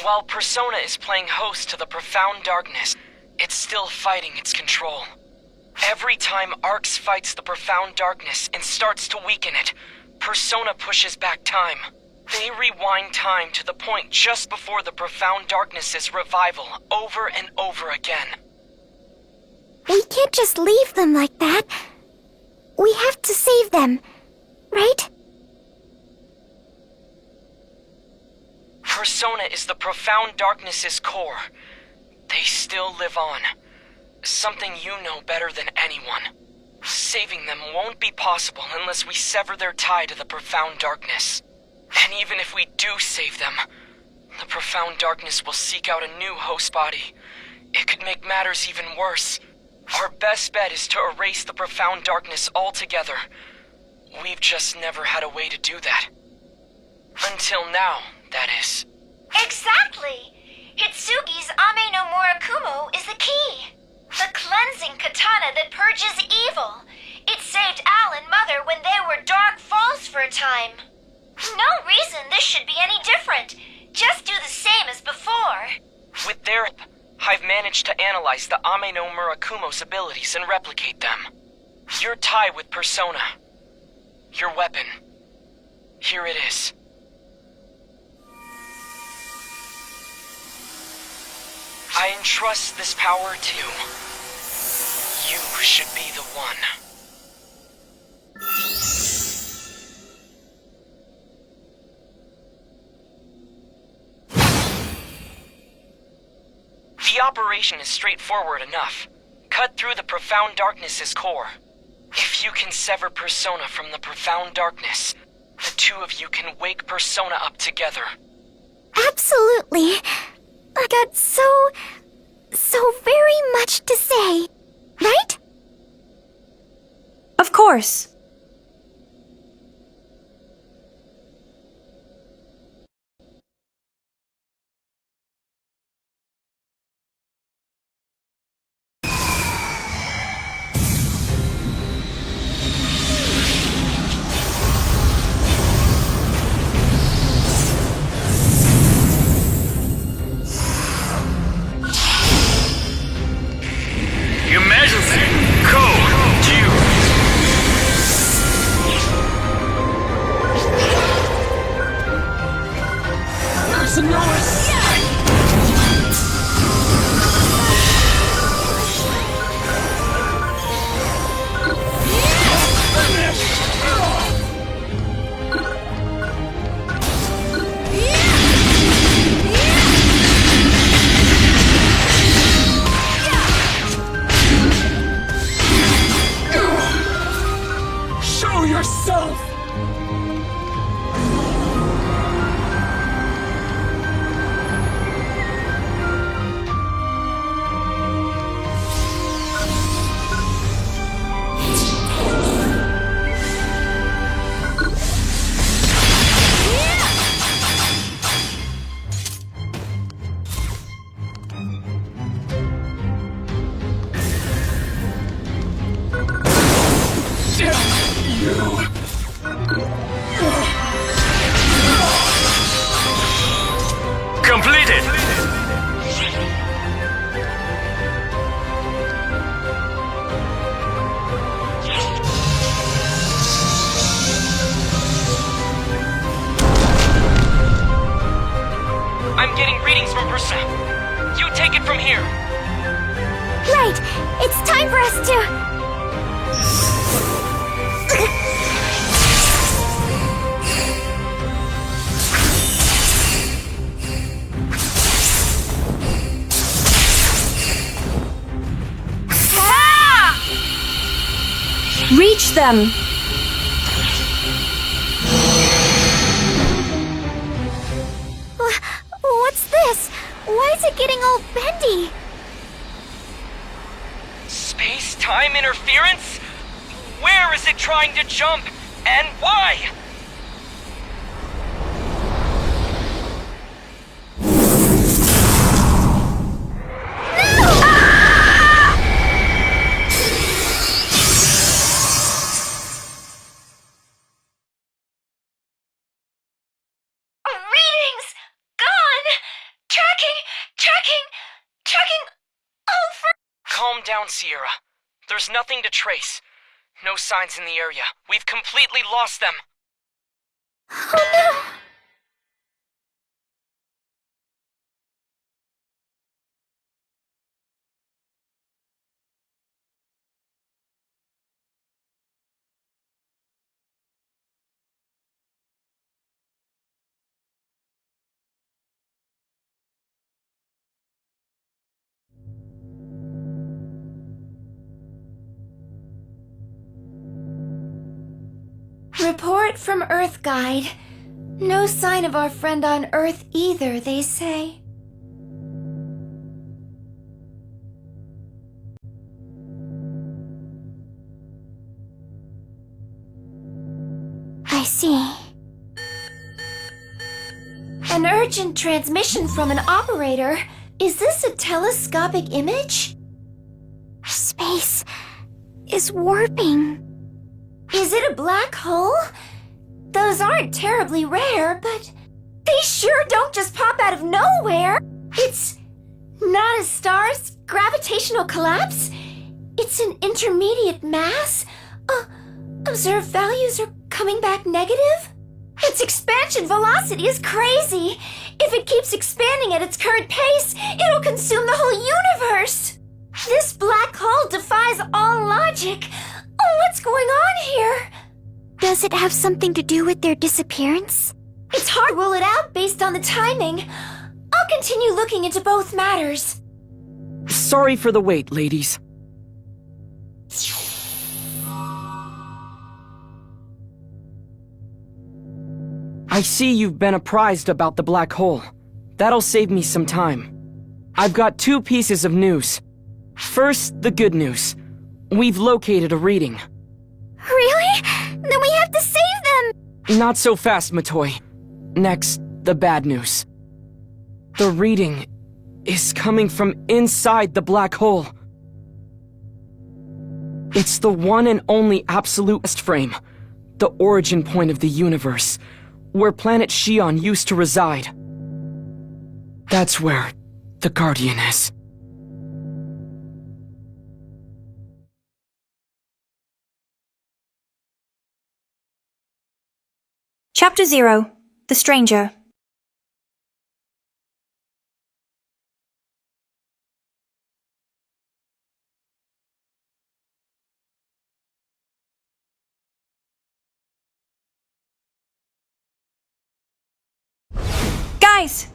While Persona is playing host to the profound darkness, it's still fighting its control. Every time Arx fights the profound darkness and starts to weaken it, Persona pushes back time. They rewind time to the point just before the profound darkness's revival over and over again. We can't just leave them like that. We have to save them, right? Persona is the profound darkness's core. They still live on. Something you know better than anyone. Saving them won't be possible unless we sever their tie to the profound darkness. And even if we do save them, the profound darkness will seek out a new host body. It could make matters even worse. Our best bet is to erase the profound darkness altogether. We've just never had a way to do that. Until now, that is. Exactly! Hitsugi's Ame no Murakumo is the key. The cleansing katana that purges evil. It saved Al and Mother when they were Dark Falls for a time. No reason this should be any different. Just do the same as before. With their help, I've managed to analyze the Ame no Murakumo's abilities and replicate them. Your tie with Persona. Your weapon. Here it is. I entrust this power to you. You should be the one. The operation is straightforward enough. Cut through the profound darkness's core. If you can sever Persona from the profound darkness, the two of you can wake Persona up together. Absolutely. I got so very much to say, right? Of course. Completed! I'm getting readings from Persona. You take it from here. Right. It's time for us to... Reach them! What's this? Why is it getting all bendy? Space-time interference? Where is it trying to jump? And why? Readings! Gone! down, Sierra. There's nothing to trace. No signs in the area. We've completely lost them. Oh no! Report from Earth Guide. No sign of our friend on Earth either, they say. I see. An urgent transmission from an operator. Is this a telescopic image? Space is warping. Is it a black hole? Those aren't terribly rare, but they sure don't just pop out of nowhere. It's not a star's gravitational collapse. It's an intermediate mass. Observed values are coming back negative. Its expansion velocity is crazy. If it keeps expanding at its current pace, it'll consume the whole universe. This black hole defies all logic. What's going on here? Does it have something to do with their disappearance? It's hard to rule it out based on the timing. I'll continue looking into both matters. Sorry for the wait, ladies. I see you've been apprised about the black hole. That'll save me some time. I've got 2 pieces of news. First, the good news. We've located a reading. Really? Then we have to save them! Not so fast, Matoy. Next, the bad news. The reading is coming from inside the black hole. It's the one and only absolute frame, the origin point of the universe, where planet Xion used to reside. That's where the Guardian is. Chapter 0. The Stranger. Guys!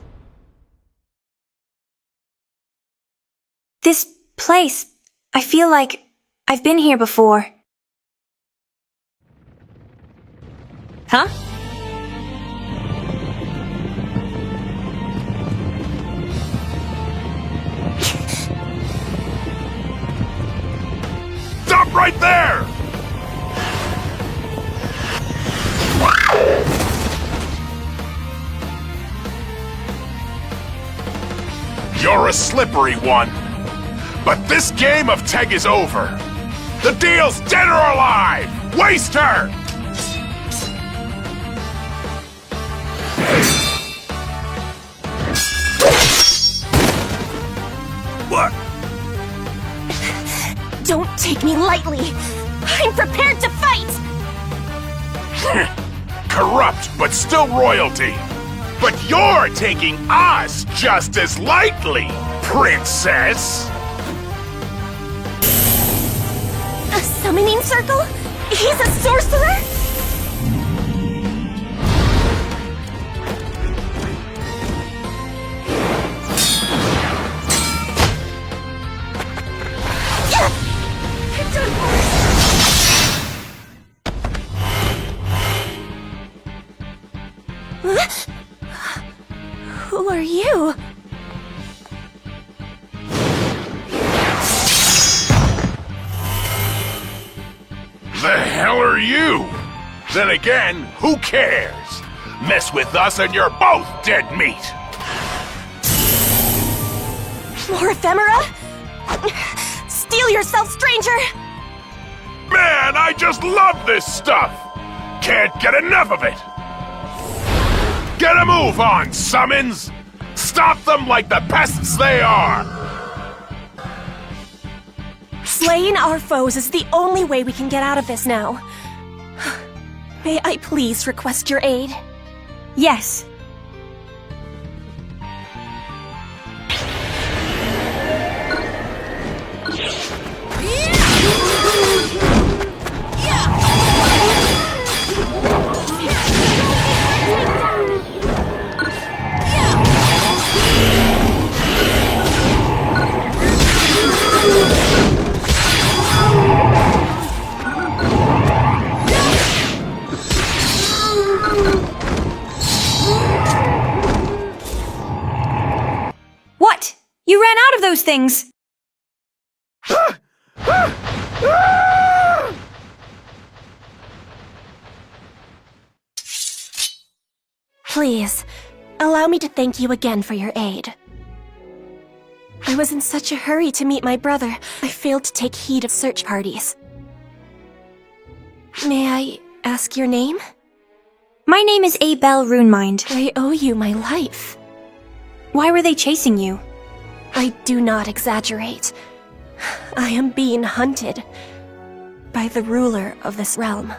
This place, I feel like I've been here before. Huh? Stop right there! You're a slippery one. But this game of tag is over. The deal's dead or alive! Waste her! What? Don't take me lightly. I'm prepared to fight! Corrupt, but still royalty. But you're taking us just as lightly, princess! A summoning circle? He's a sorcerer? Who are you? The hell are you? Then again, who cares? Mess with us and you're both dead meat! More ephemera? Steel yourself, stranger! Man, I just love this stuff! Can't get enough of it! Get a move on, summons! Stop them like the pests they are! Slaying our foes is the only way we can get out of this now. May I please request your aid? Yes. What? You ran out of those things! Please, allow me to thank you again for your aid. I was in such a hurry to meet my brother, I failed to take heed of search parties. May I ask your name? My name is Aebelle Runemind. I owe you my life. Why were they chasing you? I do not exaggerate. I am being hunted by the ruler of this realm.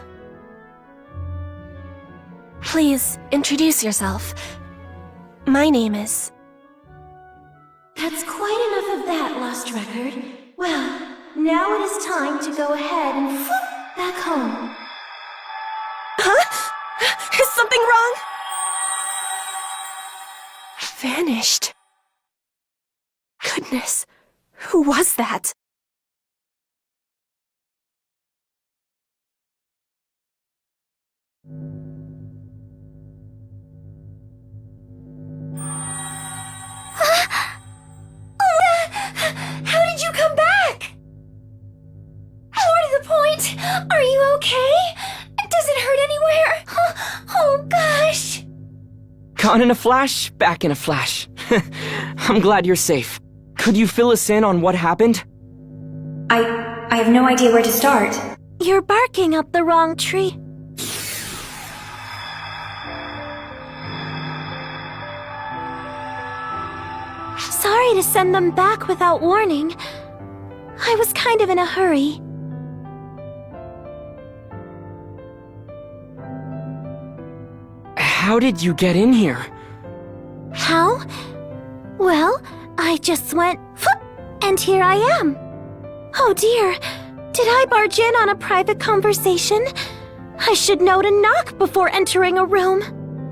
Please, introduce yourself. My name is... That's quite enough of that, Lost Record. Well, now it is time to go ahead and flip back home. Huh? Is something wrong? Vanished. Goodness, who was that? How did you come back? More to the point, are you okay? Does it hurt anywhere? Oh gosh. Gone in a flash, back in a flash. I'm glad you're safe. Could you fill us in on what happened? I have no idea where to start. You're barking up the wrong tree. Sorry to send them back without warning. I was kind of in a hurry. How did you get in here? How? Well, I just went, "Phoop," and here I am. Oh dear, did I barge in on a private conversation? I should know to knock before entering a room.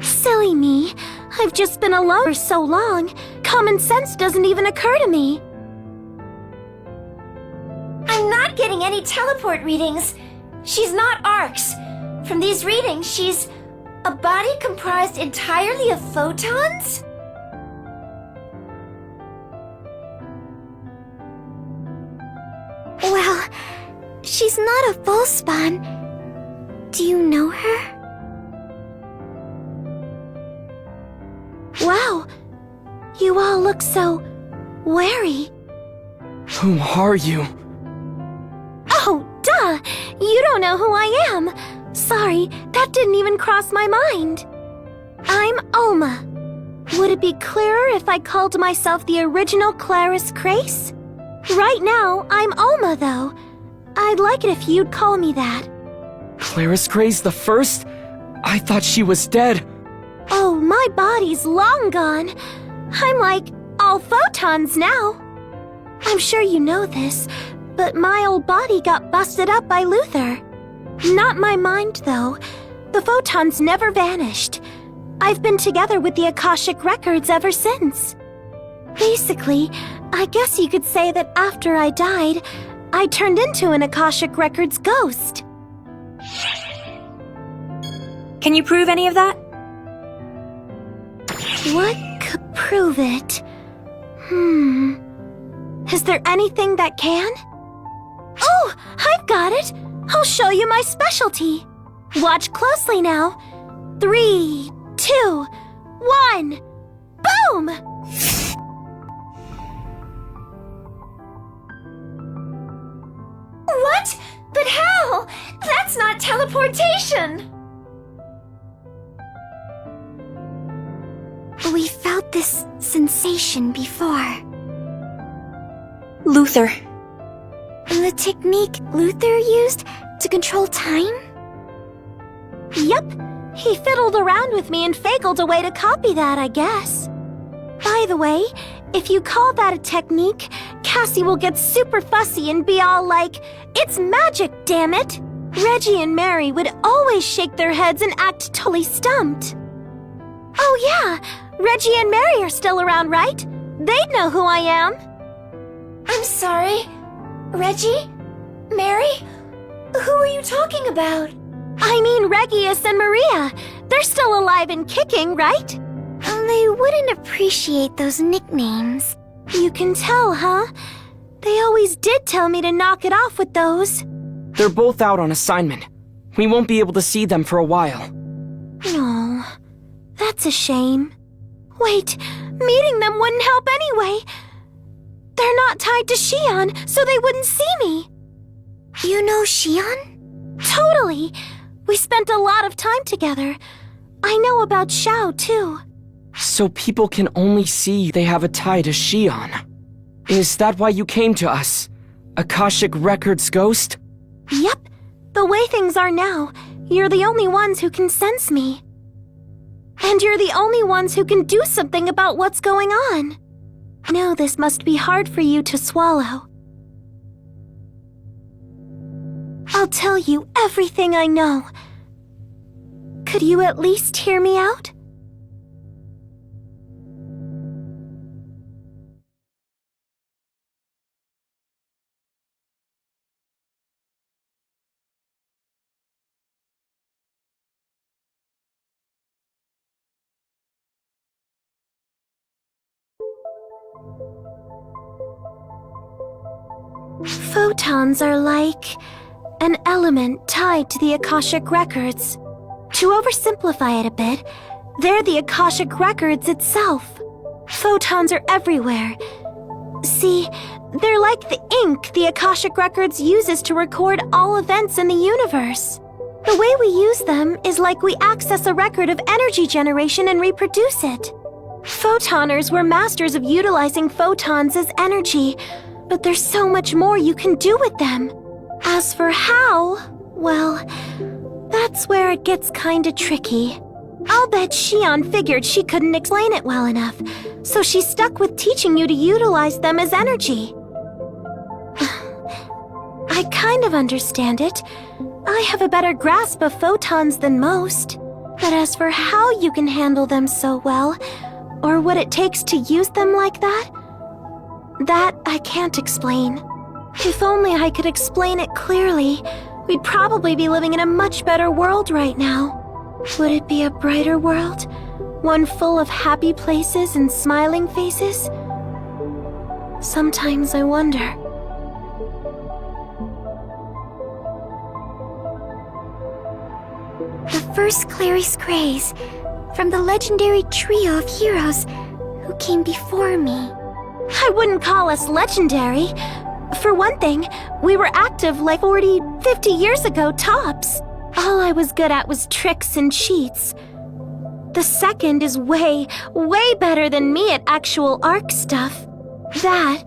Silly me, I've just been alone for so long, common sense doesn't even occur to me. I'm not getting any teleport readings. She's not Arcs. From these readings, she's a body comprised entirely of photons? Well, she's not a full spawn. Do you know her? Wow, you all look so wary. Who are you? Oh, duh! You don't know who I am. Sorry, that didn't even cross my mind. I'm Oma. Would it be clearer if I called myself the original Clarice Crace? Right now, I'm Oma, though. I'd like it if you'd call me that. Clarice Grace the First? I thought she was dead. Oh, my body's long gone. I'm like all photons now. I'm sure you know this, but my old body got busted up by Luther. Not my mind, though. The photons never vanished. I've been together with the Akashic Records ever since. Basically, I guess you could say that after I died, I turned into an Akashic Records ghost. Can you prove any of that? What could prove it? Is there anything that can? Oh, I've got it! I'll show you my specialty. Watch closely now. 3, 2, 1. Boom! What? But how? That's not teleportation! We felt this sensation before. Luther. The technique Luther used to control time? Yup. He fiddled around with me and fagled a way to copy that, I guess. By the way, if you call that a technique, Cassie will get super fussy and be all like, "It's magic, damn it!" Reggie and Mary would always shake their heads and act totally stumped. Oh yeah, Reggie and Mary are still around, right? They'd know who I am. I'm sorry. Reggie? Mary? Who are you talking about? I mean Regius and Maria. They're still alive and kicking, right? They wouldn't appreciate those nicknames. You can tell, huh? They always did tell me to knock it off with those. They're both out on assignment. We won't be able to see them for a while. No, that's a shame. Wait, meeting them wouldn't help anyway. They're not tied to Xion, so they wouldn't see me. You know Xion? Totally. We spent a lot of time together. I know about Xiao, too. So people can only see they have a tie to Xion. Is that why you came to us? Akashic Records ghost? Yep. The way things are now, you're the only ones who can sense me. And you're the only ones who can do something about what's going on. I know this must be hard for you to swallow. I'll tell you everything I know. Could you at least hear me out? Photons are like an element tied to the Akashic Records. To oversimplify it a bit, they're the Akashic Records itself. Photons are everywhere. See, they're like the ink the Akashic Records uses to record all events in the universe. The way we use them is like we access a record of energy generation and reproduce it. Photoners were masters of utilizing photons as energy, but there's so much more you can do with them. As for how, well, that's where it gets kinda tricky. I'll bet Xion figured she couldn't explain it well enough, so she stuck with teaching you to utilize them as energy. I kind of understand it. I have a better grasp of photons than most. But as for how you can handle them so well, or what it takes to use them like that I can't explain. If only I could explain it clearly, we'd probably be living in a much better world right now. Would it be a brighter world? One full of happy places and smiling faces? Sometimes I wonder. The first Clarice Craze, from the legendary trio of heroes who came before me. I wouldn't call us legendary. For one thing, we were active like 40, 50 years ago tops. All I was good at was tricks and cheats. The second is way, way better than me at actual arc stuff. That,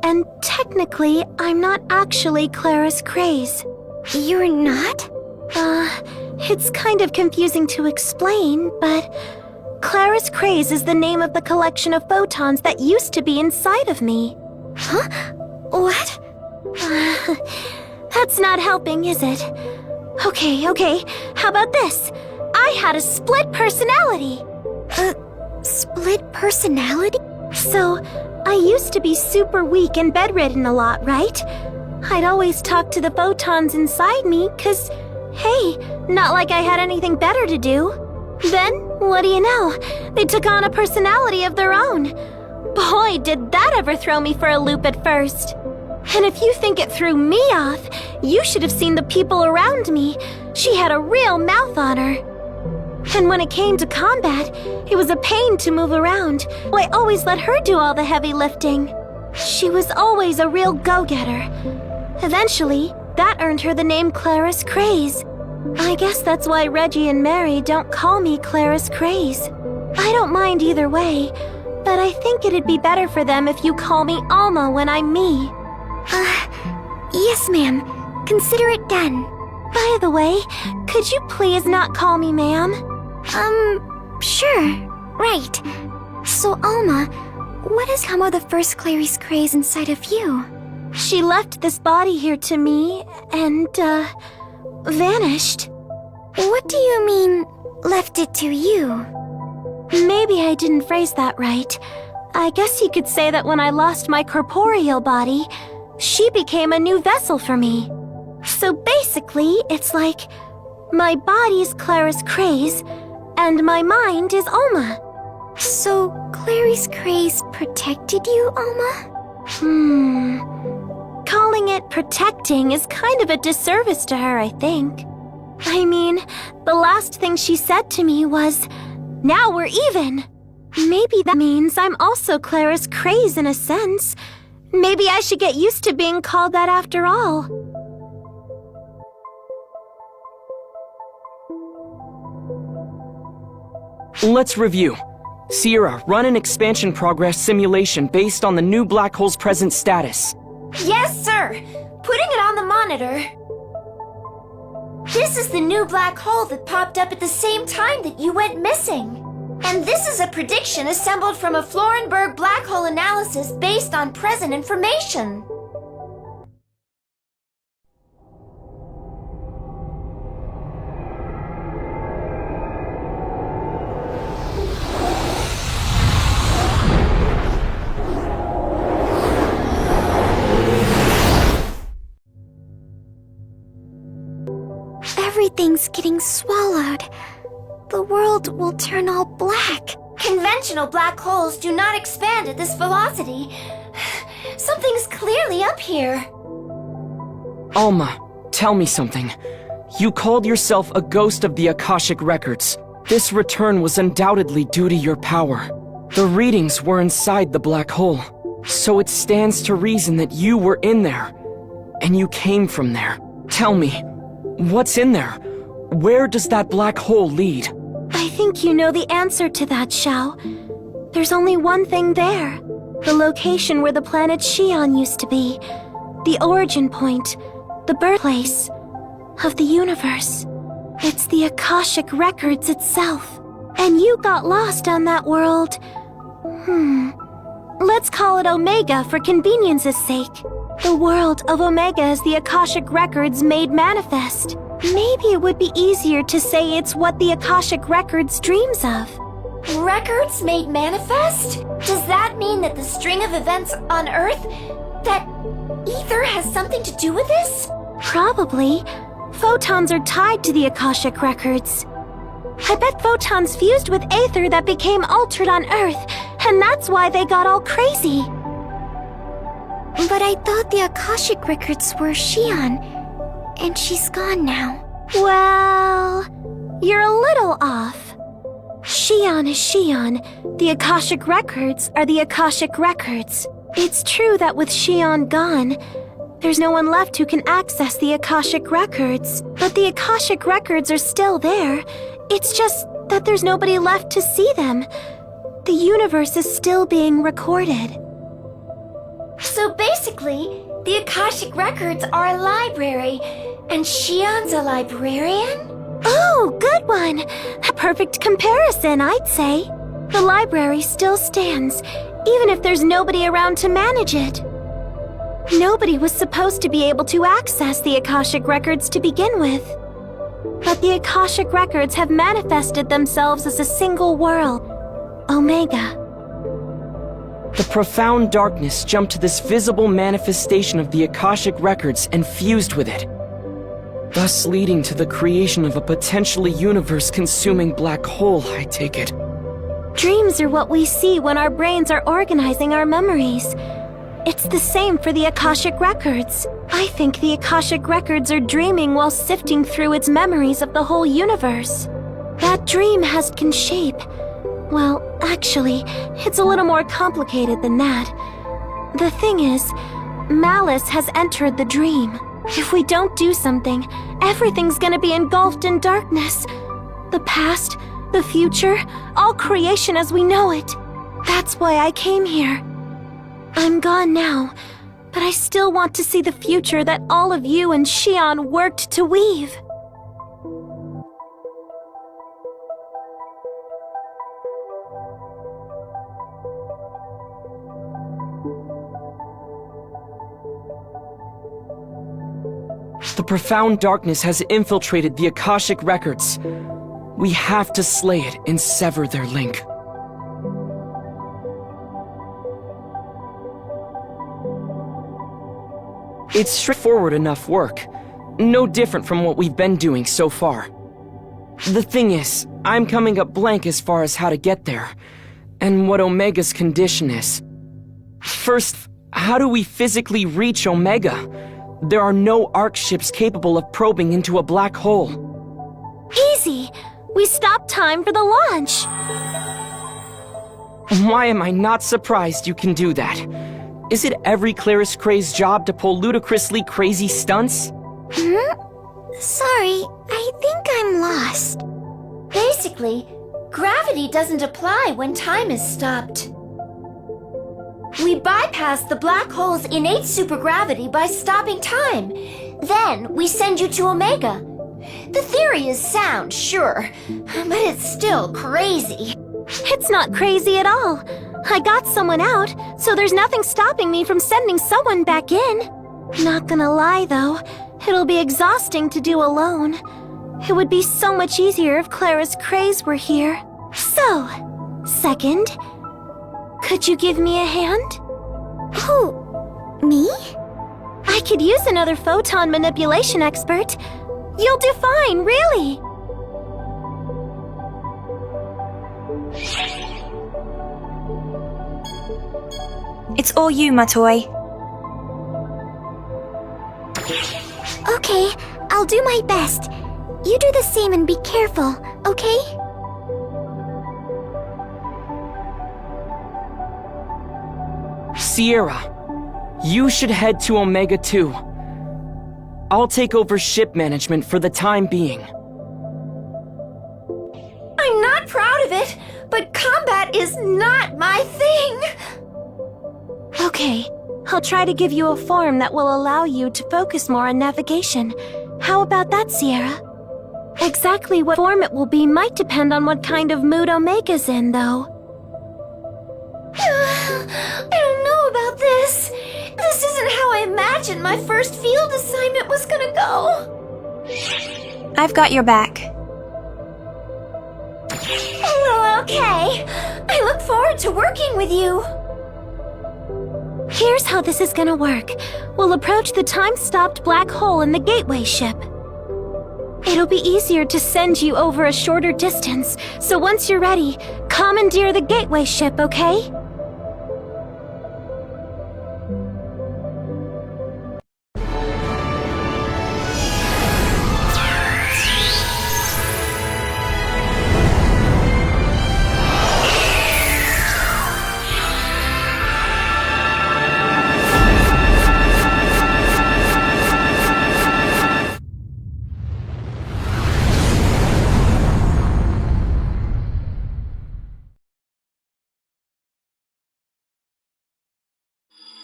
and technically, I'm not actually Clarice Craze. You're not? It's kind of confusing to explain, but Clarice Craze is the name of the collection of photons that used to be inside of me. Huh? What? That's not helping, is it? Okay, how about this? I had a split personality. Split personality? So, I used to be super weak and bedridden a lot, right? I'd always talk to the photons inside me, 'cause, hey, not like I had anything better to do. Then, what do you know? They took on a personality of their own. Boy, did that ever throw me for a loop at first. And if you think it threw me off, you should have seen the people around me. She had a real mouth on her. And when it came to combat, it was a pain to move around. I always let her do all the heavy lifting. She was always a real go-getter. Eventually, that earned her the name Clarice Craze. I guess that's why Reggie and Mary don't call me Clarice Craze. I don't mind either way, but I think it'd be better for them if you call me Alma when I'm me. Yes, ma'am. Consider it done. By the way, could you please not call me ma'am? Sure. Right. So, Alma, what has come of the first Clary's craze inside of you? She left this body here to me and, vanished. What do you mean, left it to you? Maybe I didn't phrase that right. I guess you could say that when I lost my corporeal body, she became a new vessel for me. So basically, it's like, my body's Clara's craze, and my mind is Alma. So, Clary's craze protected you, Alma? Calling it protecting is kind of a disservice to her, I think. I mean, the last thing she said to me was, "Now we're even." Maybe that means I'm also Clara's craze in a sense. Maybe I should get used to being called that after all. Let's review. Sierra, run an expansion progress simulation based on the new black hole's present status. Yes, sir. Putting it on the monitor. This is the new black hole that popped up at the same time that you went missing. And this is a prediction assembled from a Florenberg black hole analysis based on present information. Everything's getting swallowed. The world will turn all black. Conventional black holes do not expand at this velocity. Something's clearly up here. Alma, tell me something. You called yourself a ghost of the Akashic Records. This return was undoubtedly due to your power. The readings were inside the black hole. So it stands to reason that you were in there. And you came from there. Tell me, what's in there? Where does that black hole lead? I think you know the answer to that, Xiao. There's only one thing there. The location where the planet Xi'an used to be. The origin point. The birthplace of the universe. It's the Akashic Records itself. And you got lost on that world. Let's call it Omega for convenience's sake. The world of Omega is the Akashic Records made manifest. Maybe it would be easier to say it's what the Akashic Records dreams of. Records made manifest? Does that mean that the string of events on Earth, that ether has something to do with this? Probably. Photons are tied to the Akashic Records. I bet photons fused with aether that became altered on Earth, and that's why they got all crazy. But I thought the Akashic Records were Xi'an, and she's gone now. Well, you're a little off. Xi'an is Xi'an. The Akashic Records are the Akashic Records. It's true that with Xi'an gone, there's no one left who can access the Akashic Records. But the Akashic Records are still there. It's just that there's nobody left to see them. The universe is still being recorded. So basically, the Akashic Records are a library, and Xi'an's a librarian? Oh, good one! A perfect comparison, I'd say. The library still stands, even if there's nobody around to manage it. Nobody was supposed to be able to access the Akashic Records to begin with. But the Akashic Records have manifested themselves as a single world, Omega. The profound darkness jumped to this visible manifestation of the Akashic Records and fused with it, thus leading to the creation of a potentially universe-consuming black hole, I take it. Dreams are what we see when our brains are organizing our memories. It's the same for the Akashic Records. I think the Akashic Records are dreaming while sifting through its memories of the whole universe. That dream has taken shape. Well, actually, it's a little more complicated than that. The thing is, malice has entered the dream. If we don't do something, everything's gonna be engulfed in darkness. The past, the future, all creation as we know it. That's why I came here. I'm gone now, but I still want to see the future that all of you and Shion worked to weave. The profound darkness has infiltrated the Akashic records. We have to slay it and sever their link. It's straightforward enough work. No different from what we've been doing so far. The thing is, I'm coming up blank as far as how to get there, and what Omega's condition is. First, how do we physically reach Omega? There are no ARC ships capable of probing into a black hole. Easy! We stopped time for the launch! Why am I not surprised you can do that? Is it every Claris Cray's job to pull ludicrously crazy stunts? Sorry, I think I'm lost. Basically, gravity doesn't apply when time is stopped. We bypass the black hole's innate supergravity by stopping time. Then we send you to Omega. The theory is sound, sure, but it's still crazy. It's not crazy at all. I got someone out, so there's nothing stopping me from sending someone back in. Not gonna lie, though, it'll be exhausting to do alone. It would be so much easier if Claris Craze were here. So, second, could you give me a hand? Who? Me? I could use another photon manipulation expert. You'll do fine, really. It's all you, my toy. Okay, I'll do my best. You do the same and be careful, okay? Sierra, you should head to Omega 2. I'll take over ship management for the time being. I'm not proud of it, but combat is not my thing. Okay, I'll try to give you a form that will allow you to focus more on navigation. How about that, Sierra? Exactly what form it will be might depend on what kind of mood Omega's in, though. I don't know about this. This isn't how I imagined my first field assignment was gonna go. I've got your back. Oh, okay. I look forward to working with you. Here's how this is gonna work. We'll approach the time-stopped black hole in the gateway ship. It'll be easier to send you over a shorter distance, so once you're ready, commandeer the gateway ship, okay?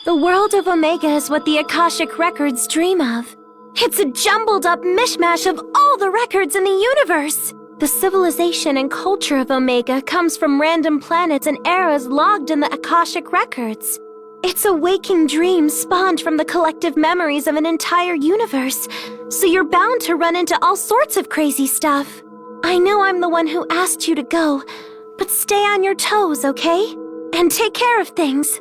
The world of Omega is what the Akashic records dream of. It's a jumbled up mishmash of all the records in the universe. The civilization and culture of Omega comes from random planets and eras logged in the Akashic records. It's a waking dream spawned from the collective memories of an entire universe, so you're bound to run into all sorts of crazy stuff. I know I'm the one who asked you to go, but stay on your toes, okay? And take care of things.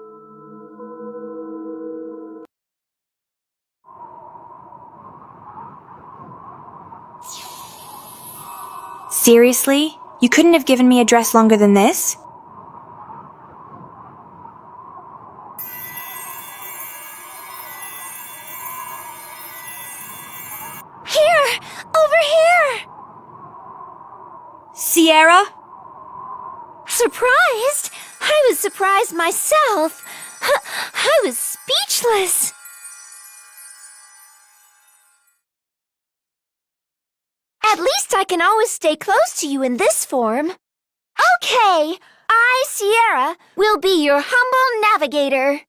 Seriously? You couldn't have given me a dress longer than this? Here! Over here! Sierra? Surprised? I was surprised myself. I was speechless. At least I can always stay close to you in this form. Okay, I, Sierra, will be your humble navigator.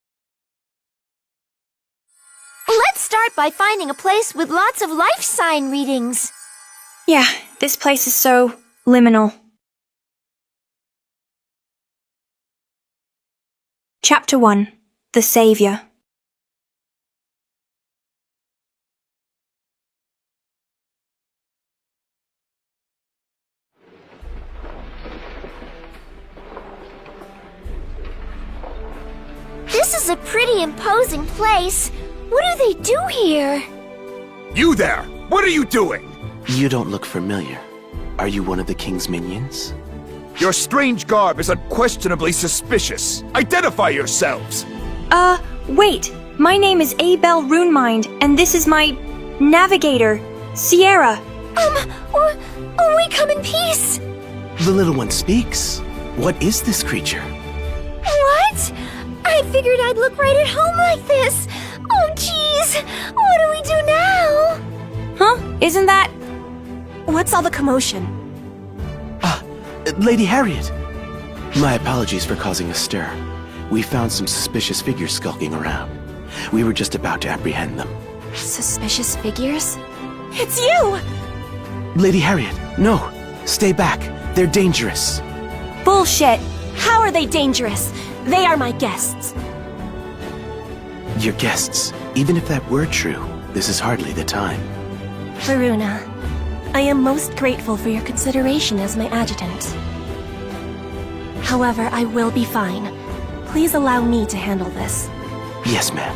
Let's start by finding a place with lots of life sign readings. Yeah, this place is so liminal. Chapter 1. The Savior. This is a pretty imposing place. What do they do here? You there! What are you doing? You don't look familiar. Are you one of the king's minions? Your strange garb is unquestionably suspicious. Identify yourselves! Wait. My name is Aebelle Runemind, and this is my navigator, Sierra. We come in peace. The little one speaks. What is this creature? What? I figured I'd look right at home like this. Oh, jeez. What do we do now? Huh? Isn't that... What's all the commotion? Lady Harriet! My apologies for causing a stir. We found some suspicious figures skulking around. We were just about to apprehend them. Suspicious figures? It's you! Lady Harriet, no! Stay back. They're dangerous. Bullshit. How are they dangerous? They are my guests. Your guests. Even if that were true, this is hardly the time. Varuna, I am most grateful for your consideration as my adjutant. However, I will be fine. Please allow me to handle this. Yes, ma'am.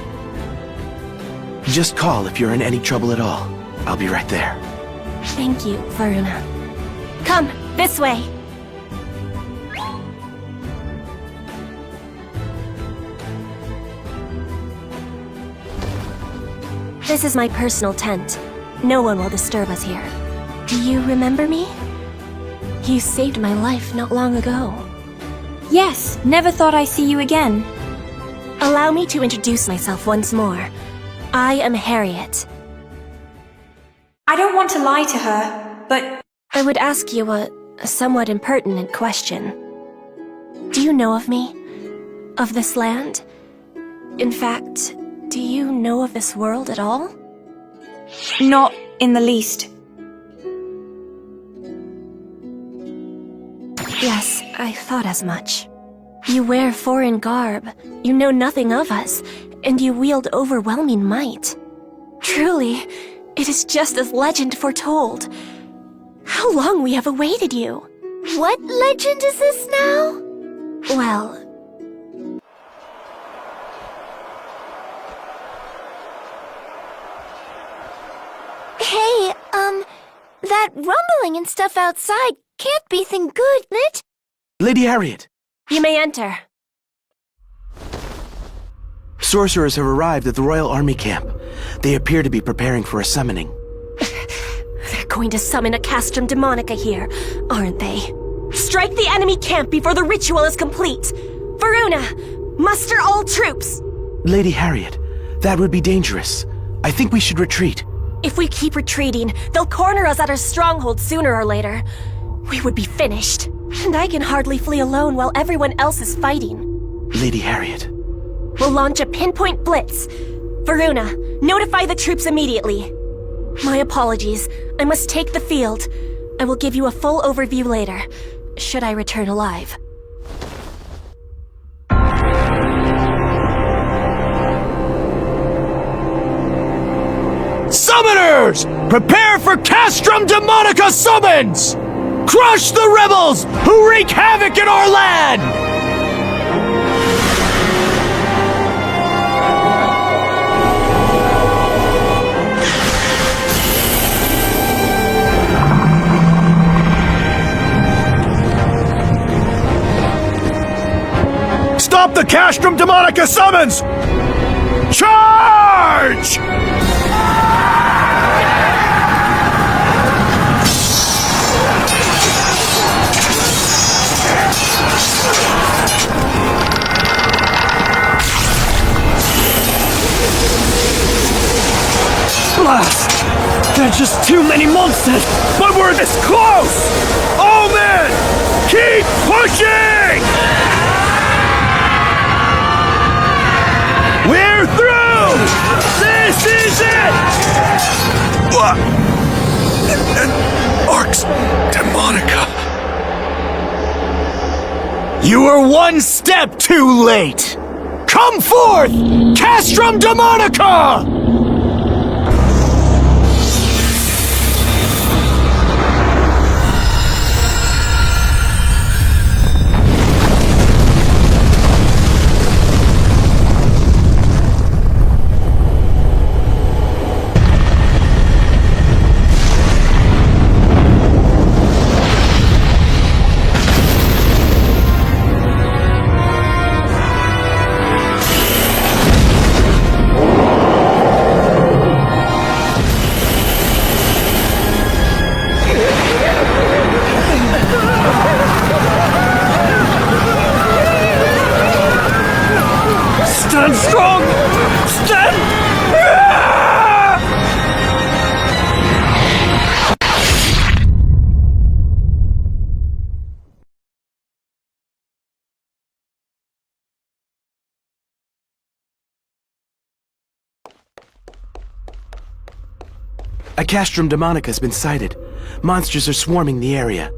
Just call if you're in any trouble at all. I'll be right there. Thank you, Varuna. Come, this way! This is my personal tent. No one will disturb us here. Do you remember me? You saved my life not long ago. Yes, never thought I'd see you again. Allow me to introduce myself once more. I am Harriet. I don't want to lie to her, but... I would ask you a somewhat impertinent question. Do you know of me? Of this land? In fact, do you know of this world at all? Not in the least. Yes, I thought as much. You wear foreign garb, you know nothing of us, and you wield overwhelming might. Truly, it is just as legend foretold. How long we have awaited you! What legend is this now? Well... Hey, that rumbling and stuff outside can't be thing good, it? Lady Harriet! You may enter. Sorcerers have arrived at the Royal Army camp. They appear to be preparing for a summoning. They're going to summon a castrum demonica here, aren't they? Strike the enemy camp before the ritual is complete! Varuna, muster all troops! Lady Harriet, that would be dangerous. I think we should retreat. If we keep retreating, they'll corner us at our stronghold sooner or later. We would be finished. And I can hardly flee alone while everyone else is fighting. Lady Harriet. We'll launch a pinpoint blitz. Varuna, notify the troops immediately. My apologies. I must take the field. I will give you a full overview later, should I return alive. Summoners! Prepare for Castrum Demonica summons! Crush the rebels who wreak havoc in our land! Stop the Castrum Demonica summons! Charge! Blast! There are just too many monsters, but we're this close! Oh man! Keep pushing! We're through! This is it! What? And Arx Demonica. You are one step too late! Come forth, Castrum Demonica! Stand strong! Stand! A Castrum Demonica has been sighted. Monsters are swarming the area.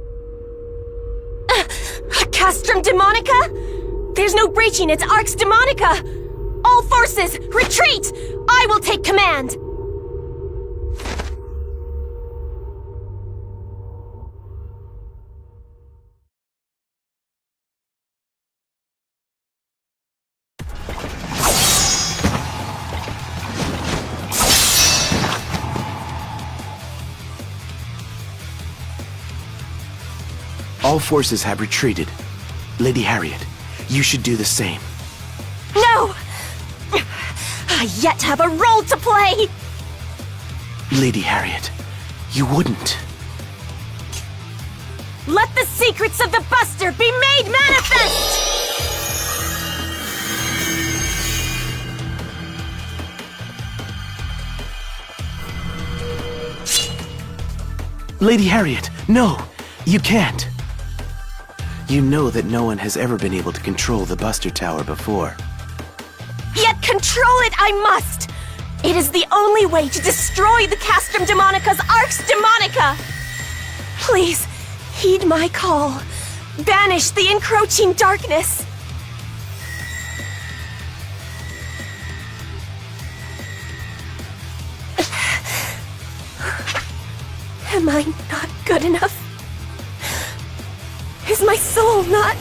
Castrum Demonica? There's no breaching, it's Arx Demonica! All forces, retreat! I will take command! All forces have retreated. Lady Harriet, you should do the same. No! I yet have a role to play! Lady Harriet, you wouldn't. Let the secrets of the Buster be made manifest! Lady Harriet, no! You can't! You know that no one has ever been able to control the Buster Tower before. Yet control it I must! It is the only way to destroy the Castrum Demonica's Arx Demonica! Please, heed my call. Banish the encroaching darkness. Am I not good enough? Is my soul not...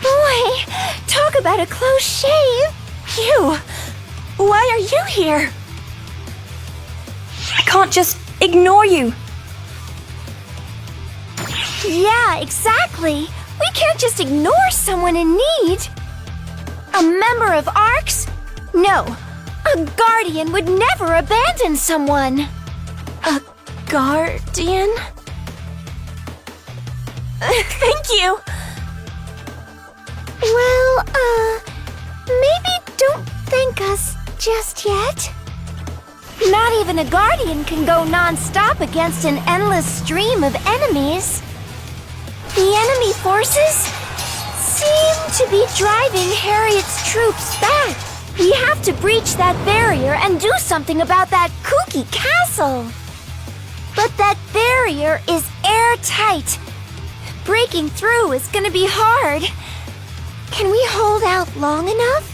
Boy, talk about a close shave. You... Why are you here? I can't just ignore you. Yeah, exactly. We can't just ignore someone in need. A member of Arx? No. A guardian would never abandon someone. A guardian? Thank you. Well, maybe don't thank us just yet. Not even a guardian can go non-stop against an endless stream of enemies. The enemy forces seem to be driving Harriet's troops back. We have to breach that barrier and do something about that kooky castle. But that barrier is airtight. Breaking through is gonna be hard. Can we hold out long enough?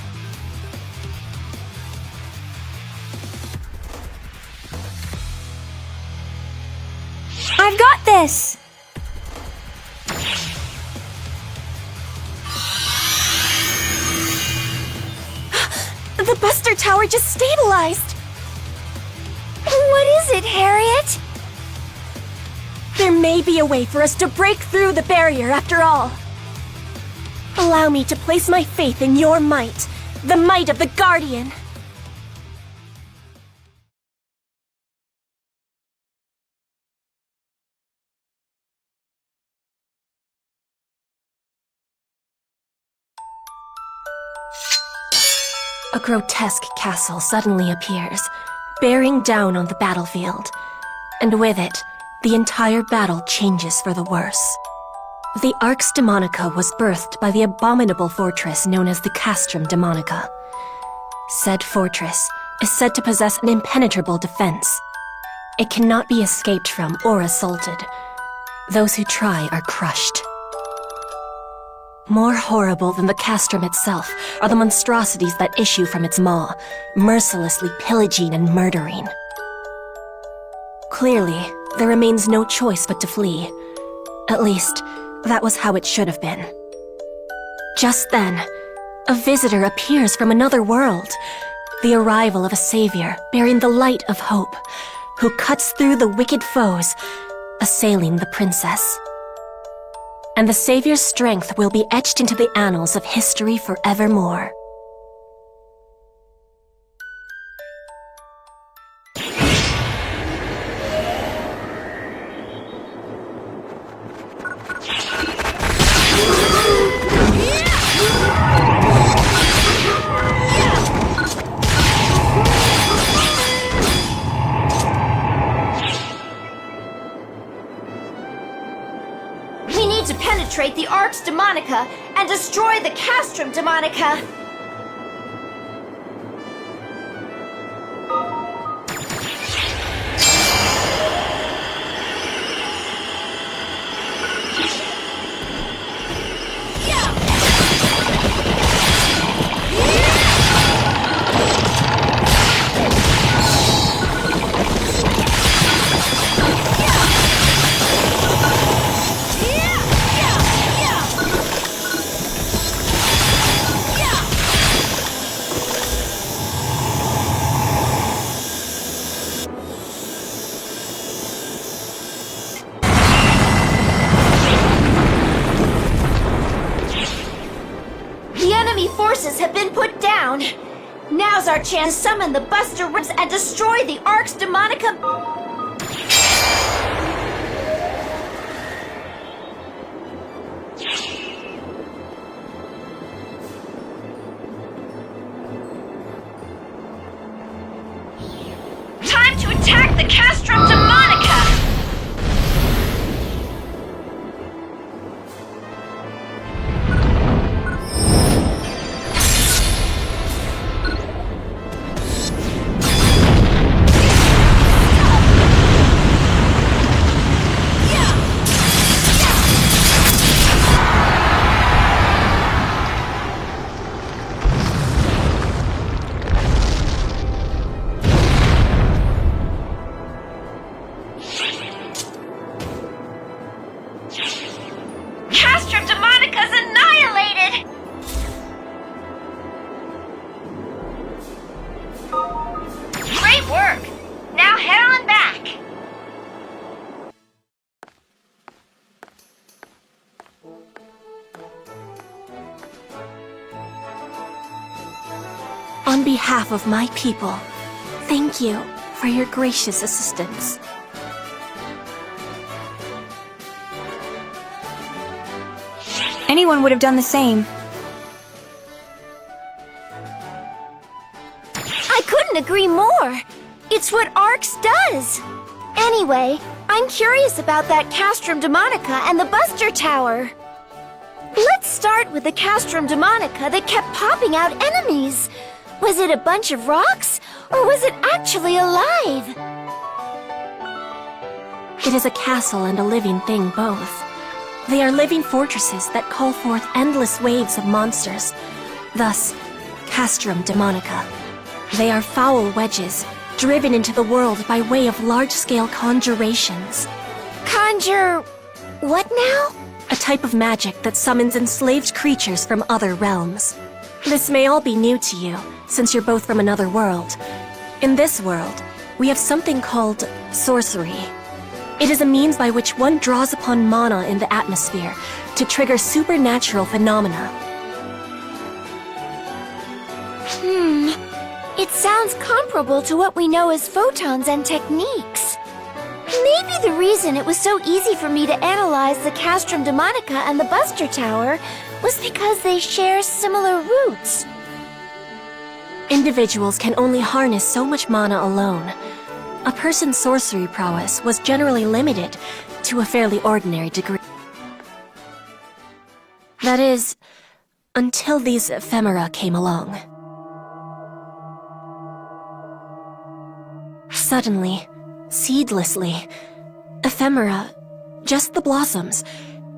I've got this! The Buster Tower just stabilized! What is it, Harriet? There may be a way for us to break through the barrier after all. Allow me to place my faith in your might, the might of the Guardian. A grotesque castle suddenly appears, bearing down on the battlefield. And with it, the entire battle changes for the worse. The Arx Demonica was birthed by the abominable fortress known as the Castrum Demonica. Said fortress is said to possess an impenetrable defense. It cannot be escaped from or assaulted. Those who try are crushed. More horrible than the castrum itself are the monstrosities that issue from its maw, mercilessly pillaging and murdering. Clearly, there remains no choice but to flee. At least, that was how it should have been. Just then, a visitor appears from another world. The arrival of a savior bearing the light of hope, who cuts through the wicked foes, assailing the princess. And the savior's strength will be etched into the annals of history forevermore. To penetrate the Arx Demonica and destroy the Castrum Demonica. Forces have been put down. Now's our chance to summon the Buster Ribs and destroy the Arx Demonica. Time to attack the Castrum Demonica! On behalf of my people, thank you for your gracious assistance. Anyone would have done the same. I couldn't agree more. It's what Arx does. Anyway, I'm curious about that Castrum Demonica and the Buster Tower. Let's start with the Castrum Demonica that kept popping out enemies. Was it a bunch of rocks, or was it actually alive? It is a castle and a living thing both. They are living fortresses that call forth endless waves of monsters. Thus, Castrum Demonica. They are foul wedges, driven into the world by way of large-scale conjurations. Conjure... what now? A type of magic that summons enslaved creatures from other realms. This may all be new to you, since you're both from another world. In this world, we have something called sorcery. It is a means by which one draws upon mana in the atmosphere to trigger supernatural phenomena. It sounds comparable to what we know as photons and techniques. Maybe the reason it was so easy for me to analyze the Castrum Demonica and the Buster Tower was because they share similar roots. Individuals can only harness so much mana alone. A person's sorcery prowess was generally limited to a fairly ordinary degree. That is, until these ephemera came along. Suddenly, seedlessly, ephemera, just the blossoms,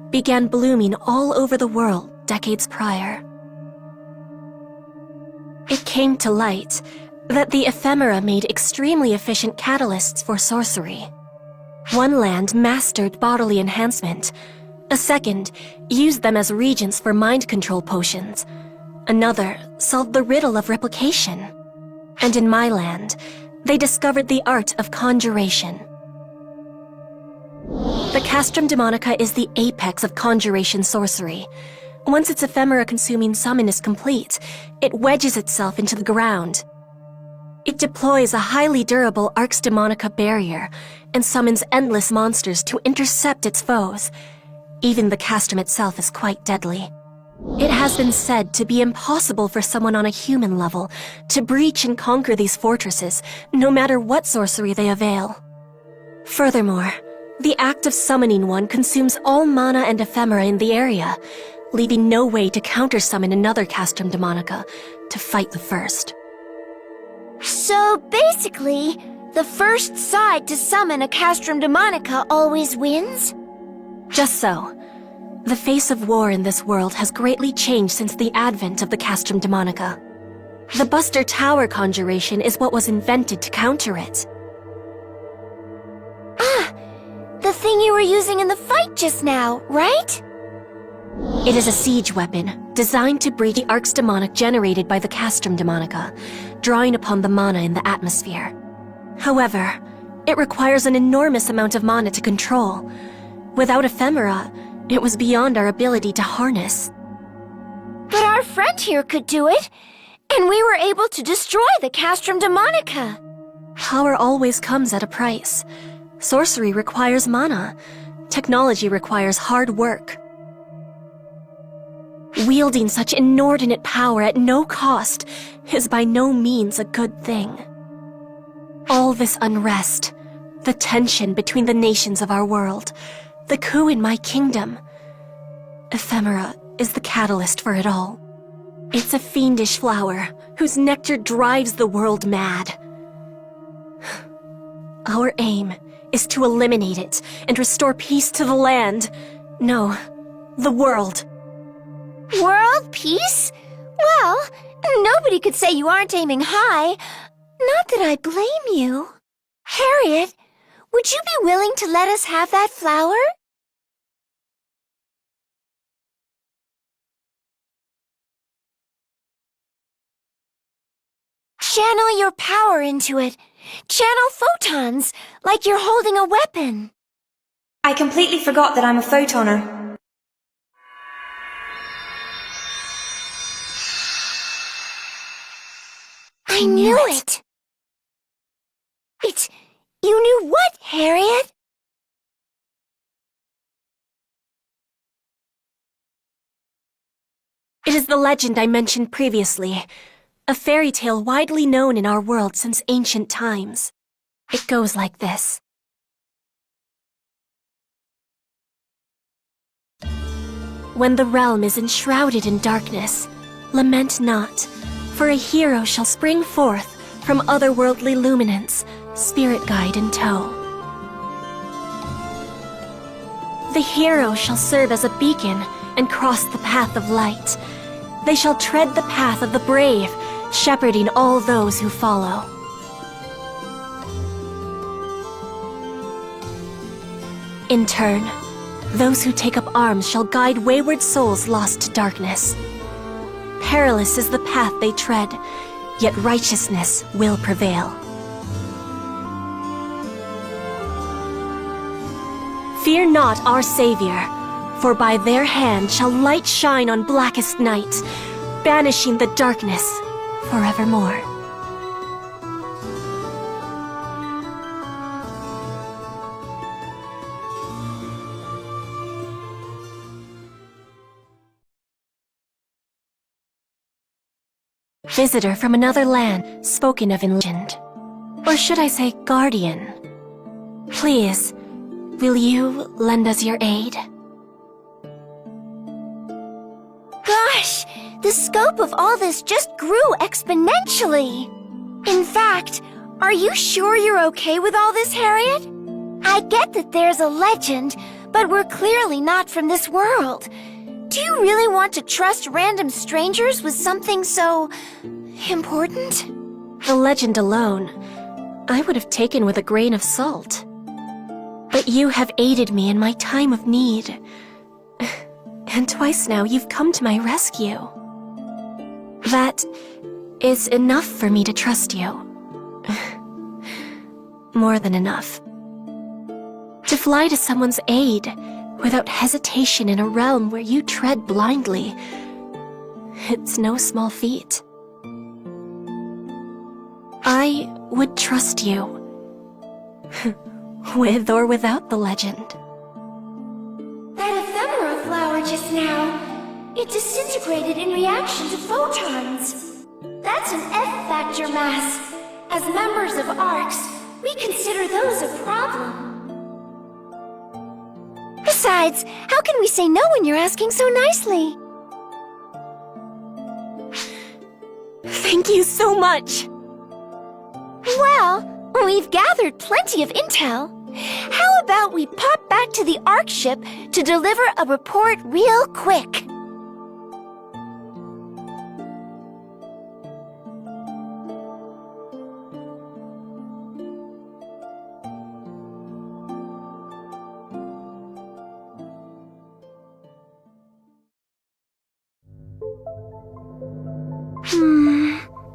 began blooming all over the world decades prior. It came to light that the ephemera made extremely efficient catalysts for sorcery. One land mastered bodily enhancement. A second used them as regents for mind control potions. Another solved the riddle of replication. And in my land, they discovered the art of conjuration. The Castrum Demonica is the apex of conjuration sorcery. Once its ephemera-consuming summon is complete, it wedges itself into the ground. It deploys a highly durable Arx Demonica barrier and summons endless monsters to intercept its foes. Even the castrum itself is quite deadly. It has been said to be impossible for someone on a human level to breach and conquer these fortresses, no matter what sorcery they avail. Furthermore, the act of summoning one consumes all mana and ephemera in the area, leaving no way to counter-summon another Castrum Demonica to fight the first. So basically, the first side to summon a Castrum Demonica always wins? Just so. The face of war in this world has greatly changed since the advent of the Castrum Demonica. The Buster Tower conjuration is what was invented to counter it. Ah, the thing you were using in the fight just now, right? It is a siege weapon, designed to breach the Arx Demonic generated by the Castrum Demonica, drawing upon the mana in the atmosphere. However, it requires an enormous amount of mana to control. Without ephemera, it was beyond our ability to harness. But our friend here could do it, and we were able to destroy the Castrum Demonica. Power always comes at a price. Sorcery requires mana. Technology requires hard work. Wielding such inordinate power at no cost is by no means a good thing. All this unrest, the tension between the nations of our world, the coup in my kingdom. Ephemera is the catalyst for it all. It's a fiendish flower whose nectar drives the world mad. Our aim is to eliminate it and restore peace to the land. No, the world. World peace? Well, nobody could say you aren't aiming high. Not that I blame you. Harriet, would you be willing to let us have that flower? Channel your power into it. Channel photons, like you're holding a weapon. I completely forgot that I'm a photoner. I knew it. You knew what, Harriet? It is the legend I mentioned previously. A fairy tale widely known in our world since ancient times. It goes like this. When the realm is enshrouded in darkness, lament not, for a hero shall spring forth from otherworldly luminance, spirit guide in tow. The hero shall serve as a beacon and cross the path of light. They shall tread the path of the brave, shepherding all those who follow. In turn, those who take up arms shall guide wayward souls lost to darkness. Perilous is the path they tread, yet righteousness will prevail. Fear not our Savior, for by their hand shall light shine on blackest night, banishing the darkness forevermore. Visitor from another land, spoken of in legend. Or should I say guardian? Please, will you lend us your aid? Gosh, the scope of all this just grew exponentially. In fact, are you sure you're okay with all this, Harriet? I get that there's a legend, but we're clearly not from this world. Do you really want to trust random strangers with something so important? The legend alone, I would have taken with a grain of salt. But you have aided me in my time of need. And twice now you've come to my rescue. That is enough for me to trust you. More than enough. To fly to someone's aid without hesitation in a realm where you tread blindly, it's no small feat. I would trust you, with or without the legend. That ephemera flower just now, it disintegrated in reaction to photons. That's an F-factor mass. As members of ARCS, we consider those a problem. Besides, how can we say no when you're asking so nicely? Thank you so much! Well, we've gathered plenty of intel. How about we pop back to the ARC ship to deliver a report real quick?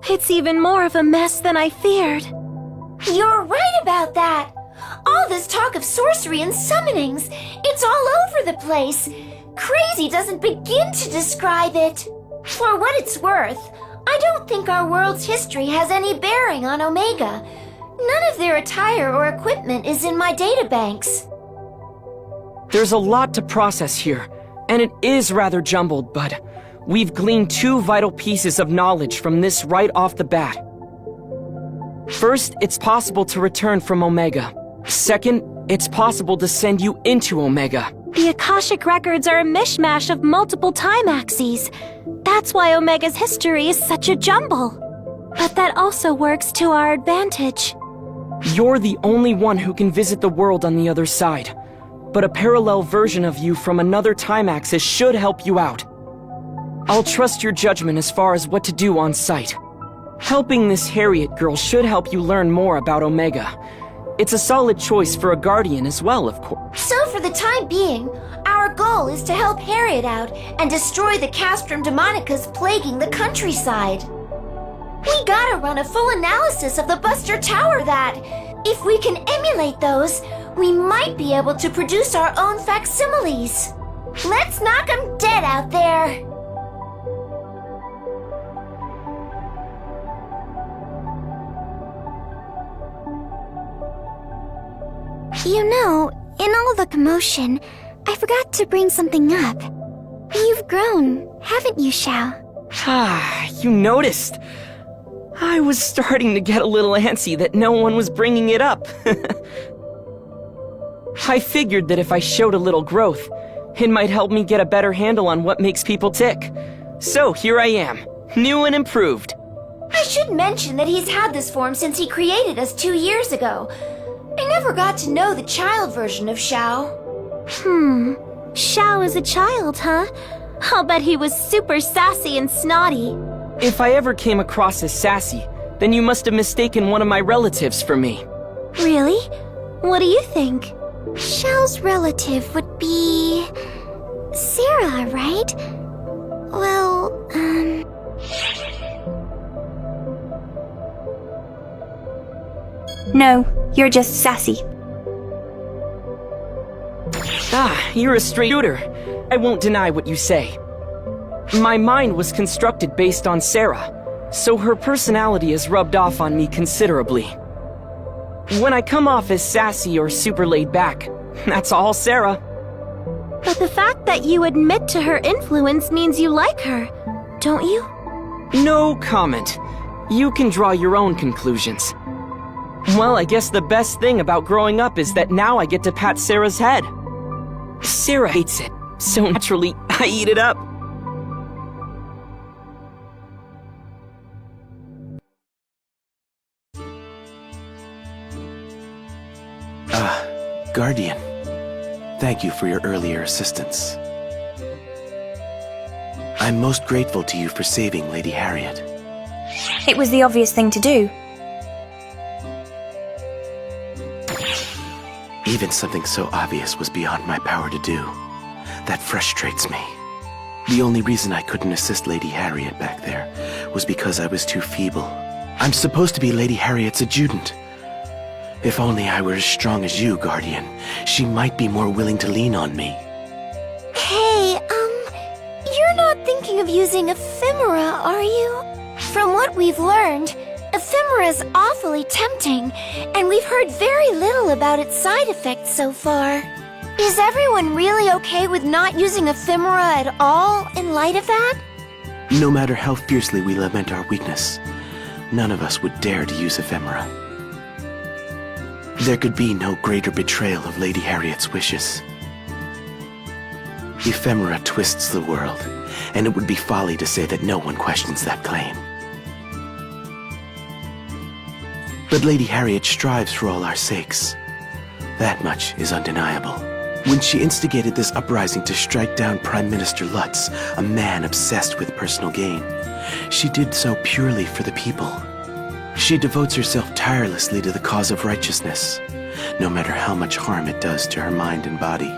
It's even more of a mess than I feared. You're right about that. All this talk of sorcery and summonings, it's all over the place. Crazy doesn't begin to describe it. For what it's worth, I don't think our world's history has any bearing on Omega. None of their attire or equipment is in my databanks. There's a lot to process here, and it is rather jumbled, but we've gleaned two vital pieces of knowledge from this right off the bat. First, it's possible to return from Omega. Second, it's possible to send you into Omega. The Akashic records are a mishmash of multiple time axes. That's why Omega's history is such a jumble. But that also works to our advantage. You're the only one who can visit the world on the other side. But a parallel version of you from another time axis should help you out. I'll trust your judgment as far as what to do on site. Helping this Harriet girl should help you learn more about Omega. It's a solid choice for a guardian as well, of course. So for the time being, our goal is to help Harriet out and destroy the Castrum Demonicas plaguing the countryside. We gotta run a full analysis of the Buster Tower that, if we can emulate those, we might be able to produce our own facsimiles. Let's knock 'em dead out there! You know, in all the commotion, I forgot to bring something up. You've grown, haven't you, Xiao? Ah, you noticed. I was starting to get a little antsy that no one was bringing it up. I figured that if I showed a little growth, it might help me get a better handle on what makes people tick. So here I am, new and improved. I should mention that he's had this form since he created us 2 years ago. I never got to know the child version of Xiao. Xiao is a child, huh? I'll bet he was super sassy and snotty. If I ever came across as sassy, then you must have mistaken one of my relatives for me. Really? What do you think? Xiao's relative would be... Sarah, right? Well, No, you're just sassy. Ah, you're a straight shooter. I won't deny what you say. My mind was constructed based on Sarah, so her personality has rubbed off on me considerably. When I come off as sassy or super laid back, that's all Sarah. But the fact that you admit to her influence means you like her, don't you? No comment. You can draw your own conclusions. Well, I guess the best thing about growing up is that now I get to pat Sarah's head. Sarah hates it, so naturally, I eat it up. Guardian, thank you for your earlier assistance. I'm most grateful to you for saving Lady Harriet. It was the obvious thing to do. Even something so obvious was beyond my power to do. That frustrates me. The only reason I couldn't assist Lady Harriet back there was because I was too feeble. I'm supposed to be Lady Harriet's adjutant. If only I were as strong as you, Guardian, she might be more willing to lean on me. Hey, you're not thinking of using ephemera, are you? From what we've learned, ephemera's awfully tempting, and we've heard very little about its side effects so far. Is everyone really okay with not using ephemera at all in light of that? No matter how fiercely we lament our weakness, none of us would dare to use ephemera. There could be no greater betrayal of Lady Harriet's wishes. Ephemera twists the world, and it would be folly to say that no one questions that claim. But Lady Harriet strives for all our sakes. That much is undeniable. When she instigated this uprising to strike down Prime Minister Lutz, a man obsessed with personal gain, she did so purely for the people. She devotes herself tirelessly to the cause of righteousness, no matter how much harm it does to her mind and body.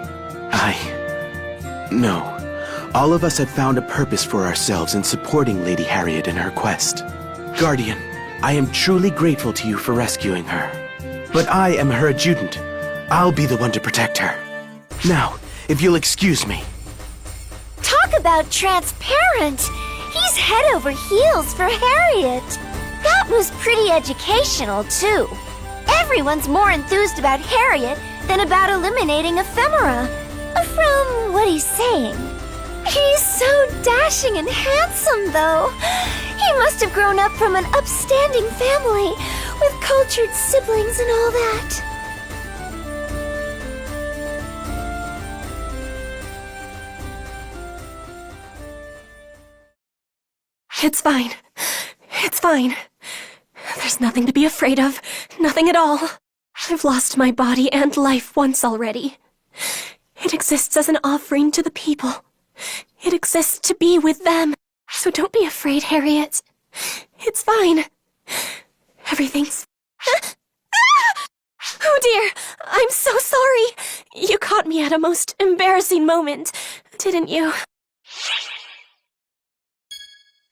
No. All of us have found a purpose for ourselves in supporting Lady Harriet in her quest. Guardian, I am truly grateful to you for rescuing her. But I am her adjutant. I'll be the one to protect her. Now, if you'll excuse me. Talk about transparent! He's head over heels for Harriet! That was pretty educational, too. Everyone's more enthused about Harriet than about eliminating ephemera, from what he's saying. He's so dashing and handsome, though. He must have grown up from an upstanding family, with cultured siblings and all that. It's fine. It's fine. There's nothing to be afraid of. Nothing at all. I've lost my body and life once already. It exists as an offering to the people. It exists to be with them. So don't be afraid, Harriet. It's fine. Everything's... Oh dear, I'm so sorry. You caught me at a most embarrassing moment, didn't you?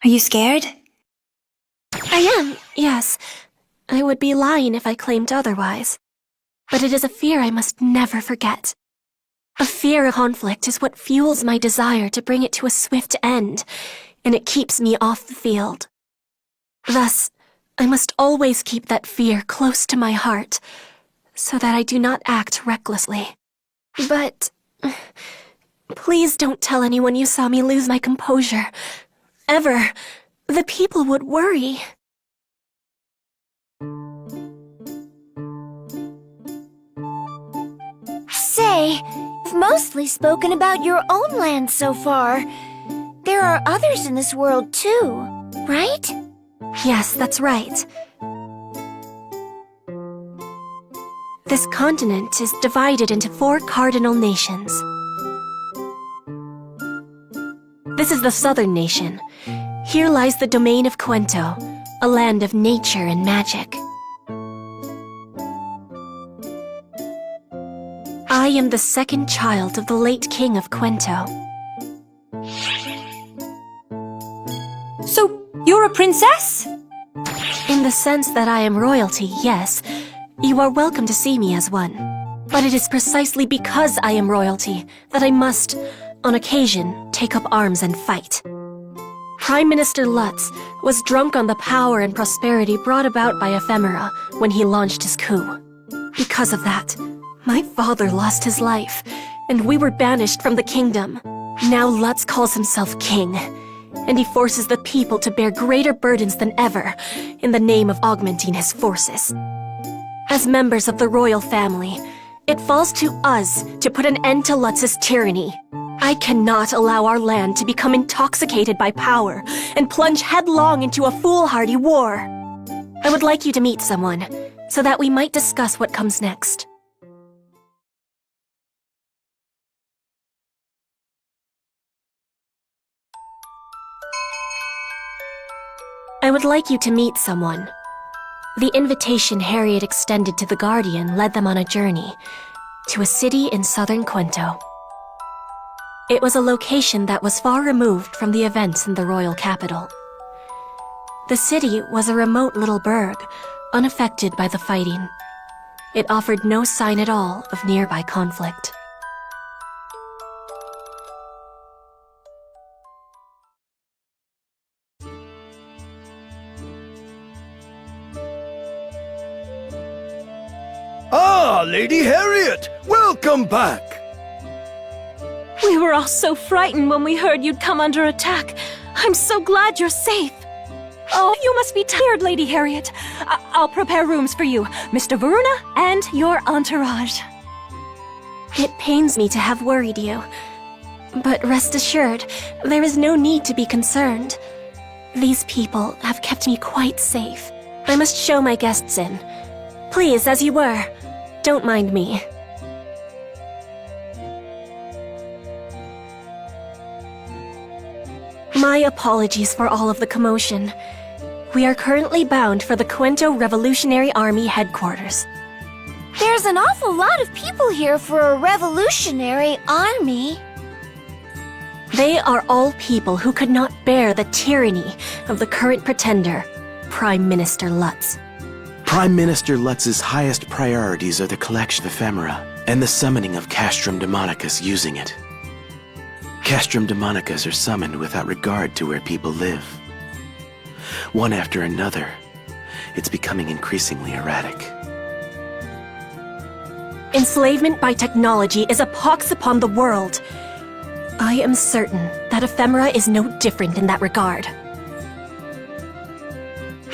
Are you scared? I am, yes. I would be lying if I claimed otherwise. But it is a fear I must never forget. A fear of conflict is what fuels my desire to bring it to a swift end, and it keeps me off the field. Thus, I must always keep that fear close to my heart, so that I do not act recklessly. But... please don't tell anyone you saw me lose my composure. Ever. The people would worry. Say, you've mostly spoken about your own land so far. There are others in this world too, right? Yes, that's right. This continent is divided into 4 cardinal nations. This is the southern nation. Here lies the domain of Cuento, a land of nature and magic. I am the second child of the late king of Cuento. So, you're a princess? In the sense that I am royalty, yes. You are welcome to see me as one. But it is precisely because I am royalty that I must, on occasion, take up arms and fight. Prime Minister Lutz was drunk on the power and prosperity brought about by ephemera when he launched his coup. Because of that, my father lost his life, and we were banished from the kingdom. Now Lutz calls himself king, and he forces the people to bear greater burdens than ever in the name of augmenting his forces. As members of the royal family, it falls to us to put an end to Lutz's tyranny. I cannot allow our land to become intoxicated by power and plunge headlong into a foolhardy war. I would like you to meet someone, so that we might discuss what comes next. I would like you to meet someone. The invitation Harriet extended to the Guardian led them on a journey to a city in southern Quento. It was a location that was far removed from the events in the royal capital. The city was a remote little burg, unaffected by the fighting. It offered no sign at all of nearby conflict. Ah, Lady Harriet! Welcome back! We were all so frightened when we heard you'd come under attack. I'm so glad you're safe. Oh, you must be tired, Lady Harriet. I'll prepare rooms for you, Mr. Varuna, and your entourage. It pains me to have worried you. But rest assured, there is no need to be concerned. These people have kept me quite safe. I must show my guests in. Please, as you were. Don't mind me. My apologies for all of the commotion. We are currently bound for the Quento Revolutionary Army headquarters. There's an awful lot of people here for a revolutionary army. They are all people who could not bear the tyranny of the current pretender, Prime Minister Lutz. Prime Minister Lutz's highest priorities are the collection of ephemera and the summoning of Castrum Demonicus using it. Castrum Demonicus are summoned without regard to where people live. One after another, it's becoming increasingly erratic. Enslavement by technology is a pox upon the world. I am certain that ephemera is no different in that regard.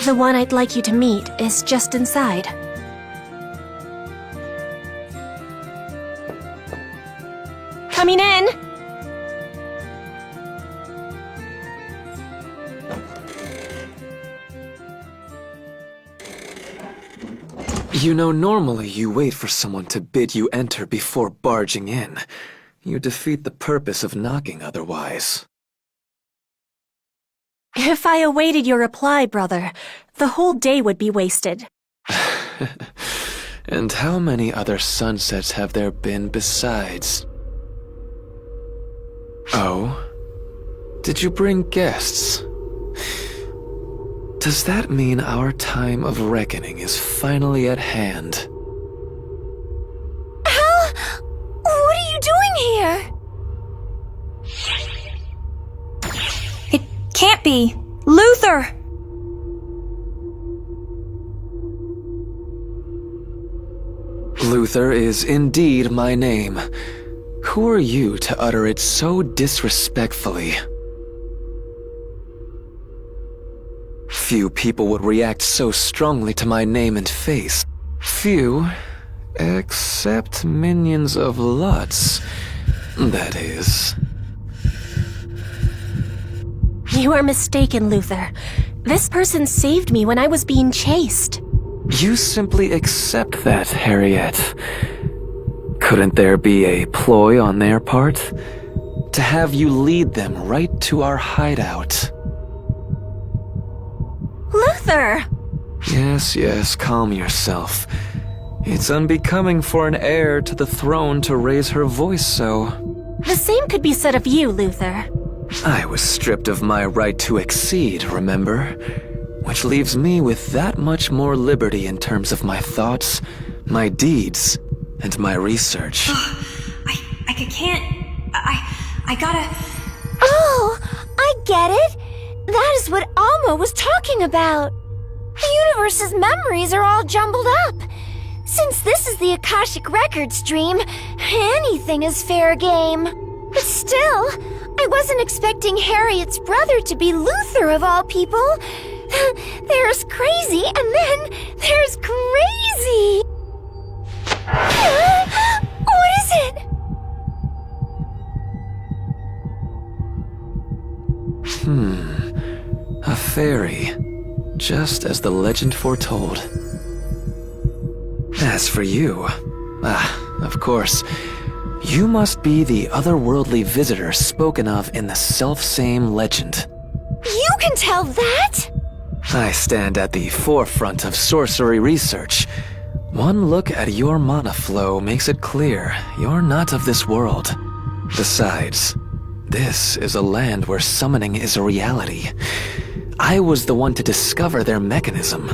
The one I'd like you to meet is just inside. Coming in! You know, normally you wait for someone to bid you enter before barging in. You defeat the purpose of knocking otherwise. If I awaited your reply, brother, the whole day would be wasted. And how many other sunsets have there been besides? Oh? Did you bring guests? Does that mean our time of reckoning is finally at hand? What are you doing here? It can't be! Luther! Luther is indeed my name. Who are you to utter it so disrespectfully? Few people would react so strongly to my name and face. Few, except minions of Lutz, that is. You are mistaken, Luther. This person saved me when I was being chased. You simply accept that, Harriet. Couldn't there be a ploy on their part? To have you lead them right to our hideout. Luther! Yes, calm yourself. It's unbecoming for an heir to the throne to raise her voice so. The same could be said of you, Luther. I was stripped of my right to exceed, remember? Which leaves me with that much more liberty in terms of my thoughts, my deeds, and my research. I can't... I gotta... Oh, I get it. That is what Alma was talking about. The universe's memories are all jumbled up. Since this is the Akashic Record stream, anything is fair game. But still, I wasn't expecting Harriet's brother to be Luther of all people. There's crazy, and then there's crazy. What is it? A fairy, just as the legend foretold. As for you, of course, you must be the otherworldly visitor spoken of in the selfsame legend. You can tell that? I stand at the forefront of sorcery research. One look at your mana flow makes it clear you're not of this world. Besides, this is a land where summoning is a reality. I was the one to discover their mechanism.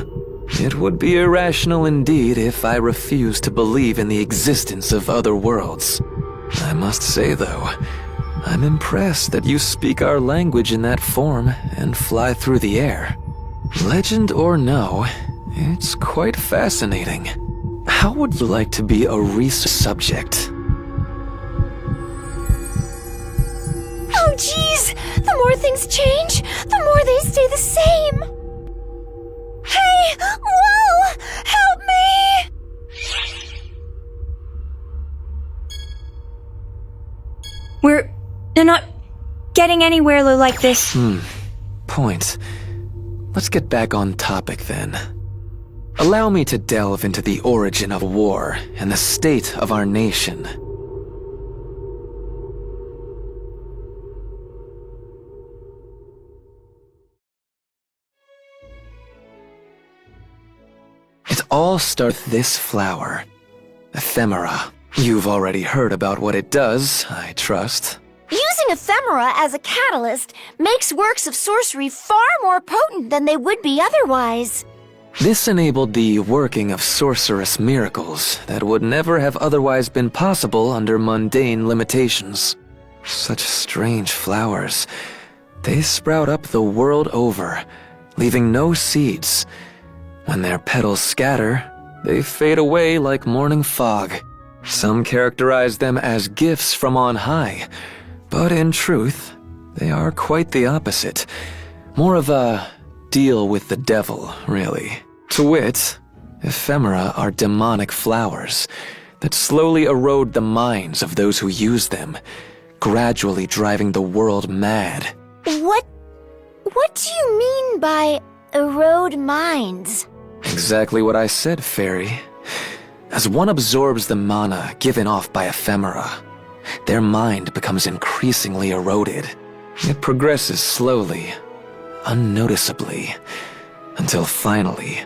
It would be irrational indeed if I refused to believe in the existence of other worlds. I must say, though, I'm impressed that you speak our language in that form and fly through the air. Legend or no, it's quite fascinating. How would you like to be a research subject? Oh, geez! The more things change, the more they stay the same! Hey! Whoa! Help me! We're not getting anywhere like this. Point. Let's get back on topic then. Allow me to delve into the origin of war and the state of our nation. It all starts with this flower, ephemera. You've already heard about what it does, I trust. Using ephemera as a catalyst makes works of sorcery far more potent than they would be otherwise. This enabled the working of sorcerous miracles that would never have otherwise been possible under mundane limitations. Such strange flowers. They sprout up the world over, leaving no seeds. When their petals scatter, they fade away like morning fog. Some characterize them as gifts from on high, but in truth, they are quite the opposite. More of a deal with the devil, really. To wit, ephemera are demonic flowers that slowly erode the minds of those who use them, gradually driving the world mad. What do you mean by erode minds? Exactly what I said, Fairy. As one absorbs the mana given off by ephemera, their mind becomes increasingly eroded. It progresses slowly, unnoticeably, until finally,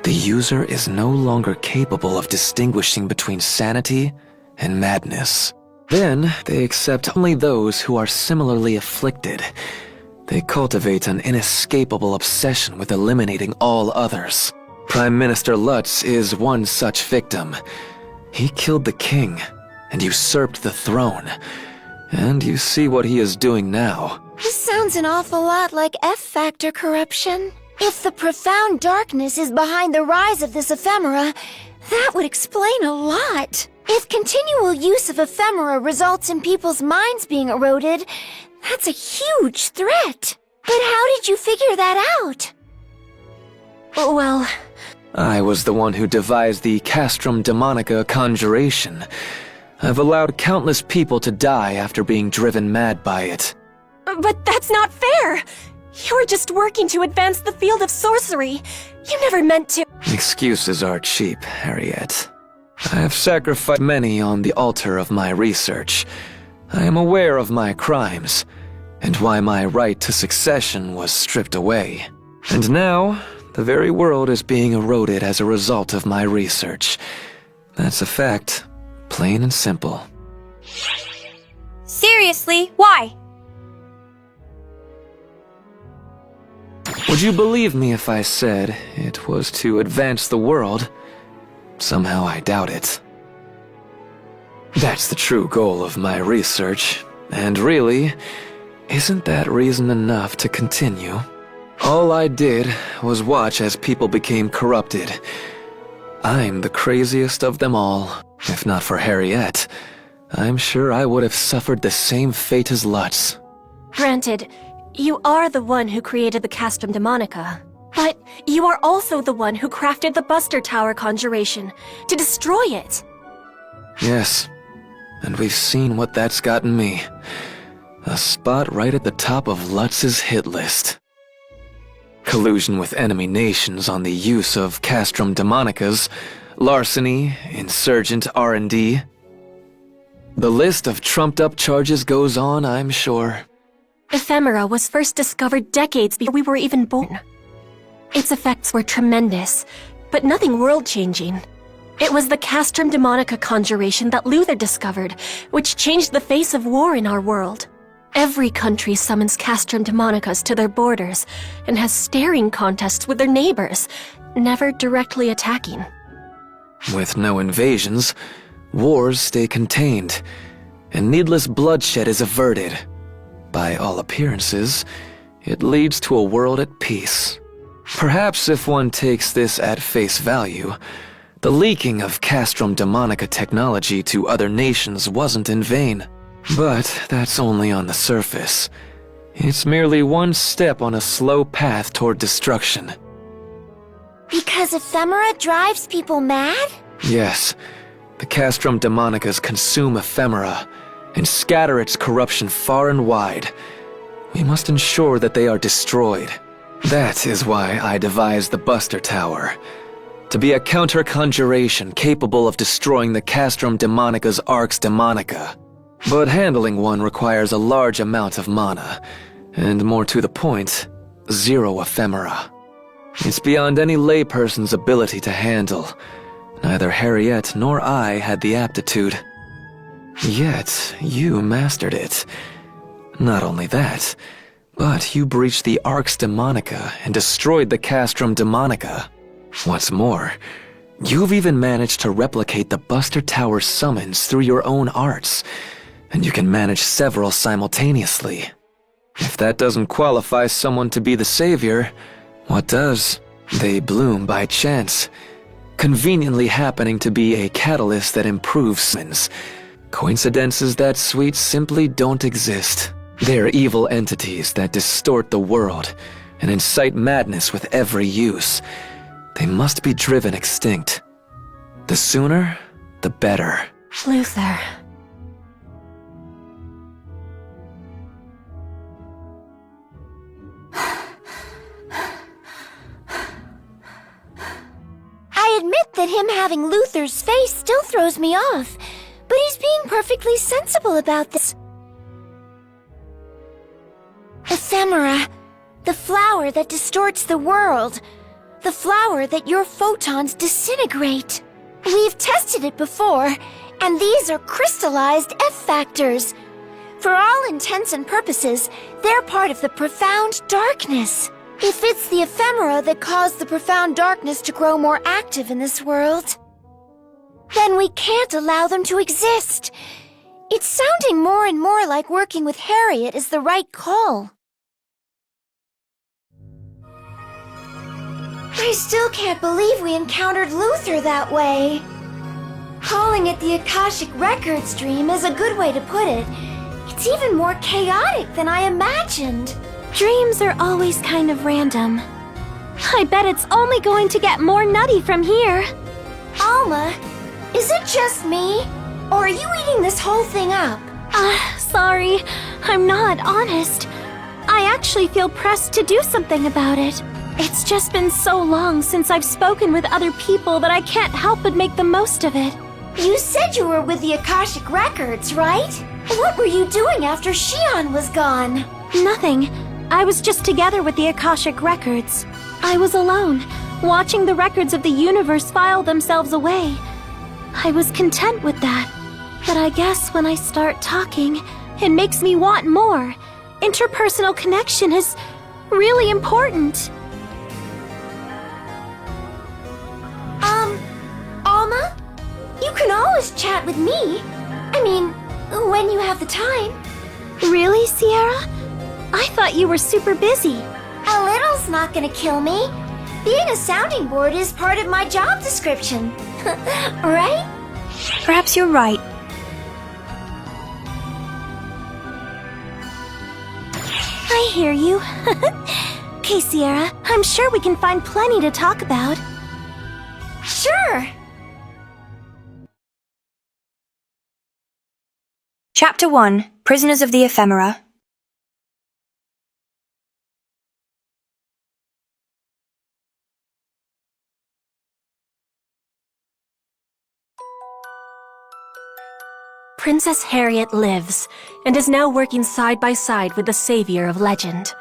the user is no longer capable of distinguishing between sanity and madness. Then, they accept only those who are similarly afflicted. They cultivate an inescapable obsession with eliminating all others. Prime Minister Lutz is one such victim. He killed the king and usurped the throne. And you see what he is doing now. This sounds an awful lot like F-factor corruption. If the profound darkness is behind the rise of this ephemera, that would explain a lot. If continual use of ephemera results in people's minds being eroded, that's a huge threat. But how did you figure that out? Well, I was the one who devised the Castrum Demonica conjuration. I've allowed countless people to die after being driven mad by it. but that's not fair! You were just working to advance the field of sorcery. You never meant to— Excuses are cheap, Harriet. I have sacrificed many on the altar of my research. I am aware of my crimes, and why my right to succession was stripped away. And now, the very world is being eroded as a result of my research. That's a fact, plain and simple. Seriously, why? Would you believe me if I said it was to advance the world? Somehow I doubt it. That's the true goal of my research, and really, isn't that reason enough to continue? All I did was watch as people became corrupted. I'm the craziest of them all. If not for Harriet, I'm sure I would have suffered the same fate as Lutz. Granted, you are the one who created the Castrum Demonica, but you are also the one who crafted the Buster Tower conjuration to destroy it. Yes, and we've seen what that's gotten me. A spot right at the top of Lutz's hit list. Collusion with enemy nations on the use of Castrum Demonicas, larceny, insurgent R&D. The list of trumped-up charges goes on, I'm sure. Ephemera was first discovered decades before we were even born. Its effects were tremendous, but nothing world-changing. It was the Castrum Demonica conjuration that Luther discovered, which changed the face of war in our world. Every country summons Castrum Demonicas to their borders and has staring contests with their neighbors, never directly attacking. With no invasions, wars stay contained, and needless bloodshed is averted. By all appearances, it leads to a world at peace. Perhaps if one takes this at face value, the leaking of Castrum Demonica technology to other nations wasn't in vain. But that's only on the surface. It's merely one step on a slow path toward destruction. Because ephemera drives people mad? Yes, the Castrum Demonicas consume ephemera and scatter its corruption far and wide. We must ensure that they are destroyed. That is why I devised the Buster Tower. To be a counter-conjuration capable of destroying the Castrum Demonica's Arx Demonica. But handling one requires a large amount of mana, and more to the point, 0 ephemera. It's beyond any layperson's ability to handle. Neither Harriet nor I had the aptitude. Yet, you mastered it. Not only that, but you breached the Arx Demonica and destroyed the Castrum Demonica. What's more, you've even managed to replicate the Buster Tower summons through your own arts, and you can manage several simultaneously. If that doesn't qualify someone to be the savior, what does? They bloom by chance, conveniently happening to be a catalyst that improves summons. Coincidences that sweet simply don't exist. They're evil entities that distort the world and incite madness with every use. They must be driven extinct. The sooner, the better. Luther. I admit that him having Luther's face still throws me off, but he's being perfectly sensible about this. Ephemera, the flower that distorts the world, the flower that your photons disintegrate. We've tested it before, and these are crystallized F-factors. For all intents and purposes, they're part of the profound darkness. If it's the ephemera that caused the profound darkness to grow more active in this world, then we can't allow them to exist. It's sounding more and more like working with Harriet is the right call. I still can't believe we encountered Luther that way. Calling it the Akashic Records dream is a good way to put it. It's even more chaotic than I imagined. Dreams are always kind of random. I bet it's only going to get more nutty from here. Alma, is it just me? Or are you eating this whole thing up? Sorry. I'm not, honest. I actually feel pressed to do something about it. It's just been so long since I've spoken with other people that I can't help but make the most of it. You said you were with the Akashic Records, right? What were you doing after Shion was gone? Nothing. I was just together with the Akashic Records. I was alone, watching the records of the universe file themselves away. I was content with that. But I guess when I start talking, it makes me want more. Interpersonal connection is really important. Alma? You can always chat with me. I mean, when you have the time. Really, Sierra? I thought you were super busy. A little's not gonna kill me. Being a sounding board is part of my job description. Right? Perhaps you're right. I hear you. Okay, Sierra, I'm sure we can find plenty to talk about. Sure! Chapter 1, Prisoners of the Ephemera. Princess Harriet lives, and is now working side by side with the savior of legend.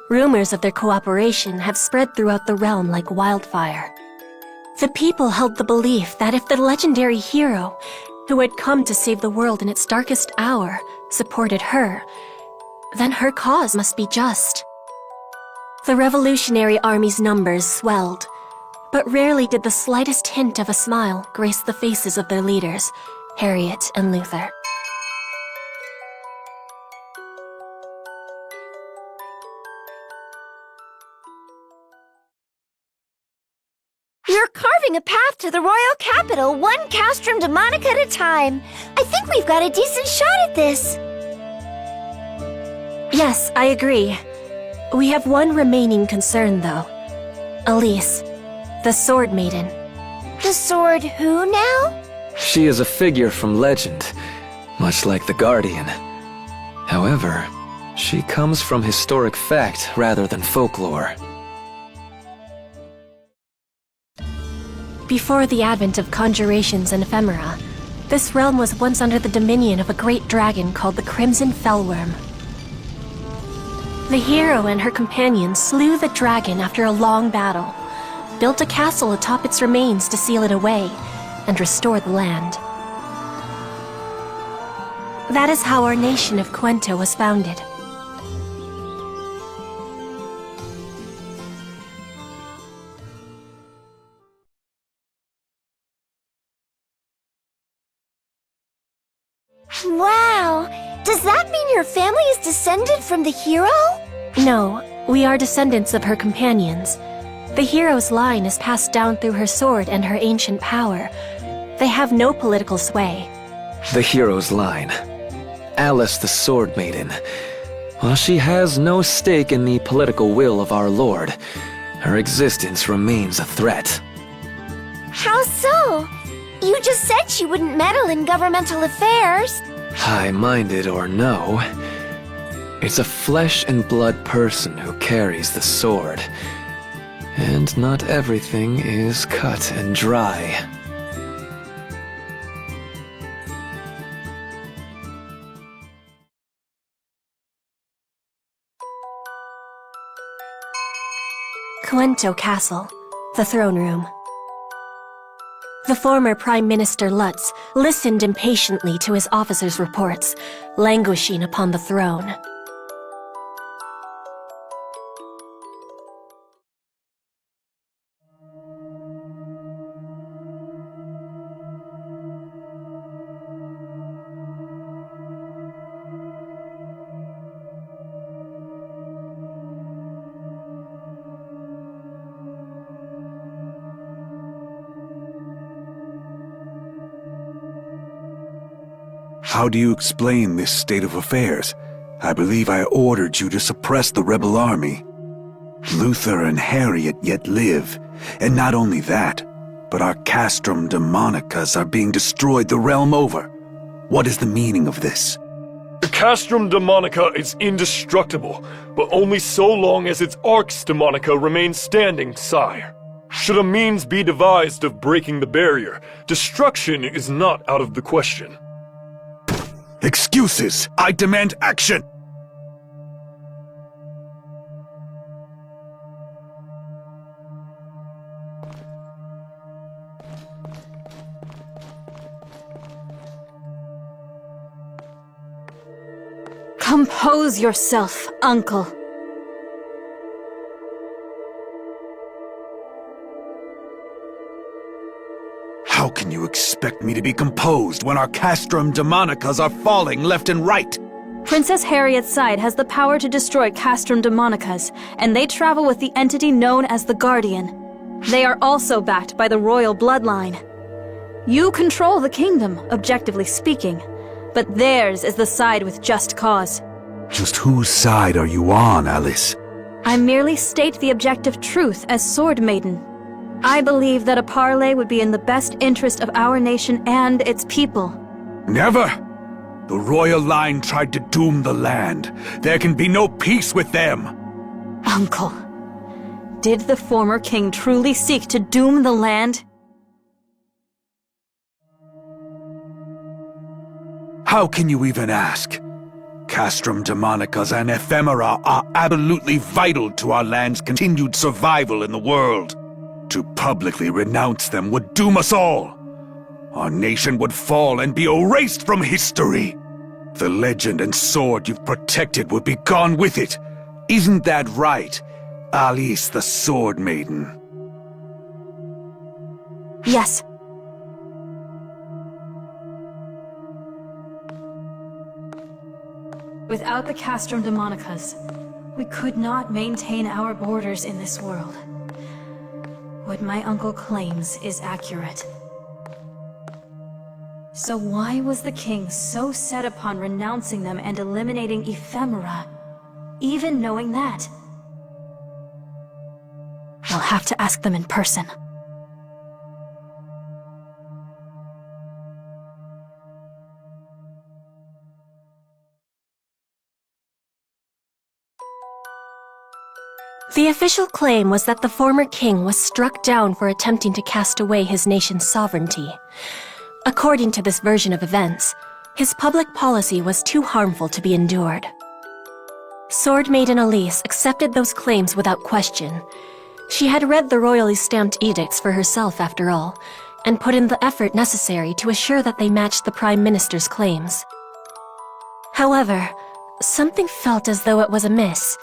Rumors of their cooperation have spread throughout the realm like wildfire. The people held the belief that if the legendary hero, who had come to save the world in its darkest hour, supported her, then her cause must be just. The Revolutionary Army's numbers swelled, but rarely did the slightest hint of a smile grace the faces of their leaders, Harriet and Luther. You're carving a path to the royal capital, one castrum demonica at a time. I think we've got a decent shot at this. Yes, I agree. We have one remaining concern, though. Elise, the Sword Maiden. The sword who now? She is a figure from legend, much like the Guardian. However, she comes from historic fact rather than folklore. Before the advent of conjurations and ephemera, this realm was once under the dominion of a great dragon called the Crimson Fellworm. The hero and her companions slew the dragon after a long battle, built a castle atop its remains to seal it away, and restore the land. That is how our nation of Cuento was founded. Wow! Does that mean your family is descended from the hero? No, we are descendants of her companions. The hero's line is passed down through her sword and her ancient power. They have no political sway. The hero's line. Alice the Sword Maiden. While she has no stake in the political will of our Lord, her existence remains a threat. How so? You just said she wouldn't meddle in governmental affairs. High-minded or no, it's a flesh and blood person who carries the sword. And not everything is cut and dry. Cuento Castle, the throne room. The former Prime Minister Lutz listened impatiently to his officers' reports, languishing upon the throne. How do you explain this state of affairs? I believe I ordered you to suppress the rebel army. Luther and Harriet yet live, and not only that, but our castrum demonicas are being destroyed the realm over. What is the meaning of this? The castrum demonica is indestructible, but only so long as its arx demonica remains standing, sire. Should a means be devised of breaking the barrier, destruction is not out of the question. Excuses! I demand action! Compose yourself, uncle. How can you expect me to be composed when our castrum demonicas are falling left and right? Princess Harriet's side has the power to destroy castrum demonicas, and they travel with the entity known as the Guardian. They are also backed by the royal bloodline. You control the kingdom, objectively speaking, but theirs is the side with just cause. Just whose side are you on, Alice? I merely state the objective truth as Sword Maiden. I believe that a parley would be in the best interest of our nation and its people. Never! The royal line tried to doom the land. There can be no peace with them! Uncle, did the former king truly seek to doom the land? How can you even ask? Castrum Demonicas and Ephemera are absolutely vital to our land's continued survival in the world. To publicly renounce them would doom us all. Our nation would fall and be erased from history. The legend and sword you've protected would be gone with it. Isn't that right, Alice the Sword Maiden? Yes. Without the Castrum Demonicas, we could not maintain our borders in this world. What my uncle claims is accurate. So why was the king so set upon renouncing them and eliminating Ephemera, even knowing that? I'll have to ask them in person. The official claim was that the former king was struck down for attempting to cast away his nation's sovereignty. According to this version of events, his public policy was too harmful to be endured. Sword Maiden Elise accepted those claims without question. She had read the royally stamped edicts for herself, after all, and put in the effort necessary to assure that they matched the Prime Minister's claims. However, something felt as though it was amiss.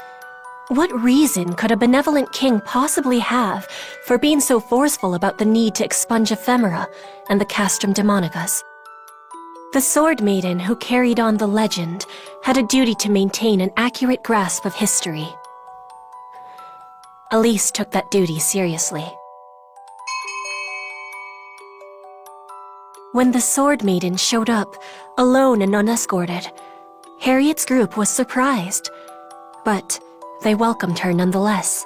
What reason could a benevolent king possibly have for being so forceful about the need to expunge Ephemera and the Castrum Demonicas? The Sword Maiden who carried on the legend had a duty to maintain an accurate grasp of history. Elise took that duty seriously. When the Sword Maiden showed up, alone and unescorted, Harriet's group was surprised, but they welcomed her nonetheless.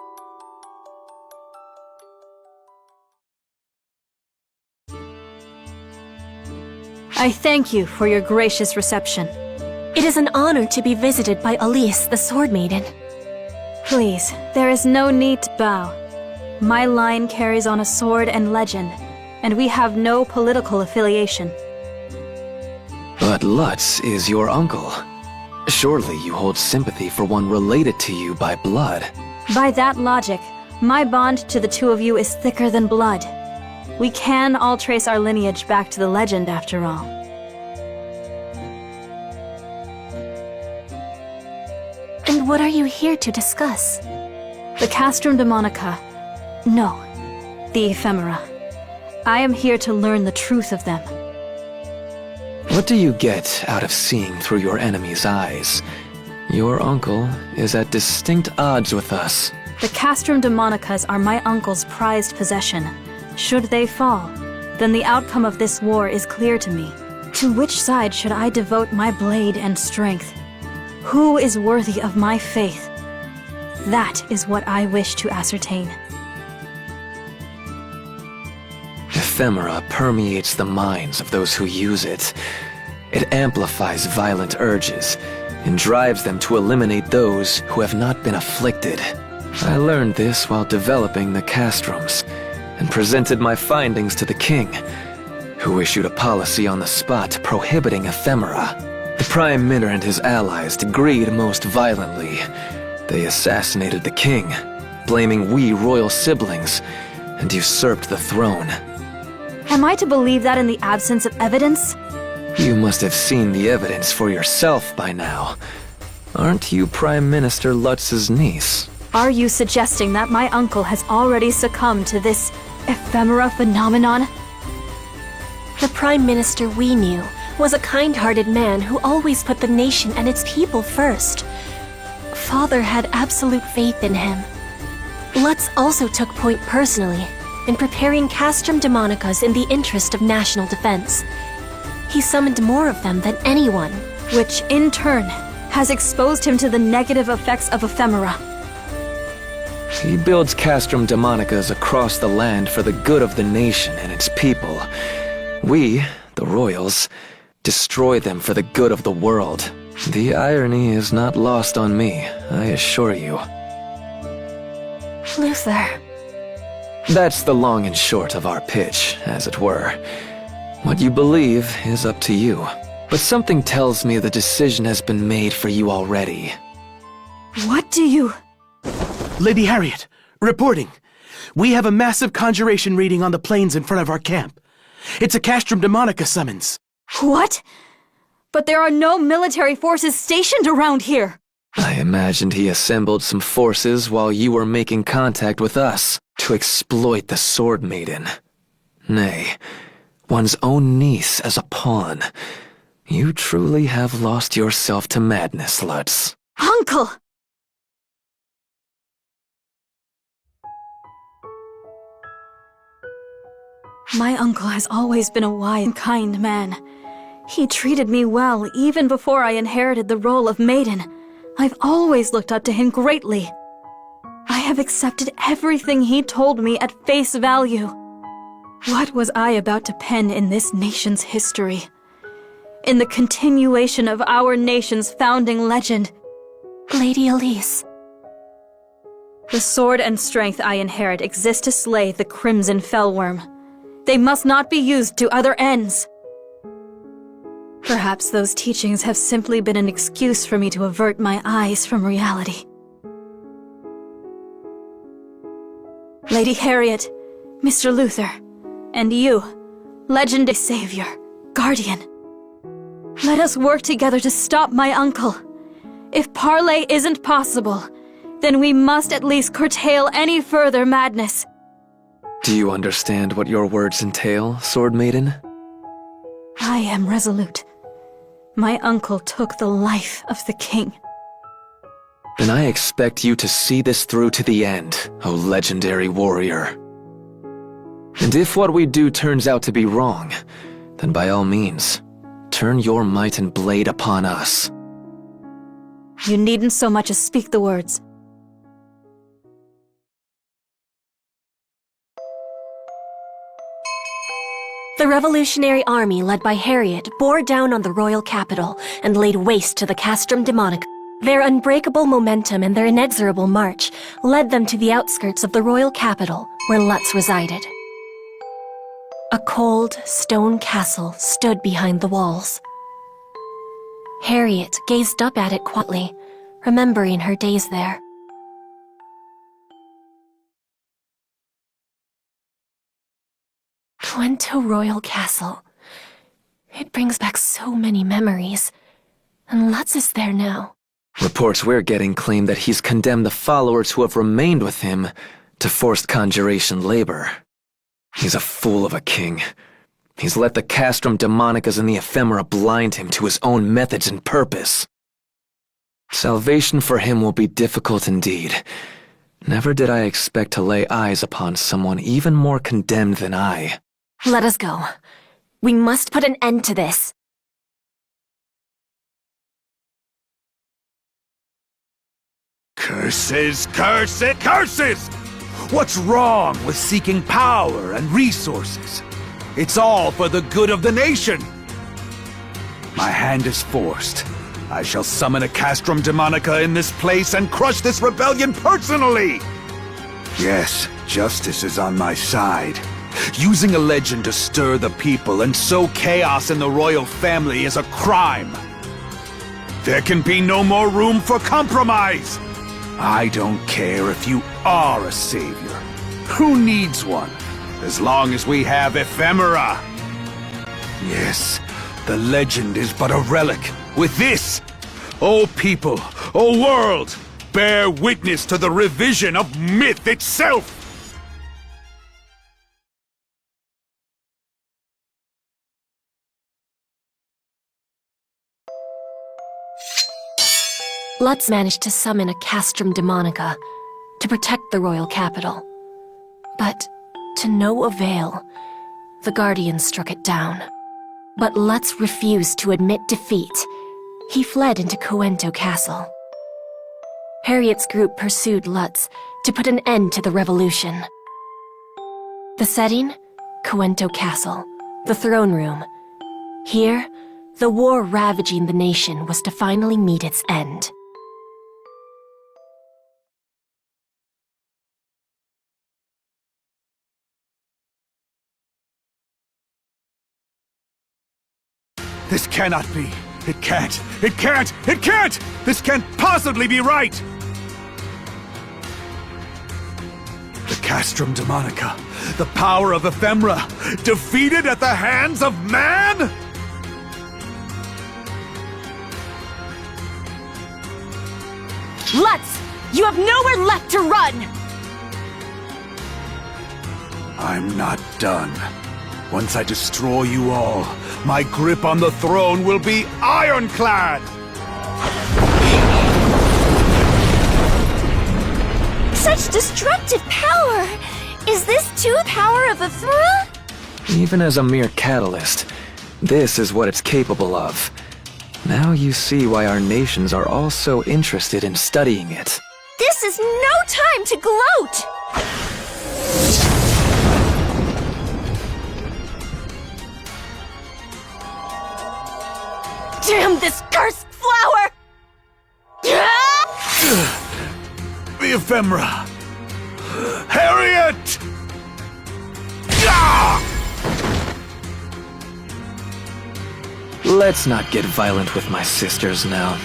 I thank you for your gracious reception. It is an honor to be visited by Elise, the Sword Maiden. Please, there is no need to bow. My line carries on a sword and legend, and we have no political affiliation. But Lutz is your uncle. Surely you hold sympathy for one related to you by blood. By that logic, my bond to the two of you is thicker than blood. We can all trace our lineage back to the legend, after all. And what are you here to discuss? The Castrum Demonica. No, the Ephemera. I am here to learn the truth of them. What do you get out of seeing through your enemy's eyes? Your uncle is at distinct odds with us. The Castrum Demonicas are my uncle's prized possession. Should they fall, then the outcome of this war is clear to me. To which side should I devote my blade and strength? Who is worthy of my faith? That is what I wish to ascertain. Ephemera permeates the minds of those who use it. It amplifies violent urges and drives them to eliminate those who have not been afflicted. I learned this while developing the castrums and presented my findings to the king, who issued a policy on the spot prohibiting Ephemera. The Prime Minister and his allies agreed most violently. They assassinated the king, blaming we royal siblings, and usurped the throne. Am I to believe that in the absence of evidence? You must have seen the evidence for yourself by now. Aren't you Prime Minister Lutz's niece? Are you suggesting that my uncle has already succumbed to this ephemera phenomenon? The Prime Minister we knew was a kind-hearted man who always put the nation and its people first. Father had absolute faith in him. Lutz also took point personally in preparing Castrum Demonicas in the interest of national defense. He summoned more of them than anyone. Which, in turn, has exposed him to the negative effects of ephemera. He builds castrum demonicas across the land for the good of the nation and its people. We, the royals, destroy them for the good of the world. The irony is not lost on me, I assure you. Luther. That's the long and short of our pitch, as it were. What you believe is up to you. But something tells me the decision has been made for you already. What do you... Lady Harriet, reporting. We have a massive conjuration reading on the plains in front of our camp. It's a castrum demonica summons. What? But there are no military forces stationed around here! I imagined he assembled some forces while you were making contact with us to exploit the Sword Maiden. Nay, one's own niece as a pawn. You truly have lost yourself to madness, Lutz. Uncle! My uncle has always been a wise and kind man. He treated me well even before I inherited the role of maiden. I've always looked up to him greatly. I have accepted everything he told me at face value. What was I about to pen in this nation's history? In the continuation of our nation's founding legend? Lady Elise. The sword and strength I inherit exist to slay the Crimson Fellworm. They must not be used to other ends. Perhaps those teachings have simply been an excuse for me to avert my eyes from reality. Lady Harriet, Mr. Luther, and you, legendary savior, guardian. Let us work together to stop my uncle. If parley isn't possible, then we must at least curtail any further madness. Do you understand what your words entail, Sword Maiden? I am resolute. My uncle took the life of the king. Then I expect you to see this through to the end, O legendary warrior. And if what we do turns out to be wrong, then by all means, turn your might and blade upon us. You needn't so much as speak the words. The Revolutionary Army led by Harriet bore down on the royal capital and laid waste to the castrum demonica. Their unbreakable momentum and their inexorable march led them to the outskirts of the royal capital where Lutz resided. A cold, stone castle stood behind the walls. Harriet gazed up at it quietly, remembering her days there. Gwento Royal Castle. It brings back so many memories. And Lutz is there now. Reports we're getting claim that he's condemned the followers who have remained with him to forced conjuration labor. He's a fool of a king. He's let the castrum demonicas and the ephemera blind him to his own methods and purpose. Salvation for him will be difficult indeed. Never did I expect to lay eyes upon someone even more condemned than I. Let us go. We must put an end to this. Curses, curses, curses! What's wrong with seeking power and resources? It's all for the good of the nation. My hand is forced. I shall summon a castrum demonica in this place and crush this rebellion personally! Yes, justice is on my side. Using a legend to stir the people and sow chaos in the royal family is a crime. There can be no more room for compromise! I don't care if you are a savior. Who needs one? As long as we have ephemera. Yes, the legend is but a relic. With this, O people, O world, bear witness to the revision of myth itself! Lutz managed to summon a castrum demonica to protect the royal capital. But to no avail, the Guardians struck it down. But Lutz refused to admit defeat. he fled into Coento Castle. Harriet's group pursued Lutz to put an end to the revolution. The setting? Coento Castle, the throne room. Here, the war ravaging the nation was to finally meet its end. This cannot be. It can't. It can't. It can't! This can't possibly be right! The Castrum Demonica, the power of Ephemera, defeated at the hands of man? Lutz! You have nowhere left to run! I'm not done. Once I destroy you all, my grip on the throne will be ironclad! Such destructive power! Is this too the power of Ephemera? Even as a mere catalyst, this is what it's capable of. Now you see why our nations are all so interested in studying it. This is no time to gloat! Damn this cursed flower! The Ephemera! Harriet! Let's not get violent with my sisters now,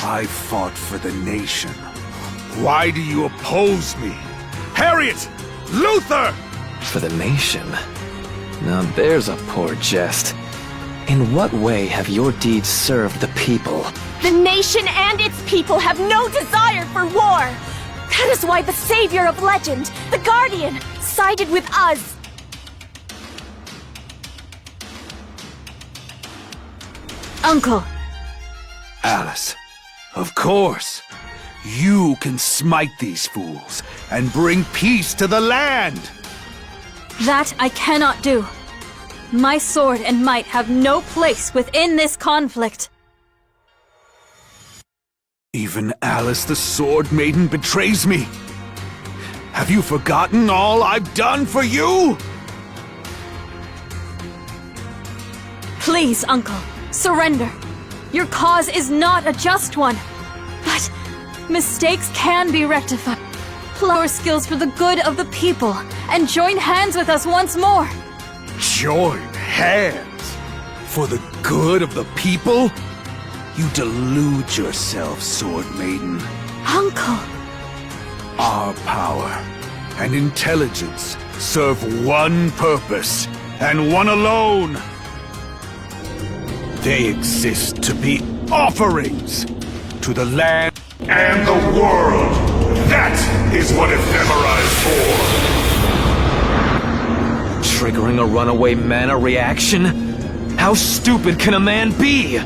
I fought for the nation. Why do you oppose me? Harriet! Luther! For the nation? Now there's a poor jest. In what way have your deeds served the people? The nation and its people have no desire for war! That is why the savior of legend, the Guardian, sided with us! Uncle! Alice, of course. You can smite these fools and bring peace to the land! That I cannot do. My sword and might have no place within this conflict. Even Alice the Sword Maiden betrays me. Have you forgotten all I've done for you? Please, Uncle, surrender. Your cause is not a just one. But mistakes can be rectified. Apply your skills for the good of the people and join hands with us once more. Join hands? For the good of the people? You delude yourself, Sword Maiden. Uncle! Our power and intelligence serve one purpose, and one alone. They exist to be offerings to the land And the world! That is what Ephemera is for! Triggering a runaway mana reaction? How stupid can a man be?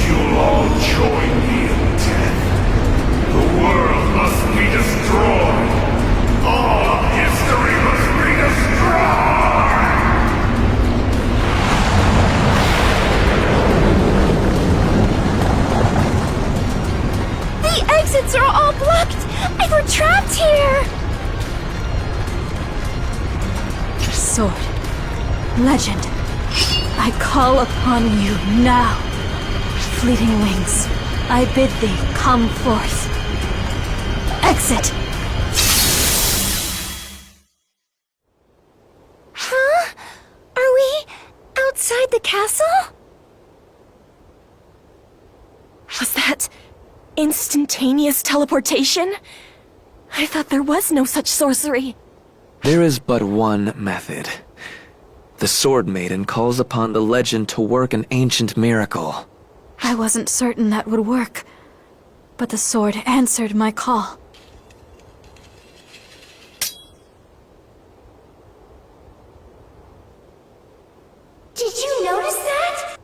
You'll all join me in death. The world must be destroyed. All of history must be destroyed! The exits are all blocked! We're trapped here! Sword. Legend. I call upon you now. Fleeting wings, I bid thee come forth. Exit! Huh? Are we outside the castle? Was that instantaneous teleportation? I thought there was no such sorcery. There is but one method. The Sword Maiden calls upon the legend to work an ancient miracle. I wasn't certain that would work, but the sword answered my call. Did you notice that?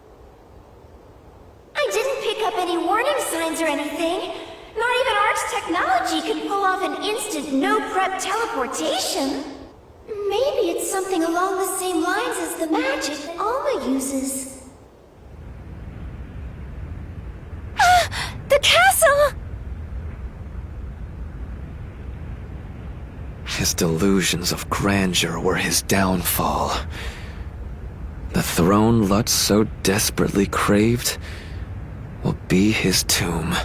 I didn't pick up any warning anything. Not even Ark's technology could pull off an instant no-prep teleportation. Maybe it's something along the same lines as the magic that Alma uses. The castle! His delusions of grandeur were his downfall. The throne Lutz so desperately craved will be his tomb.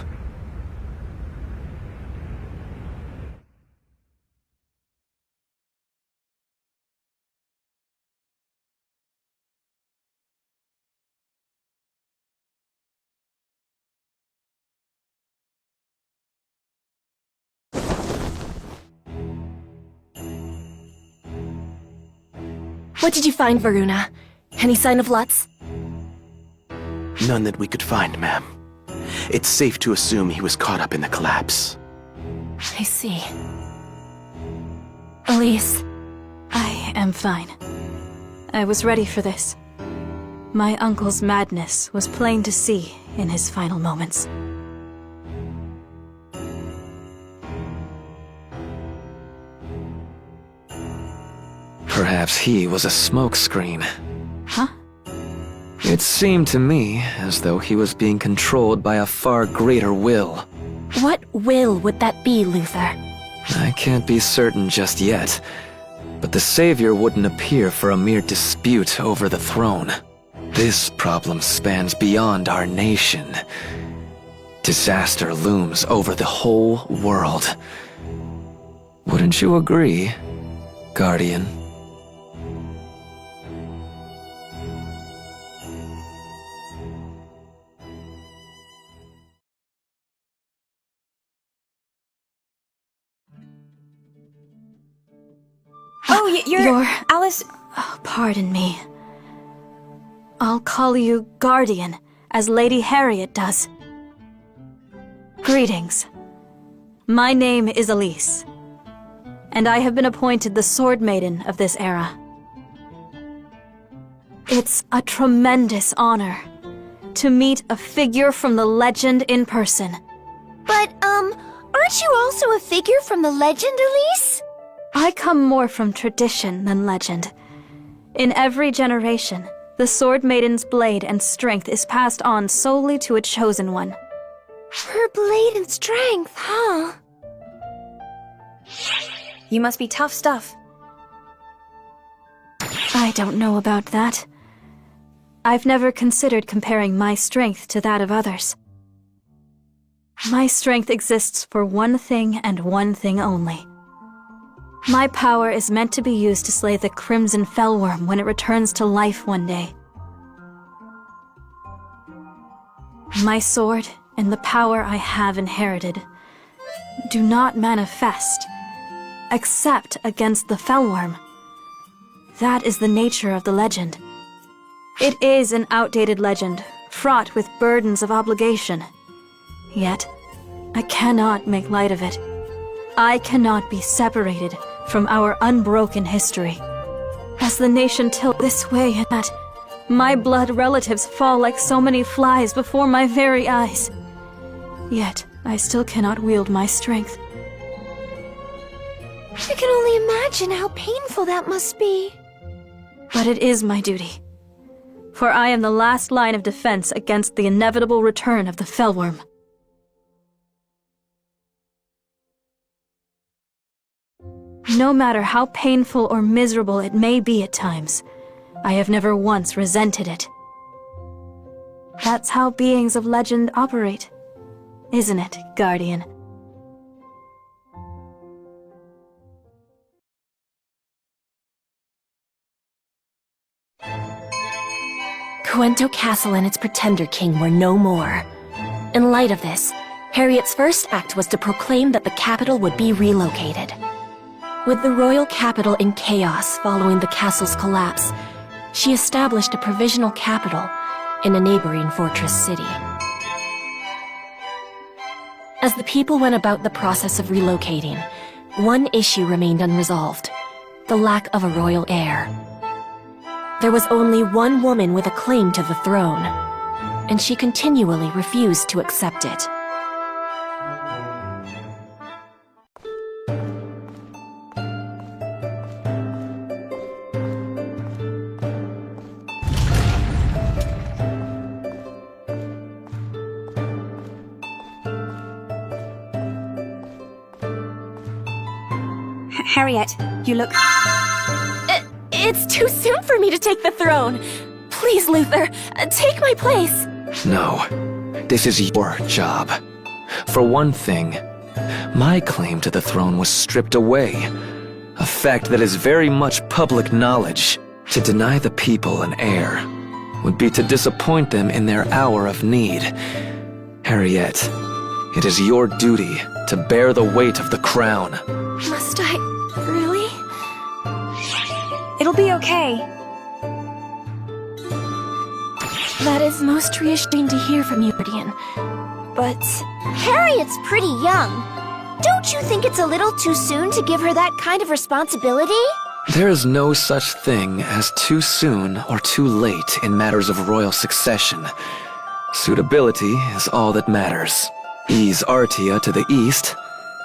What did you find, Varuna? Any sign of Lutz? None that we could find, ma'am. It's safe to assume he was caught up in the collapse. I see. Elise. I am fine. I was ready for this. My uncle's madness was plain to see in his final moments. Perhaps he was a smokescreen. Huh? It seemed to me as though he was being controlled by a far greater will. What will would that be, Luther? I can't be certain just yet, but the Savior wouldn't appear for a mere dispute over the throne. This problem spans beyond our nation. Disaster looms over the whole world. Wouldn't you agree, Guardian? Oh, you're Alice... Oh, pardon me. I'll call you Guardian, as Lady Harriet does. Greetings. My name is Elise, and I have been appointed the Sword Maiden of this era. It's a tremendous honor to meet a figure from the legend in person. But, aren't you also a figure from the legend, Elise? I come more from tradition than legend. In every generation, the Sword Maiden's blade and strength is passed on solely to a chosen one. Her blade and strength, huh? You must be tough stuff. I don't know about that. I've never considered comparing my strength to that of others. My strength exists for one thing and one thing only. My power is meant to be used to slay the Crimson Fellworm when it returns to life one day. My sword and the power I have inherited do not manifest, except against the Fellworm. That is the nature of the legend. It is an outdated legend, fraught with burdens of obligation. Yet, I cannot make light of it. I cannot be separated from our unbroken history. As the nation tilts this way and that, my blood relatives fall like so many flies before my very eyes. Yet, I still cannot wield my strength. I can only imagine how painful that must be. But it is my duty. For I am the last line of defense against the inevitable return of the Fellworm. No matter how painful or miserable it may be at times, I have never once resented it. That's how beings of legend operate, isn't it, Guardian? Cuento Castle and its Pretender King were no more. In light of this, Harriet's first act was to proclaim that the capital would be relocated. With the royal capital in chaos following the castle's collapse, she established a provisional capital in a neighboring fortress city. As the people went about the process of relocating, one issue remained unresolved: the lack of a royal heir. There was only one woman with a claim to the throne, and she continually refused to accept it. Harriet, you look... It's too soon for me to take the throne. Please, Luther, take my place. No, this is your job. For one thing, my claim to the throne was stripped away. A fact that is very much public knowledge. To deny the people an heir would be to disappoint them in their hour of need. Harriet, it is your duty to bear the weight of the crown. Must I? Really? It'll be okay. That is most reassuring to hear from you, Guardian. But... Harriet's pretty young. Don't you think it's a little too soon to give her that kind of responsibility? There is no such thing as too soon or too late in matters of royal succession. Suitability is all that matters. Ys Artia to the east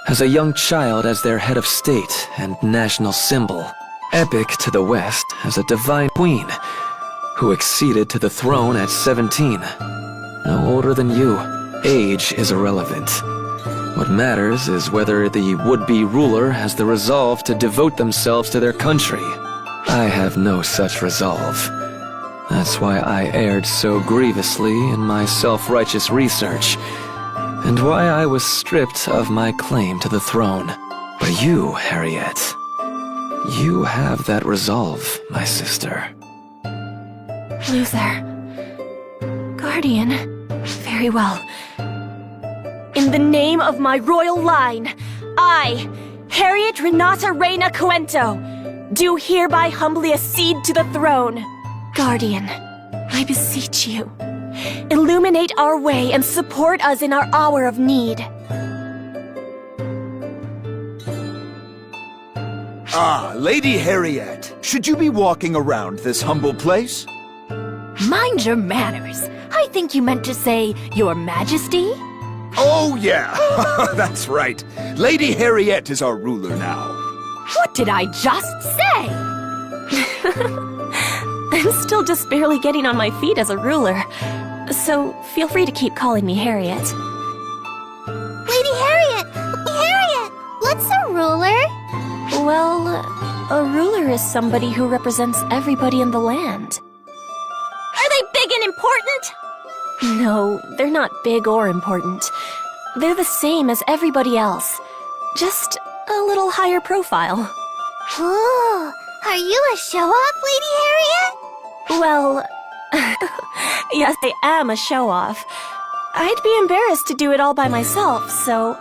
has a young child as their head of state and national symbol. Epic to the west has a divine queen who acceded to the throne at 17. No older than you. Age is irrelevant. What matters is whether the would-be ruler has the resolve to devote themselves to their country. I have no such resolve. That's why I erred so grievously in my self-righteous research, and why I was stripped of my claim to the throne. But you, Harriet, you have that resolve, my sister. Luther. Guardian. Very well. In the name of my royal line, I, Harriet Renata Reina Cuento, do hereby humbly accede to the throne. Guardian, I beseech you, illuminate our way and support us in our hour of need. Ah, Lady Harriet, should you be walking around this humble place? Mind your manners. I think you meant to say, Your Majesty? Oh, yeah, that's right. Lady Harriet is our ruler now. What did I just say? I'm still just barely getting on my feet as a ruler, so feel free to keep calling me Harriet. Lady Harriet! Harriet! What's a ruler? Well, a ruler is somebody who represents everybody in the land. Are they big and important? No, they're not big or important. They're the same as everybody else, just a little higher profile. Oh, are you a show-off, Lady Harriet? Well, yes, I am a show-off. I'd be embarrassed to do it all by myself, so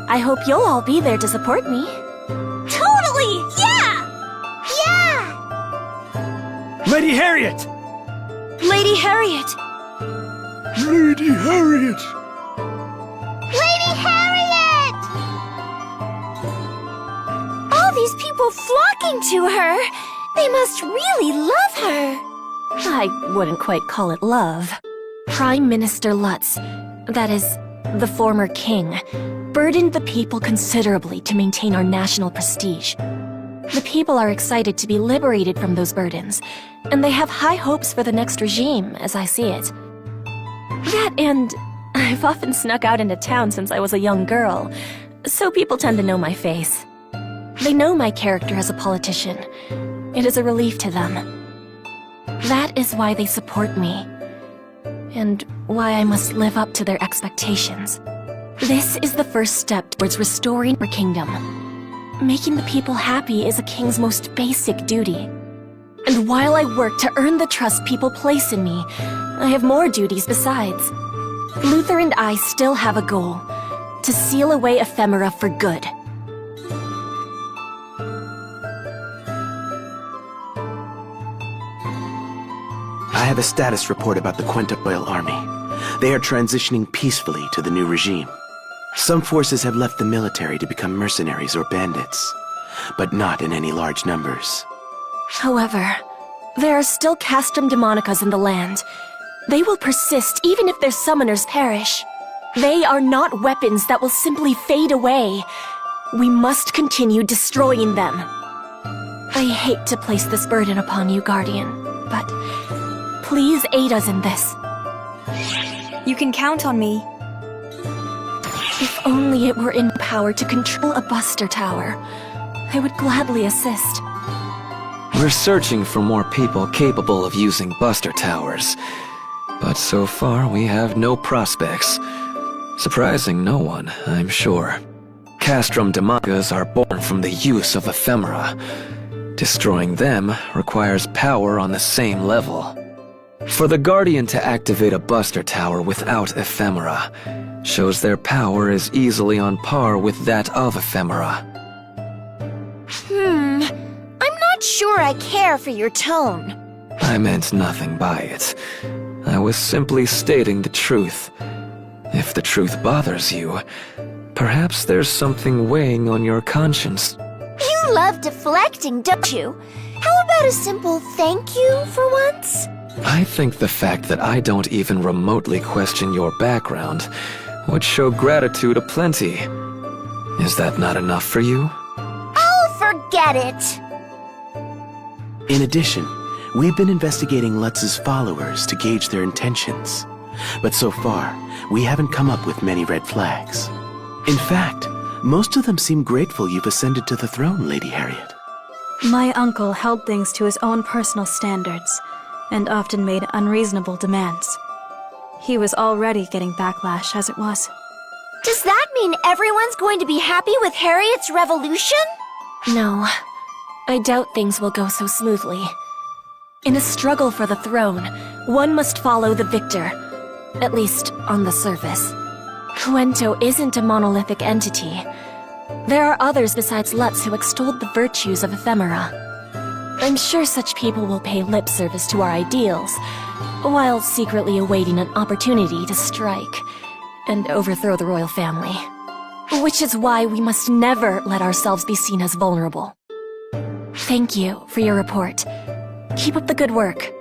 I hope you'll all be there to support me. Totally! Yeah! Yeah! Lady Harriet! Lady Harriet! Lady Harriet! Lady Harriet! All these people flocking to her. They must really love her. I wouldn't quite call it love. Prime Minister Lutz, that is, the former king, burdened the people considerably to maintain our national prestige. The people are excited to be liberated from those burdens, and they have high hopes for the next regime, as I see it. That and I've often snuck out into town since I was a young girl, so people tend to know my face. They know my character as a politician. It is a relief to them. That is why they support me, and why I must live up to their expectations. This is the first step towards restoring our kingdom. Making the people happy is a king's most basic duty. And while I work to earn the trust people place in me, I have more duties besides. Luther and I still have a goal: to seal away ephemera for good. I have a status report about the Quenta Royal Army. They are transitioning peacefully to the new regime. Some forces have left the military to become mercenaries or bandits, but not in any large numbers. However, there are still castrum demonicas in the land. They will persist even if their summoners perish. They are not weapons that will simply fade away. We must continue destroying them. I hate to place this burden upon you, Guardian, but please aid us in this. You can count on me. If only it were in power to control a Buster Tower. I would gladly assist. We're searching for more people capable of using Buster Towers. But so far, we have no prospects. Surprising no one, I'm sure. Castrum Demonicas are born from the use of ephemera. Destroying them requires power on the same level. For the Guardian to activate a Buster Tower without ephemera shows their power is easily on par with that of ephemera. I'm not sure I care for your tone. I meant nothing by it. I was simply stating the truth. If the truth bothers you, perhaps there's something weighing on your conscience. You love deflecting, don't you? How about a simple thank you for once? I think the fact that I don't even remotely question your background would show gratitude aplenty. Is that not enough for you? Oh, forget it. In addition, we've been investigating Lutz's followers to gauge their intentions. But so far, we haven't come up with many red flags. In fact, most of them seem grateful you've ascended to the throne, Lady Harriet. My uncle held things to his own personal standards, and often made unreasonable demands. He was already getting backlash as it was. Does that mean everyone's going to be happy with Harriet's revolution? No, I doubt things will go so smoothly. In a struggle for the throne, one must follow the victor. At least, on the surface. Cuento isn't a monolithic entity. There are others besides Lutz who extolled the virtues of ephemera. I'm sure such people will pay lip service to our ideals, while secretly awaiting an opportunity to strike and overthrow the royal family. Which is why we must never let ourselves be seen as vulnerable. Thank you for your report. Keep up the good work.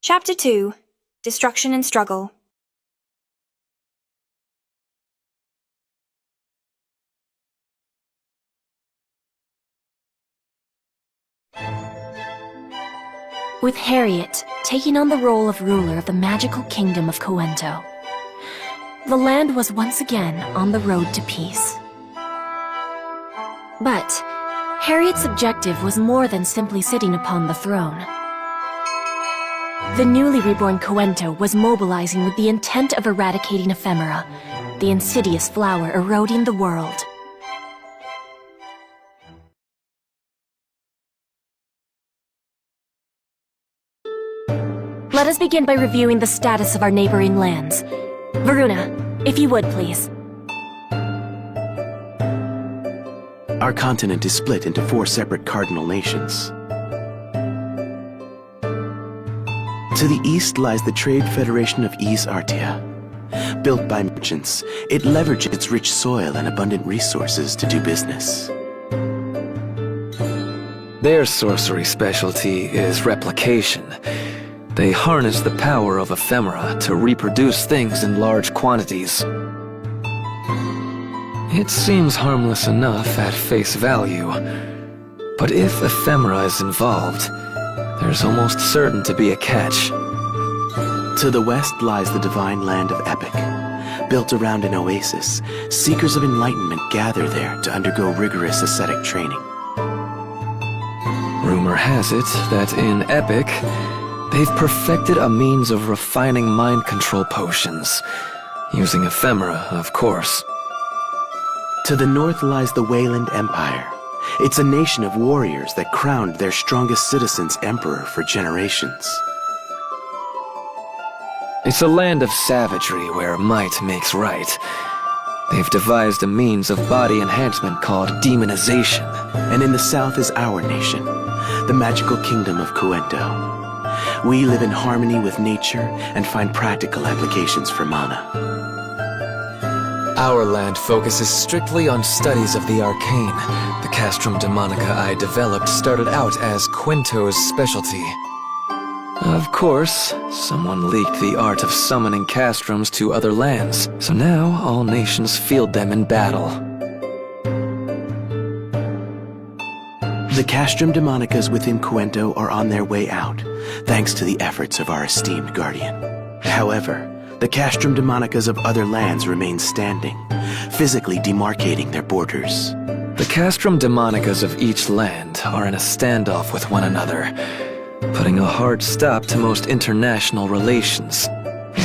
Chapter 2: Destruction and Struggle. With Harriet taking on the role of ruler of the magical kingdom of Cuento, the land was once again on the road to peace. But Harriet's objective was more than simply sitting upon the throne. The newly reborn Cuento was mobilizing with the intent of eradicating ephemera, the insidious flower eroding the world. Let us begin by reviewing the status of our neighboring lands. Varuna, if you would, please. Our continent is split into 4 separate cardinal nations. To the east lies the Trade Federation of East Artia. Built by merchants, it leverages its rich soil and abundant resources to do business. Their sorcery specialty is replication. They harness the power of ephemera to reproduce things in large quantities. It seems harmless enough at face value, but if ephemera is involved, there's almost certain to be a catch. To the west lies the divine land of Epic. Built around an oasis, seekers of enlightenment gather there to undergo rigorous ascetic training. Rumor has it that in Epic, they've perfected a means of refining mind control potions, using ephemera, of course. To the north lies the Wayland Empire. It's a nation of warriors that crowned their strongest citizens emperor for generations. It's a land of savagery where might makes right. They've devised a means of body enhancement called demonization. And in the south is our nation, the magical kingdom of Cuento. We live in harmony with nature and find practical applications for mana. Our land focuses strictly on studies of the arcane. The Castrum Demonica I developed started out as Quinto's specialty. Of course, someone leaked the art of summoning castrums to other lands, so now all nations field them in battle. The Castrum Demonicas within Cuento are on their way out, thanks to the efforts of our esteemed guardian. However, the castrum demonicas of other lands remain standing, physically demarcating their borders. The castrum demonicas of each land are in a standoff with one another, putting a hard stop to most international relations.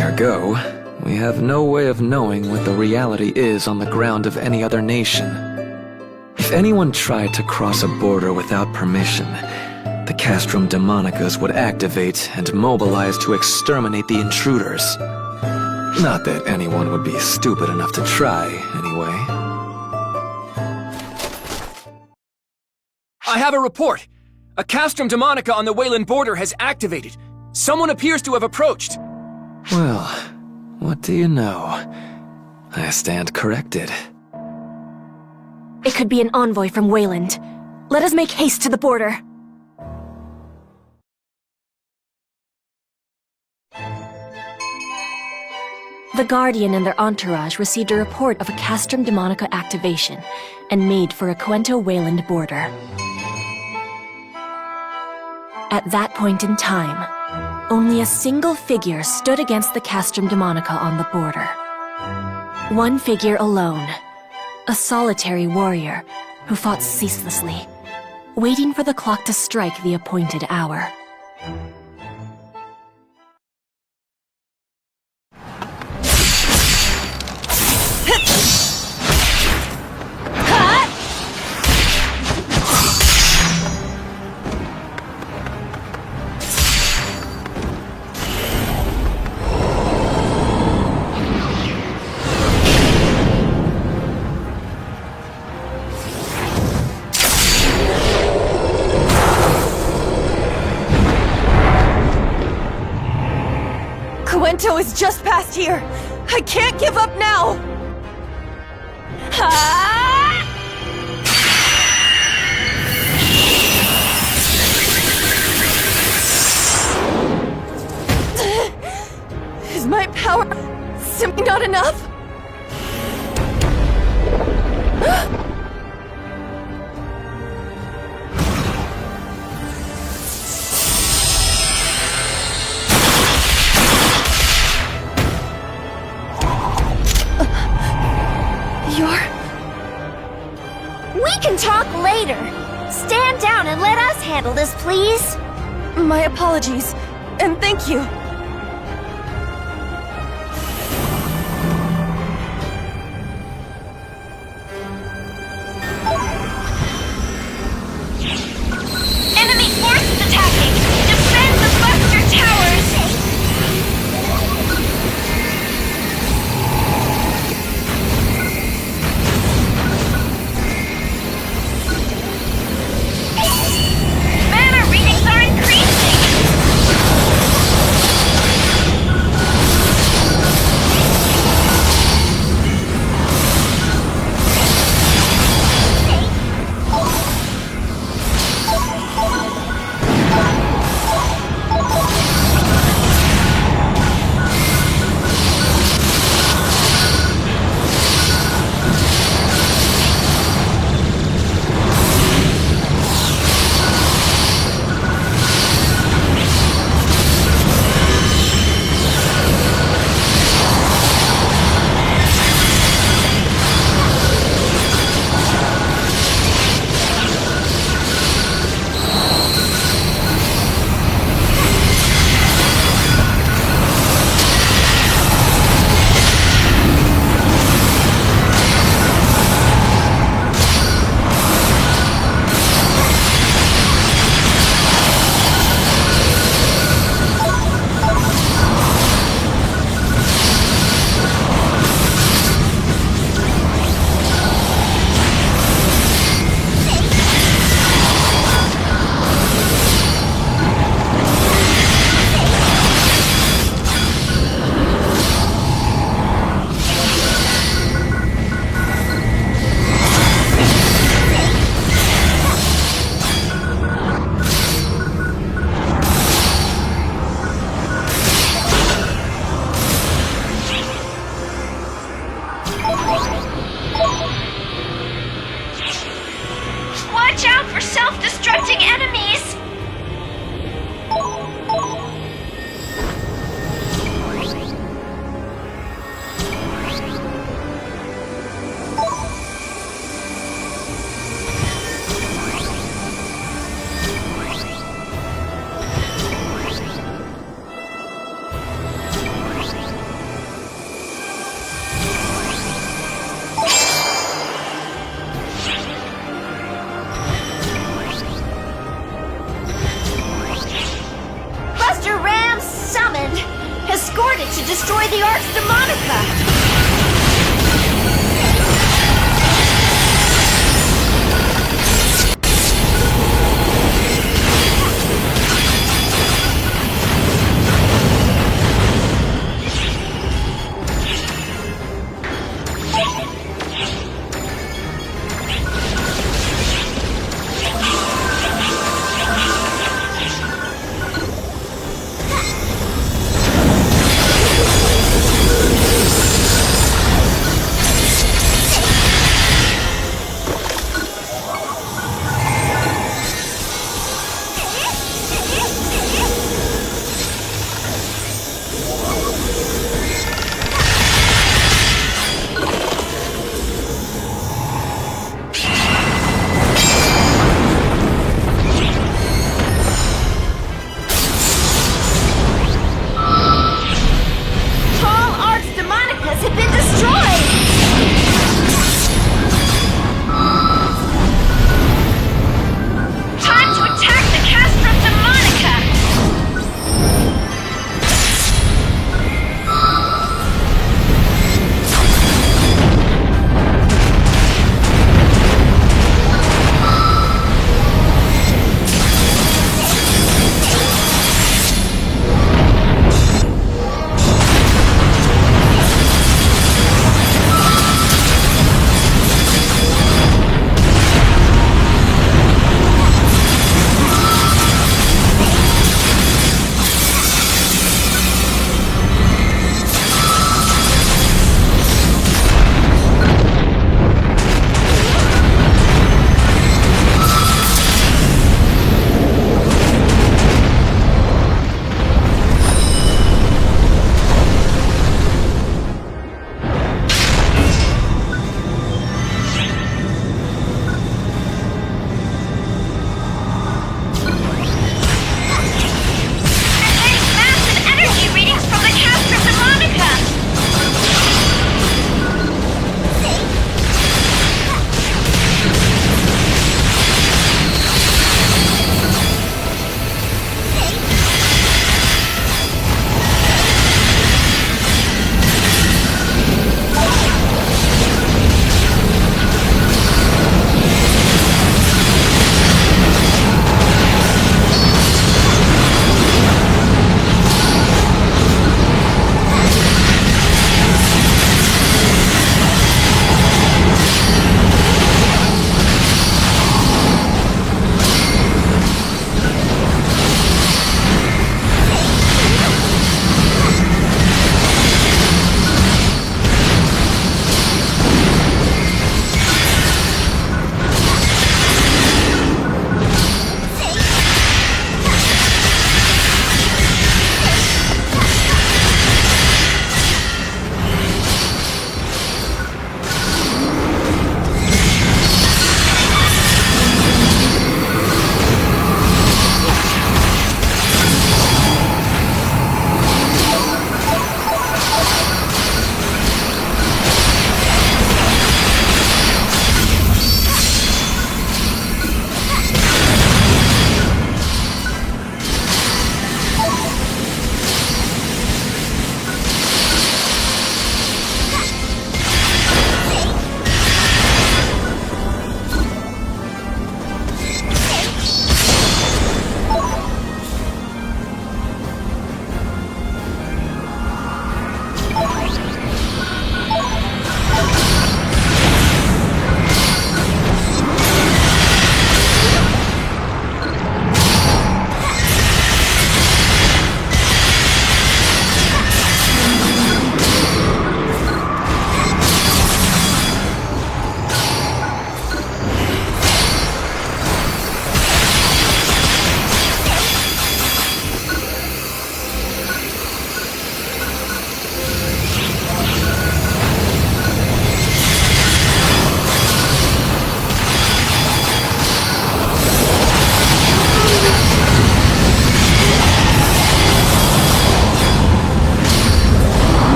Ergo, we have no way of knowing what the reality is on the ground of any other nation. If anyone tried to cross a border without permission, the castrum demonicas would activate and mobilize to exterminate the intruders. Not that anyone would be stupid enough to try, anyway. I have a report! A castrum demonica on the Wayland border has activated. Someone appears to have approached. Well, what do you know? I stand corrected. It could be an envoy from Wayland. Let us make haste to the border. The Guardian and their entourage received a report of a castrum demonica activation and made for a Cuento-Wayland border. At that point in time, only a single figure stood against the castrum demonica on the border. One figure alone, a solitary warrior who fought ceaselessly, waiting for the clock to strike the appointed hour. Cuento is just past here! I can't give up now! Is my power simply not enough? We can talk later. Stand down and let us handle this, please. My apologies, and thank you. Enemy forces attacking! Defend the Buster Towers! Mana readings are increasing! Watch out for self-destructing enemies! to destroy the Arx Demonica!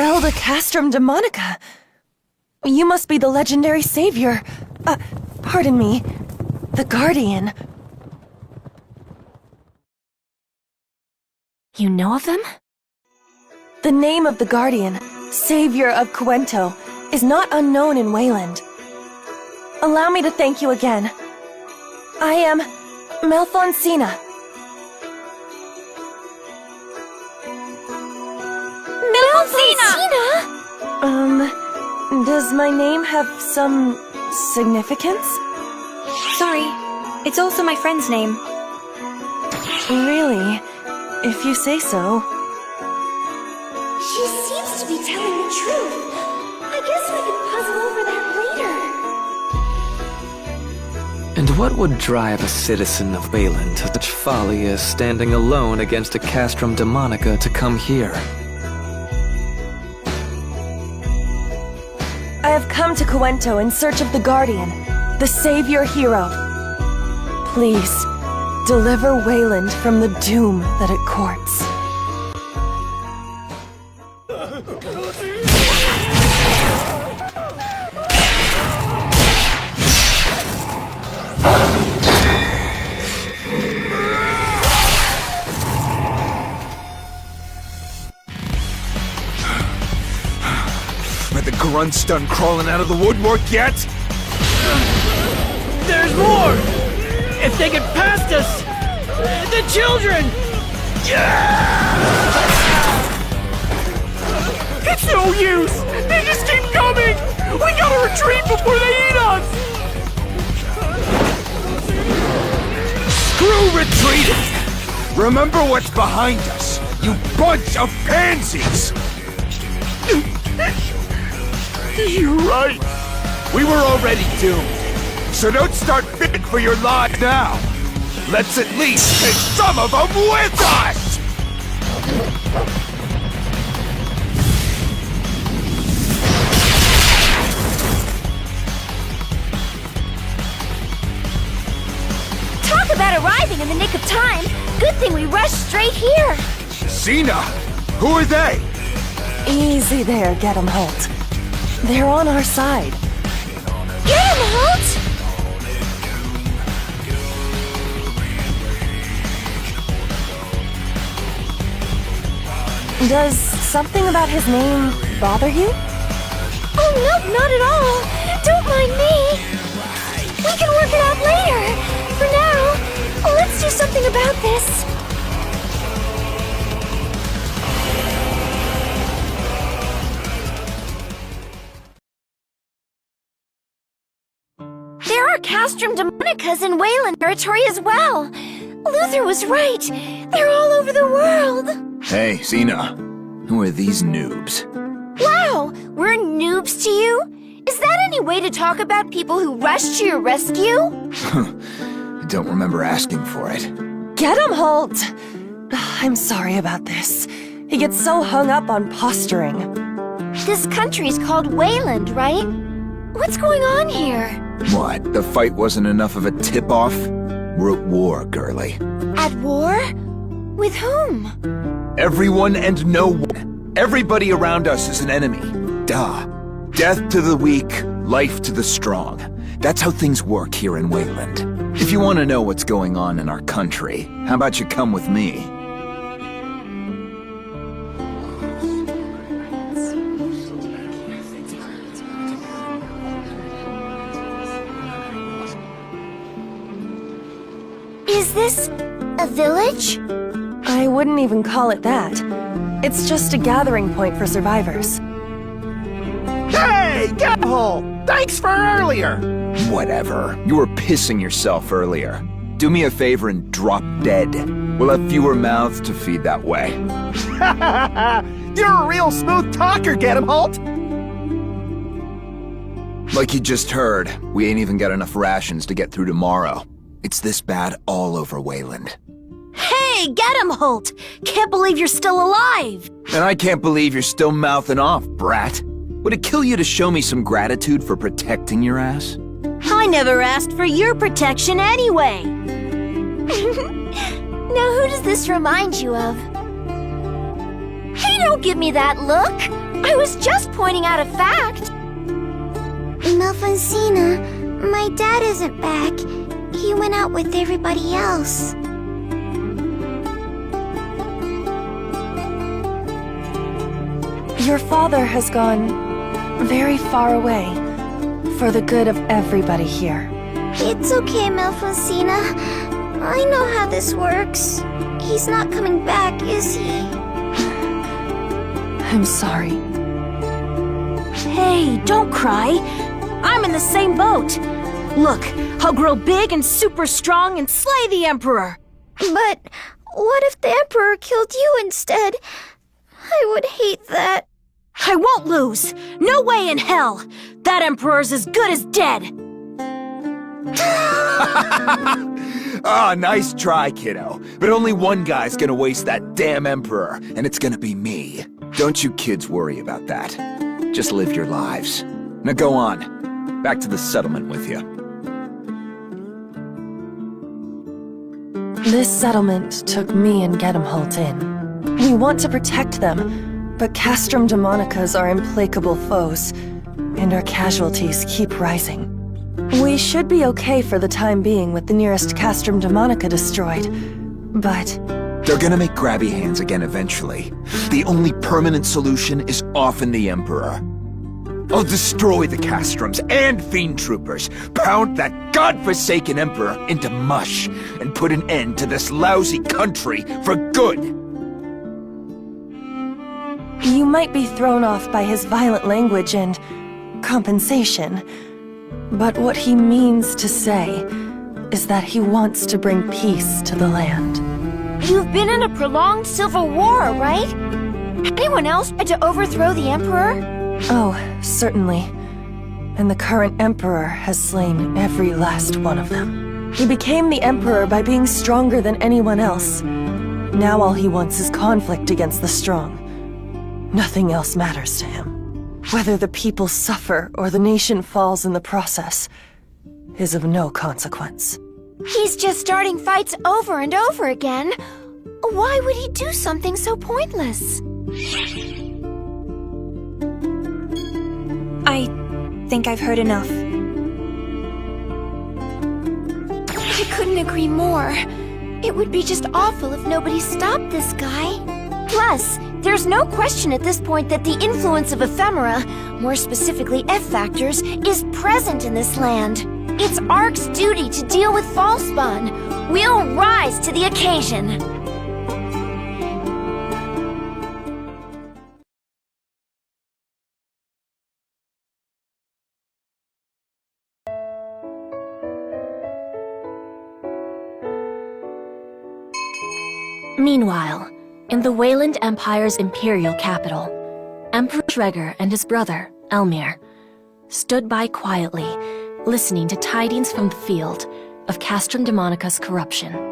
Felda Castrum Demonica. You must be the legendary savior. Pardon me. The Guardian. You know of them? The name of the Guardian, Savior of Cuento, is not unknown in Wayland. Allow me to thank you again. I am Malfonsina. Malfonsina! Does my name have some significance? Sorry, it's also my friend's name. Really? If you say so. She seems to be telling the truth. I guess we can puzzle over that later. And what would drive a citizen of Wayland to such folly as standing alone against a Castrum Demonica to come here? I have come to Cuento in search of the Guardian, the Savior Hero. Please, deliver Wayland from the doom that it courts. Are the grunts done crawling out of the woodwork yet? There's more! If they get past us! The children! It's no use! They just keep coming! We gotta retreat before they eat us! Screw retreating! Remember what's behind us, you bunch of pansies! You're right. We were already doomed, so don't start fighting for your lives now. Let's at least take some of them with us! Talk about arriving in the nick of time. Good thing we rushed straight here. Cena? Who are they? Easy there, Get 'em Holt. They're on our side. Get 'em, Holt! Does something about his name bother you? Oh, nope, not at all. Don't mind me. We can work it out later. For now, let's do something about this. There are Castrum Demonicas in Wayland territory as well. Luther was right. They're all over the world. Hey, Cena. Who are these noobs? Wow, we're noobs to you? Is that any way to talk about people who rushed to your rescue? I don't remember asking for it. Get 'em, Holt! I'm sorry about this. He gets so hung up on posturing. This country's called Wayland, right? What's going on here? What, the fight wasn't enough of a tip-off? We're at war, girlie. At war? With whom? Everyone and no one. Everybody around us is an enemy. Duh. Death to the weak, life to the strong. That's how things work here in Wayland. If you want to know what's going on in our country, how about you come with me? Is this a village? I wouldn't even call it that. It's just a gathering point for survivors. Hey, Gabhole! Thanks for earlier! Whatever. You were pissing yourself earlier. Do me a favor and drop dead. We'll have fewer mouths to feed that way. You're a real smooth talker, Get 'em, Holt! Like you just heard, we ain't even got enough rations to get through tomorrow. It's this bad all over Wayland. Hey, get him, Holt! Can't believe you're still alive! And I can't believe you're still mouthing off, brat. Would it kill you to show me some gratitude for protecting your ass? I never asked for your protection anyway! Now who does this remind you of? Hey, don't give me that look! I was just pointing out a fact. Malfonsina, my dad isn't back. He went out with everybody else. Your father has gone very far away for the good of everybody here. It's okay, Malfonsina. I know how this works. He's not coming back, is he? I'm sorry. Hey, don't cry. I'm in the same boat. Look, I'll grow big and super strong and slay the Emperor. But what if the Emperor killed you instead? I would hate that. I won't lose. No way in hell. That Emperor's as good as dead. Ah, nice try, kiddo. But only one guy's gonna waste that damn Emperor, and it's gonna be me. Don't you kids worry about that. Just live your lives. Now go on. Back to the settlement with you. This settlement took me and Gedimholt in. We want to protect them, but Castrum Demonicas are implacable foes, and our casualties keep rising. We should be okay for the time being with the nearest Castrum Demonica destroyed, but... They're gonna make grabby hands again eventually. The only permanent solution is often the Emperor. I'll destroy the Castrums and Fiend Troopers, pound that godforsaken Emperor into mush, and put an end to this lousy country for good! You might be thrown off by his violent language and compensation, but what he means to say is that he wants to bring peace to the land. You've been in a prolonged civil war, right? Anyone else tried to overthrow the Emperor? Oh, certainly. And the current Emperor has slain every last one of them. He became the Emperor by being stronger than anyone else. Now all he wants is conflict against the strong. Nothing else matters to him. Whether the people suffer or the nation falls in the process is of no consequence. He's just starting fights over and over again. Why would he do something so pointless? I think I've heard enough. I couldn't agree more. It would be just awful if nobody stopped this guy. Plus, there's no question at this point that the influence of ephemera, more specifically F-factors, is present in this land. It's ARC's duty to deal with Falspawn. We'll rise to the occasion. Meanwhile, in the Wayland Empire's imperial capital, Emperor Schreger and his brother, Elmir, stood by quietly, listening to tidings from the field of Castrum Demonica's corruption.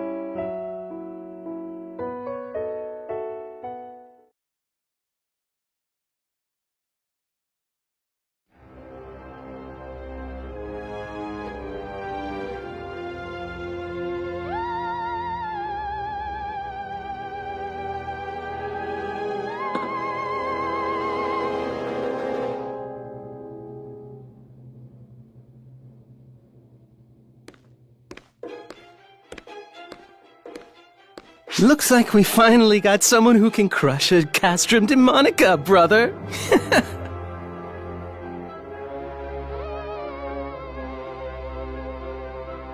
Looks like we finally got someone who can crush a Castrum Demonica, brother.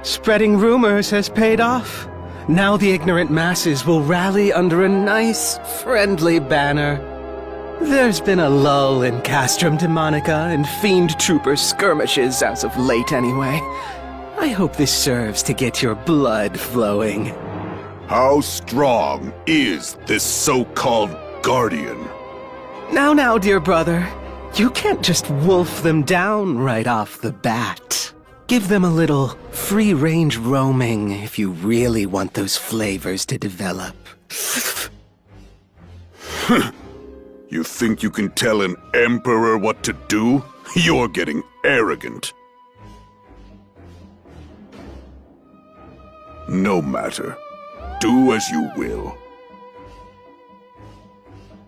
Spreading rumors has paid off. Now the ignorant masses will rally under a nice, friendly banner. There's been a lull in Castrum Demonica and Fiend Trooper skirmishes as of late anyway. I hope this serves to get your blood flowing. How strong is this so-called Guardian? Now, dear brother. You can't just wolf them down right off the bat. Give them a little free-range roaming if you really want those flavors to develop. You think you can tell an emperor what to do? You're getting arrogant. No matter. Do as you will.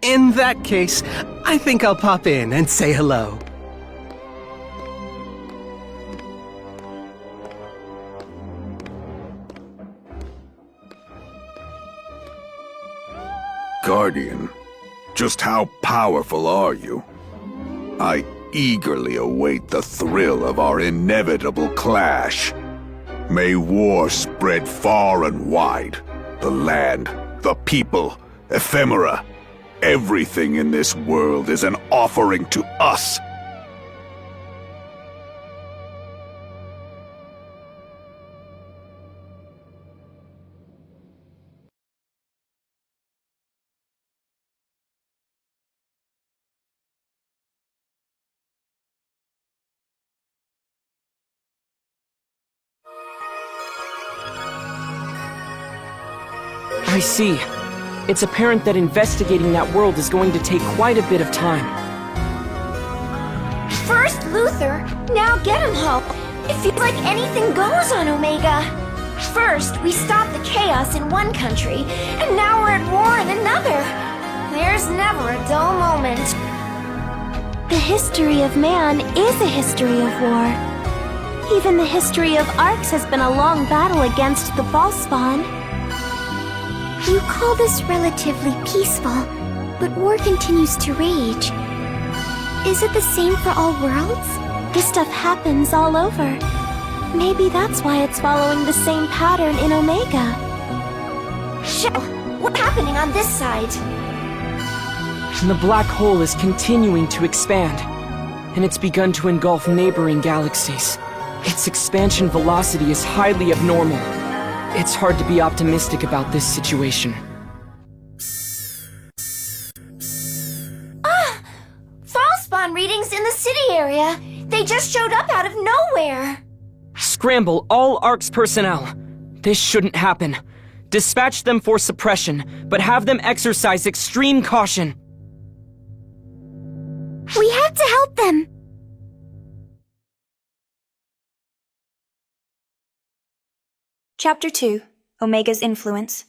In that case, I think I'll pop in and say hello. Guardian, just how powerful are you? I eagerly await the thrill of our inevitable clash. May war spread far and wide. The land, the people, ephemera. Everything in this world is an offering to us. I see. It's apparent that investigating that world is going to take quite a bit of time. First Luther, now Home. It feels like anything goes on Omega. First, we stopped the chaos in one country, and now we're at war in another. There's never a dull moment. The history of man is a history of war. Even the history of Arcs has been a long battle against the Ballspawn. You call this relatively peaceful, but war continues to rage. Is it the same for all worlds? This stuff happens all over. Maybe that's why it's following the same pattern in Omega. Shell, what's happening on this side? The black hole is continuing to expand, and it's begun to engulf neighboring galaxies. Its expansion velocity is highly abnormal. It's hard to be optimistic about this situation. Ballspawn readings in the city area. They just showed up out of nowhere. Scramble all ARCS personnel. This shouldn't happen. Dispatch them for suppression, but have them exercise extreme caution. We have to help them! Chapter 2, Omega's Influence.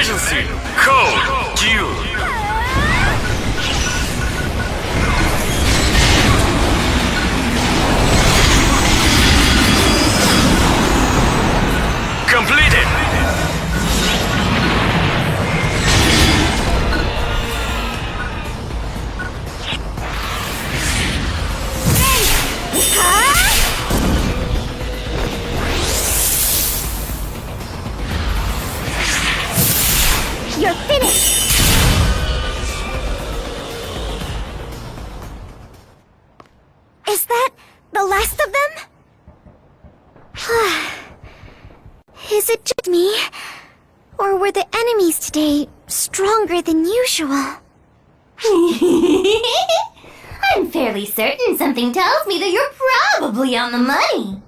Emergency! Code Q! Completed! You're finished! Is that the last of them? Is it just me? Or were the enemies today stronger than usual? I'm fairly certain something tells me that you're probably on the money.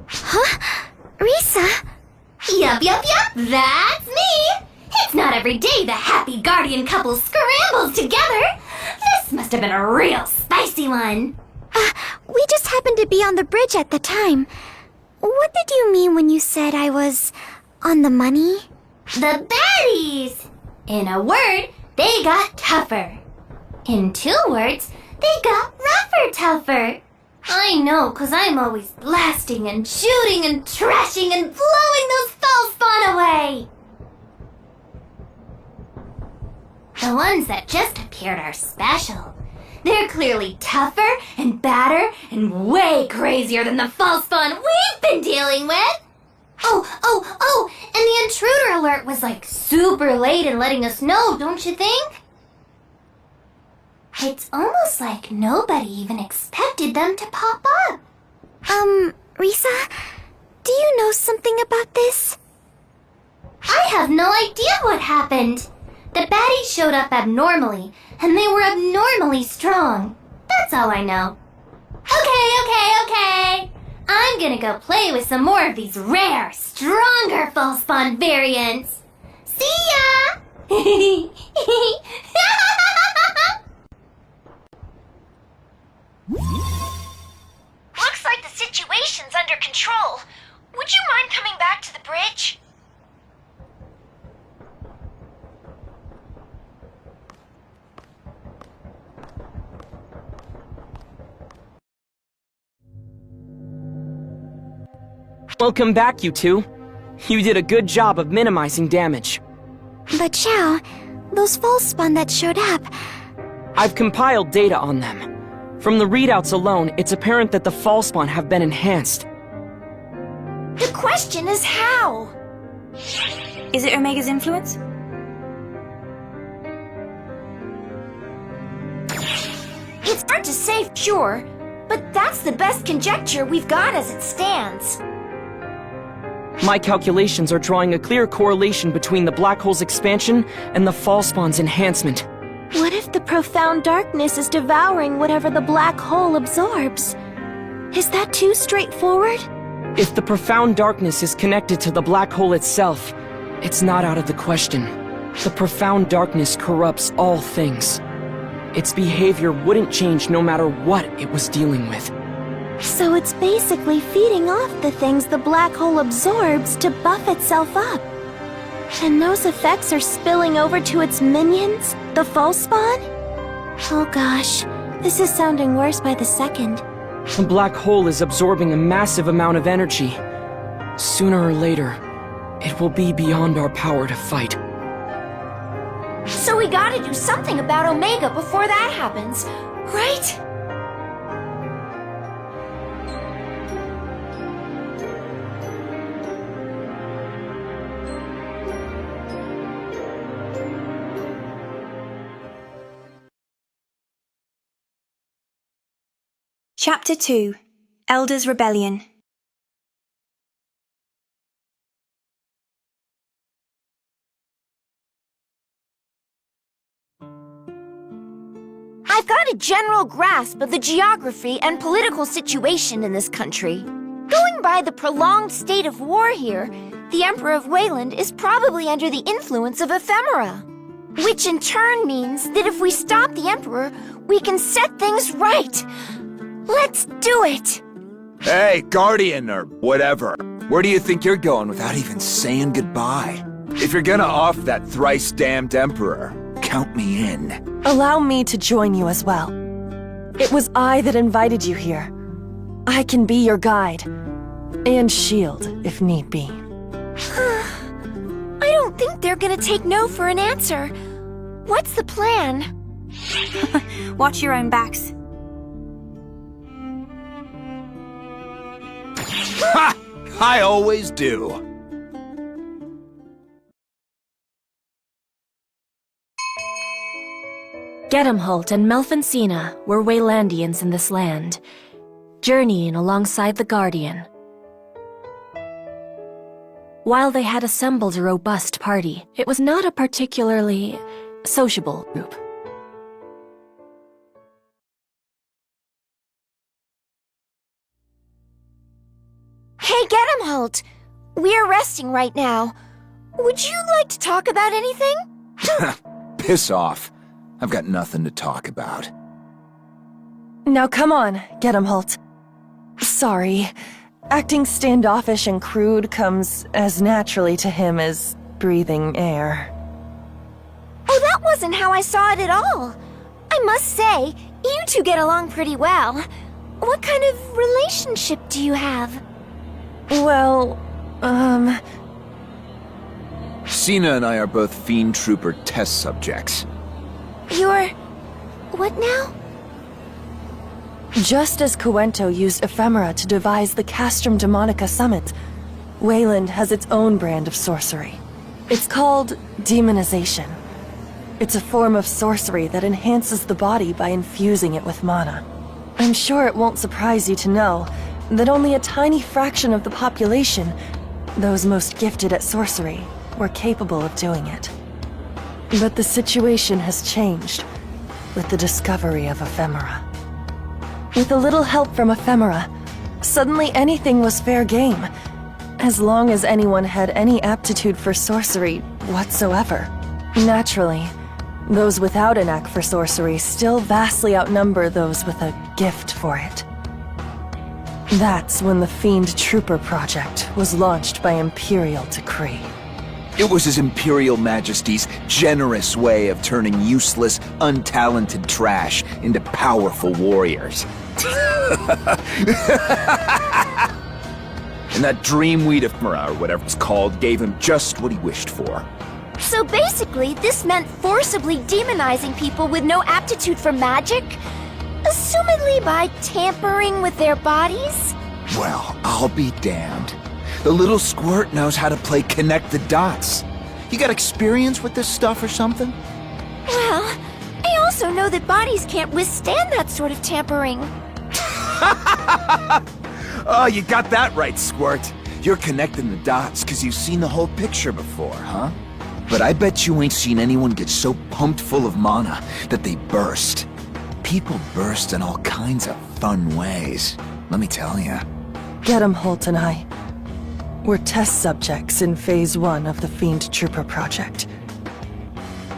Huh? Risa? Yup, that's me! It's not every day the happy guardian couple scrambles together. This must have been a real spicy one. We just happened to be on the bridge at the time. What did you mean when you said I was on the money? The baddies! In a word, they got tougher. In 2 words, they got rougher tougher. I know, 'cause I'm always blasting and shooting and trashing and blowing those false spawn away. The ones that just appeared are special. They're clearly tougher and badder and way crazier than the false spawn we've been dealing with. Oh, and the intruder alert was like super late in letting us know, don't you think? It's almost like nobody even expected them to pop up. Risa, do you know something about this? I have no idea what happened. The baddies showed up abnormally, and they were abnormally strong. That's all I know. Okay. I'm gonna go play with some more of these rare, stronger false spawn variants. See ya! Looks like the situation's under control. Would you mind coming back to the bridge? Welcome back, you two. You did a good job of minimizing damage. But Xiao, those false spawn that showed up... I've compiled data on them. From the readouts alone, it's apparent that the false spawn have been enhanced. The question is how? Is it Omega's influence? It's hard to say for sure, but that's the best conjecture we've got as it stands. My calculations are drawing a clear correlation between the black hole's expansion and the false spawn's enhancement. What if the profound darkness is devouring whatever the black hole absorbs? Is that too straightforward? If the profound darkness is connected to the black hole itself, it's not out of the question. The profound darkness corrupts all things. Its behavior wouldn't change no matter what it was dealing with. So it's basically feeding off the things the black hole absorbs to buff itself up. And those effects are spilling over to its minions, the false spawn? Oh gosh, this is sounding worse by the second. The black hole is absorbing a massive amount of energy. Sooner or later, it will be beyond our power to fight. So we gotta do something about Omega before that happens, right? Chapter 2: Elder's Rebellion. I've got a general grasp of the geography and political situation in this country. Going by the prolonged state of war here, the Emperor of Wayland is probably under the influence of ephemera. Which in turn means that if we stop the Emperor, we can set things right. Let's do it! Hey, Guardian or whatever. Where do you think you're going without even saying goodbye? If you're gonna off that thrice-damned Emperor, count me in. Allow me to join you as well. It was I that invited you here. I can be your guide. And shield, if need be. I don't think they're gonna take no for an answer. What's the plan? Watch your own backs. Ha! I always do. Gedamholt and Melfincina were Waylandians in this land, journeying alongside the Guardian. While they had assembled a robust party, it was not a particularly sociable group. Hey, Gedamholt! We're resting right now. Would you like to talk about anything? Piss off. I've got nothing to talk about. Now come on, Gedamholt. Sorry, acting standoffish and crude comes as naturally to him as breathing air. Oh, that wasn't how I saw it at all. I must say, you two get along pretty well. What kind of relationship do you have? Well, Sina and I are both Fiend Trooper test subjects. You're... what now? Just as Coento used ephemera to devise the Castrum Demonica summit, Wayland has its own brand of sorcery. It's called demonization. It's a form of sorcery that enhances the body by infusing it with mana. I'm sure it won't surprise you to know that only a tiny fraction of the population, those most gifted at sorcery, were capable of doing it. But the situation has changed with the discovery of ephemera. With a little help from ephemera, suddenly anything was fair game, as long as anyone had any aptitude for sorcery whatsoever. Naturally, those without a knack for sorcery still vastly outnumber those with a gift for it. That's when the Fiend Trooper project was launched by Imperial decree. It was His Imperial Majesty's generous way of turning useless, untalented trash into powerful warriors. And that Dreamweed ephemera, or whatever it's called, gave him just what he wished for. So basically, this meant forcibly demonizing people with no aptitude for magic? Assumedly by tampering with their bodies? Well, I'll be damned. The little squirt knows how to play connect the dots. You got experience with this stuff or something? Well, I also know that bodies can't withstand that sort of tampering. Oh, you got that right, Squirt. You're connecting the dots because you've seen the whole picture before, huh? But I bet you ain't seen anyone get so pumped full of mana that they burst. People burst in all kinds of fun ways, let me tell you. Gedamholt and I were test subjects in Phase 1 of the Fiend Trooper project.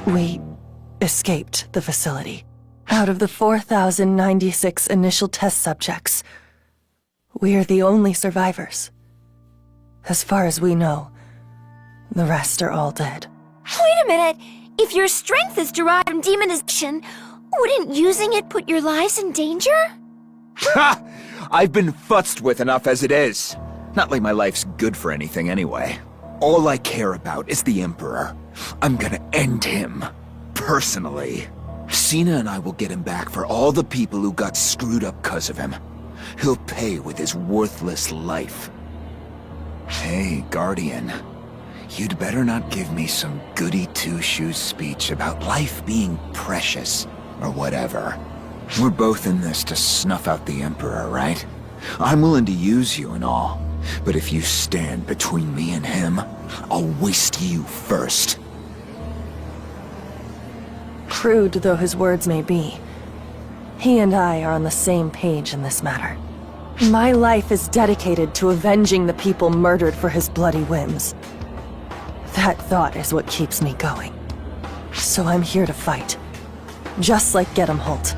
We escaped the facility. Out of the 4,096 initial test subjects, we're the only survivors. As far as we know, the rest are all dead. Wait a minute! If your strength is derived from demonization, wouldn't using it put your lives in danger? Ha! I've been futzed with enough as it is. Not like my life's good for anything anyway. All I care about is the Emperor. I'm gonna end him. Personally. Sina and I will get him back for all the people who got screwed up because of him. He'll pay with his worthless life. Hey, Guardian. You'd better not give me some goody two-shoes speech about life being precious, or whatever. We're both in this to snuff out the Emperor, right? I'm willing to use you and all, but if you stand between me and him, I'll waste you first. Crude though his words may be, he and I are on the same page in this matter. My life is dedicated to avenging the people murdered for his bloody whims. That thought is what keeps me going. So I'm here to fight, just like Gedamholt.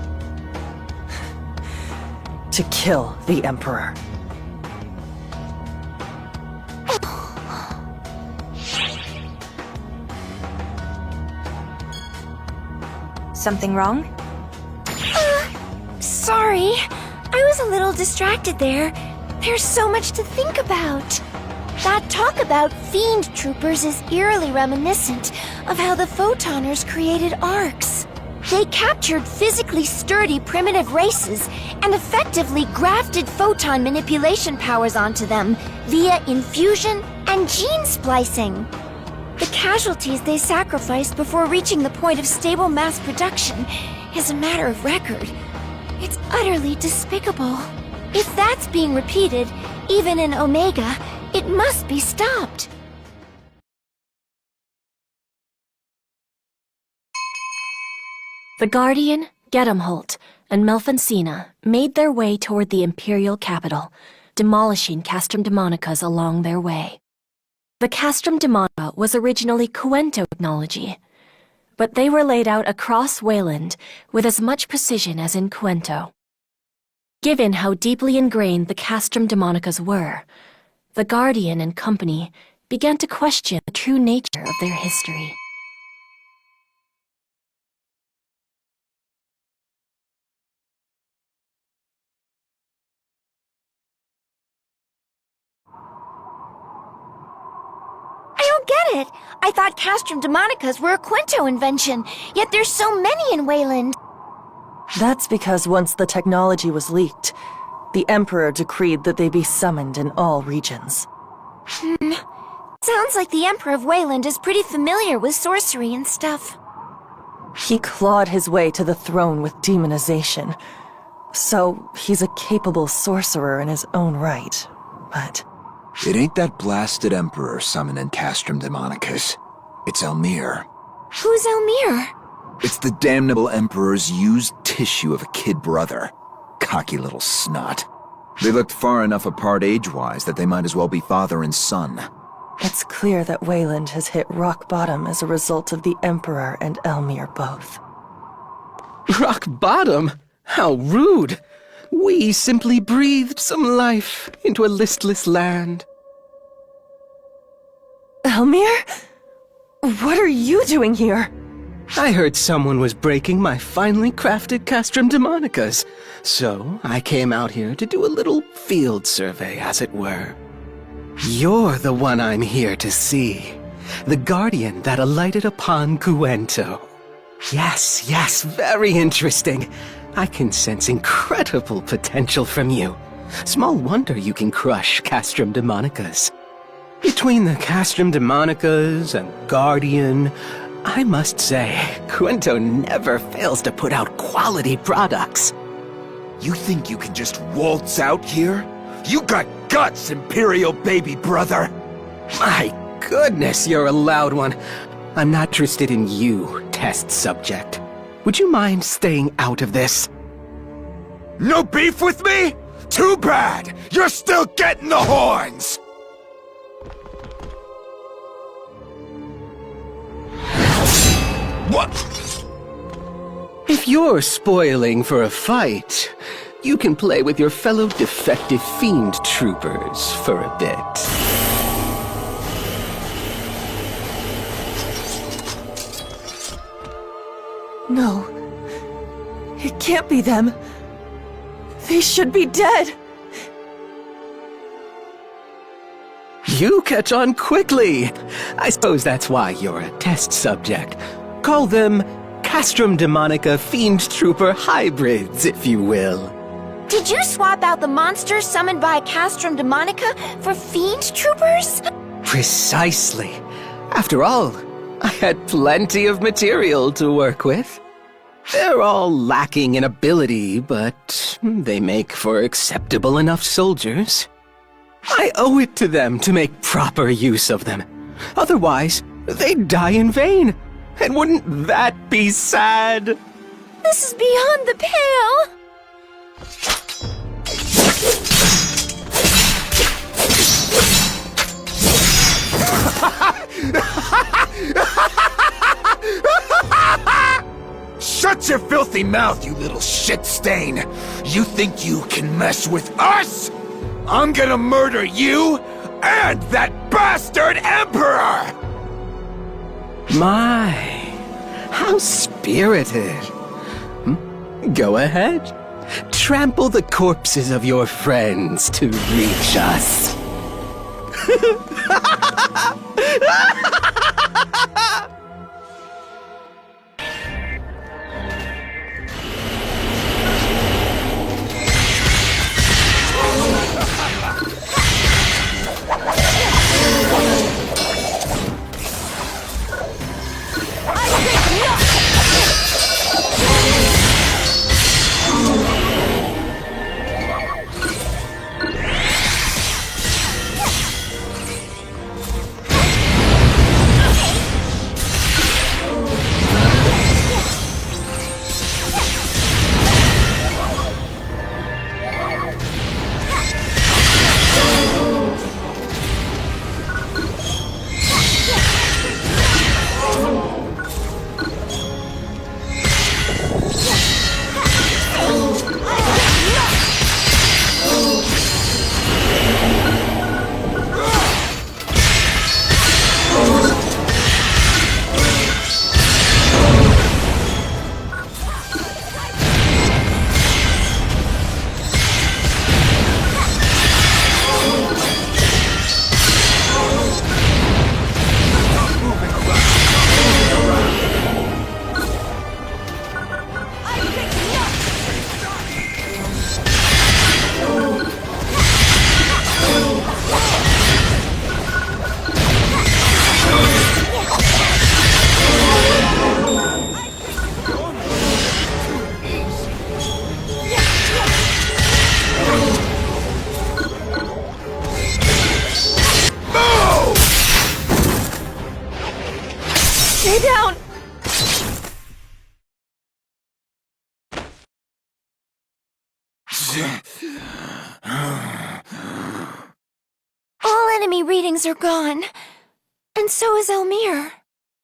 To kill the Emperor. Something wrong? Sorry. I was a little distracted there. There's so much to think about. That talk about fiend troopers is eerily reminiscent of how the Photoners created arcs. They captured physically sturdy primitive races and effectively grafted photon manipulation powers onto them via infusion and gene splicing. The casualties they sacrificed before reaching the point of stable mass production is a matter of record. It's utterly despicable. If that's being repeated, even in Omega, it must be stopped. The Guardian, Gedamholt, and Melfancina made their way toward the Imperial capital, demolishing Castrum Demonicas along their way. The Castrum Demonica was originally Cuento technology, but they were laid out across Wayland with as much precision as in Cuento. Given how deeply ingrained the Castrum Demonicas were, the Guardian and company began to question the true nature of their history. I don't get it. I thought Castrum Demonicas were a Cuento invention, yet there's so many in Wayland. That's because once the technology was leaked, the Emperor decreed that they be summoned in all regions. Sounds like the Emperor of Wayland is pretty familiar with sorcery and stuff. He clawed his way to the throne with demonization, so he's a capable sorcerer in his own right, but... It ain't that blasted Emperor summoning Castrum Demonicas. It's Elmir. Who's Elmir? It's the damnable Emperor's used tissue of a kid brother. Cocky little snot. They looked far enough apart age-wise that they might as well be father and son. It's clear that Wayland has hit rock bottom as a result of the Emperor and Elmir both. Rock bottom? How rude! We simply breathed some life into a listless land. Elmir? What are you doing here? I heard someone was breaking my finely crafted Castrum Demonicas, so I came out here to do a little field survey, as it were. You're the one I'm here to see. The Guardian that alighted upon Cuento. Yes, very interesting. I can sense incredible potential from you. Small wonder you can crush Castrum Demonicas. Between the Castrum Demonicas and Guardian, I must say, Cuento never fails to put out quality products. You think you can just waltz out here? You got guts, Imperial baby brother! My goodness, you're a loud one. I'm not interested in you, test subject. Would you mind staying out of this? No beef with me? Too bad! You're still getting the horns! What? If you're spoiling for a fight, you can play with your fellow defective fiend troopers for a bit. No. It can't be them. They should be dead. You catch on quickly. I suppose that's why you're a test subject. Call them Castrum Demonica Fiend Trooper hybrids, if you will. Did you swap out the monsters summoned by Castrum Demonica for fiend troopers? Precisely. After all, I had plenty of material to work with. They're all lacking in ability, but they make for acceptable enough soldiers. I owe it to them to make proper use of them. Otherwise, they'd die in vain. And wouldn't that be sad? This is beyond the pale! Shut your filthy mouth, you little shit stain! You think you can mess with us? I'm gonna murder you and that bastard Emperor! My, how spirited. Go ahead. Trample the corpses of your friends to reach us. Stay down! All enemy readings are gone. And so is Elmir.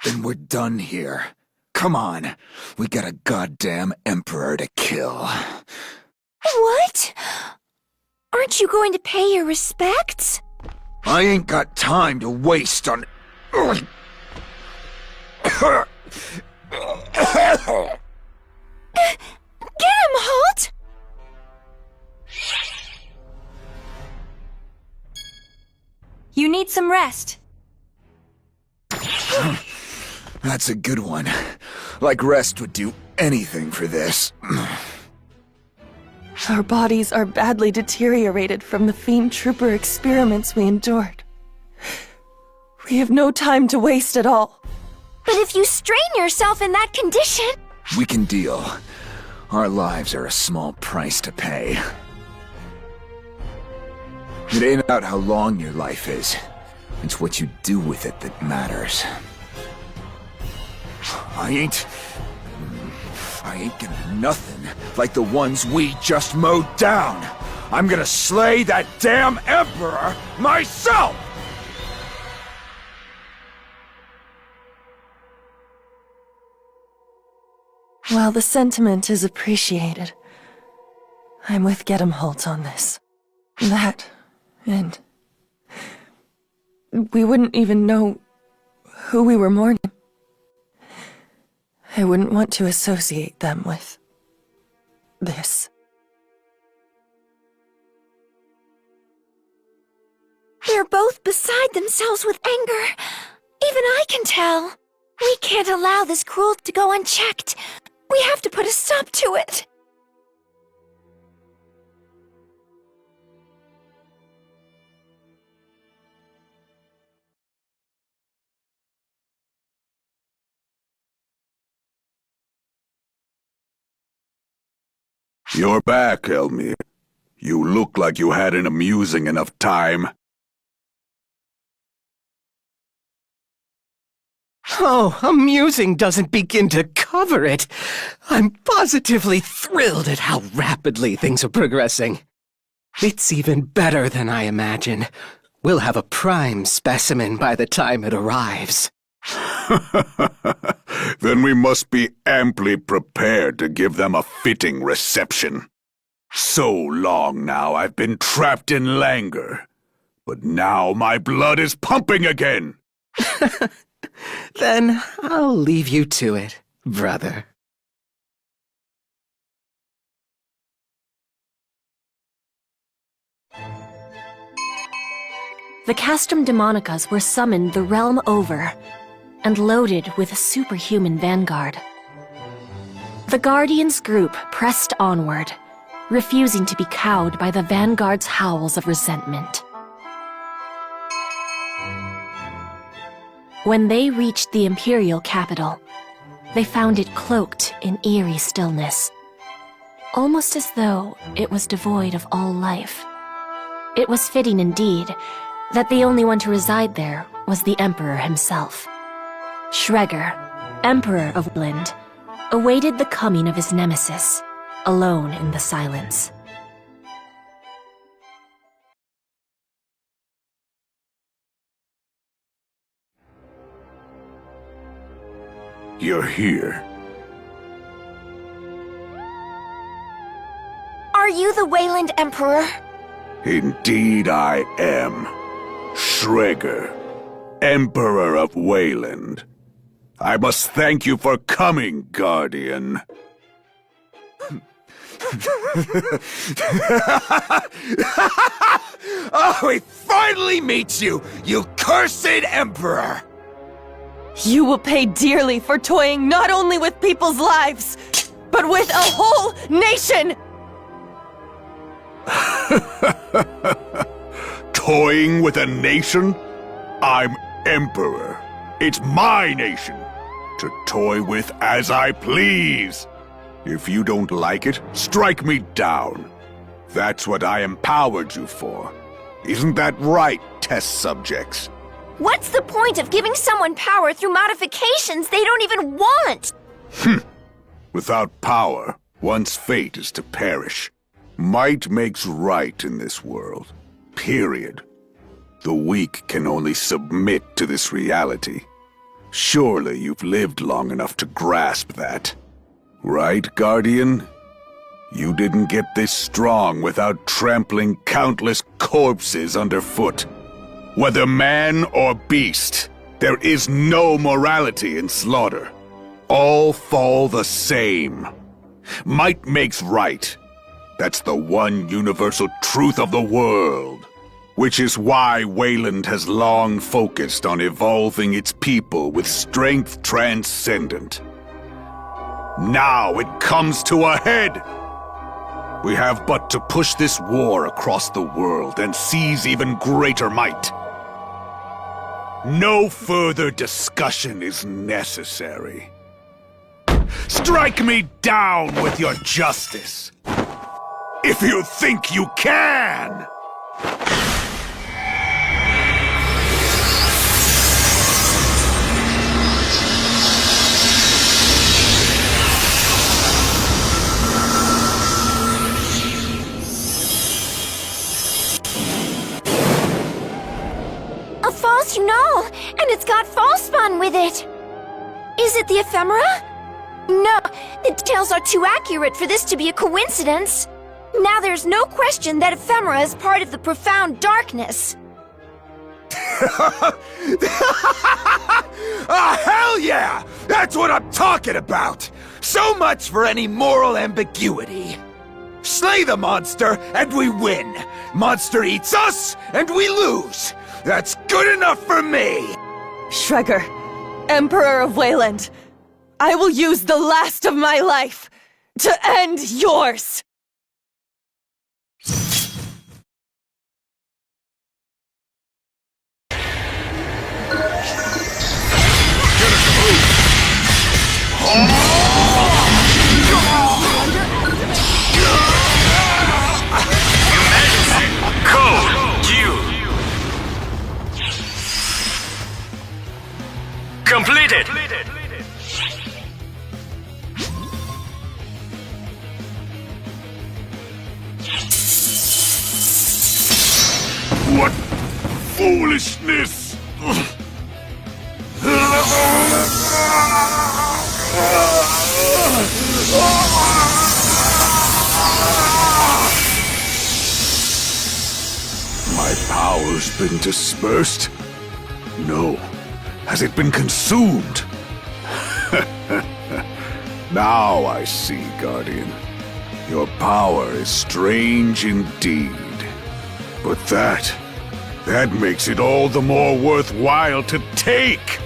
Then we're done here. Come on. We got a goddamn emperor to kill. What? Aren't you going to pay your respects? I ain't got time to waste on... Get him, Holt! You need some rest. That's a good one. Like rest would do anything for this. Our bodies are badly deteriorated from the Fiend Trooper experiments we endured. We have no time to waste at all. But if you strain yourself in that condition... We can deal. Our lives are a small price to pay. It ain't about how long your life is. It's what you do with it that matters. I ain't gonna do nothing like the ones we just mowed down. I'm gonna slay that damn Emperor myself! While the sentiment is appreciated, I'm with Gedem Holt on this. That, and... we wouldn't even know who we were mourning. I wouldn't want to associate them with... this. They're both beside themselves with anger. Even I can tell. We can't allow this cruelty to go unchecked. We have to put a stop to it. You're back, Elmir. You look like you had an amusing enough time. Oh, amusing doesn't begin to cover it. I'm positively thrilled at how rapidly things are progressing. It's even better than I imagined. We'll have a prime specimen by the time it arrives. Then we must be amply prepared to give them a fitting reception. So long now I've been trapped in languor, but now my blood is pumping again. Then I'll leave you to it, brother. The Castrum Demonicas were summoned the realm over and loaded with a superhuman vanguard. The Guardians group pressed onward, refusing to be cowed by the vanguard's howls of resentment. When they reached the Imperial capital, they found it cloaked in eerie stillness, almost as though it was devoid of all life. It was fitting indeed that the only one to reside there was the Emperor himself. Schreger, Emperor of Wayland, awaited the coming of his nemesis, alone in the silence. You're here. Are you the Wayland Emperor? Indeed I am. Schreger, Emperor of Wayland. I must thank you for coming, Guardian. Oh, we finally meet you, you cursed Emperor! You will pay dearly for toying not only with people's lives, but with a whole nation! Toying with a nation? I'm Emperor. It's my nation. To toy with as I please. If you don't like it, strike me down. That's what I empowered you for. Isn't that right, test subjects? What's the point of giving someone power through modifications they don't even want? Without power, one's fate is to perish. Might makes right in this world. Period. The weak can only submit to this reality. Surely you've lived long enough to grasp that. Right, Guardian? You didn't get this strong without trampling countless corpses underfoot. Whether man or beast, there is no morality in slaughter. All fall the same. Might makes right. That's the one universal truth of the world. Which is why Wayland has long focused on evolving its people with strength transcendent. Now it comes to a head. We have but to push this war across the world and seize even greater might. No further discussion is necessary. Strike me down with your justice. If you think you can! A false null, and it's got false spawn with it. Is it the ephemera? No, the details are too accurate for this to be a coincidence. Now there's no question that ephemera is part of the profound darkness. Ah, hell yeah! That's what I'm talking about! So much for any moral ambiguity. Slay the monster, and we win. Monster eats us, and we lose. That's good enough for me! Schreger, Emperor of Wayland, I will use the last of my life to end yours! Code Q. Completed. What foolishness! My power's been dispersed? No. Has it been consumed? Now I see, Guardian. Your power is strange indeed. But that That makes it all the more worthwhile to take!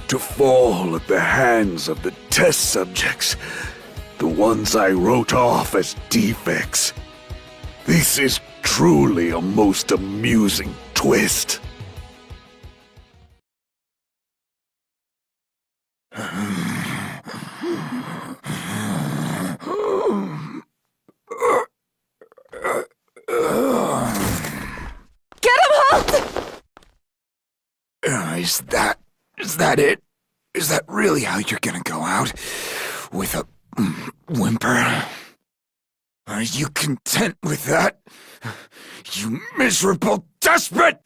To fall at the hands of the test subjects, the ones I wrote off as defects. This is truly a most amusing twist. Get him, Halt! Is that it? Is that really how you're gonna go out? With a whimper? Are you content with that? You miserable despot!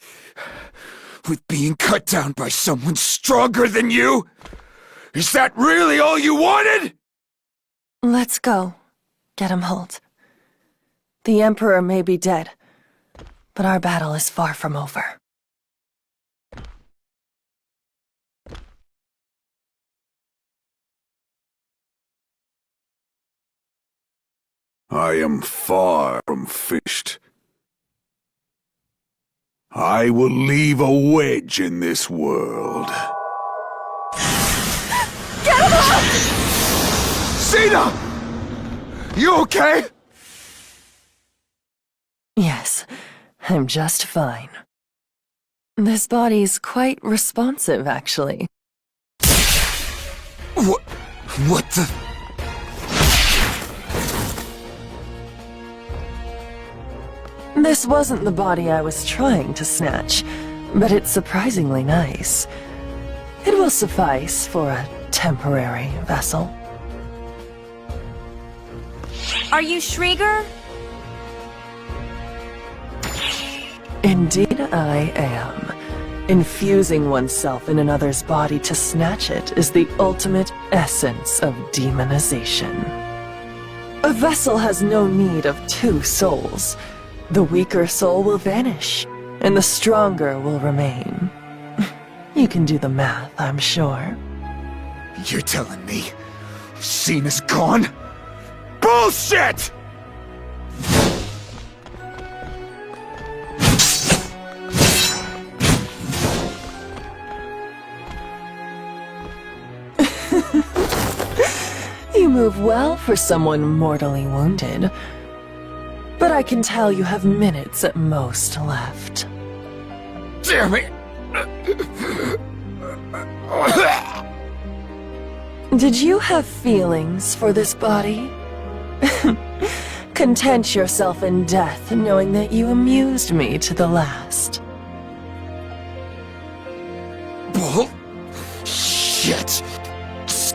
With being cut down by someone stronger than you? Is that really all you wanted? Let's go. Get him, Halt. The Emperor may be dead, but our battle is far from over. I am far from finished. I will leave a wedge in this world. Get him up! Cena! You okay? Yes, I'm just fine. This body's quite responsive, actually. What the... This wasn't the body I was trying to snatch, but it's surprisingly nice. It will suffice for a temporary vessel. Are you Shrieger? Indeed I am. Infusing oneself in another's body to snatch it is the ultimate essence of demonization. A vessel has no need of two souls. The weaker soul will vanish, and the stronger will remain. You can do the math, I'm sure. You're telling me Cena's gone? Bullshit! You move well for someone mortally wounded. But I can tell you have minutes at most left. Damn it! Did you have feelings for this body? Content yourself in death, knowing that you amused me to the last. Shit!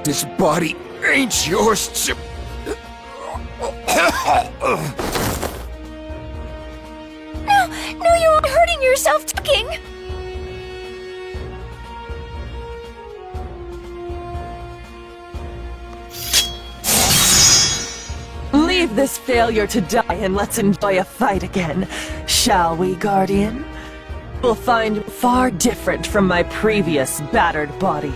This body ain't yours to... No, you're hurting yourself talking! Leave this failure to die and let's enjoy a fight again. Shall we, Guardian? We'll find far different from my previous battered body.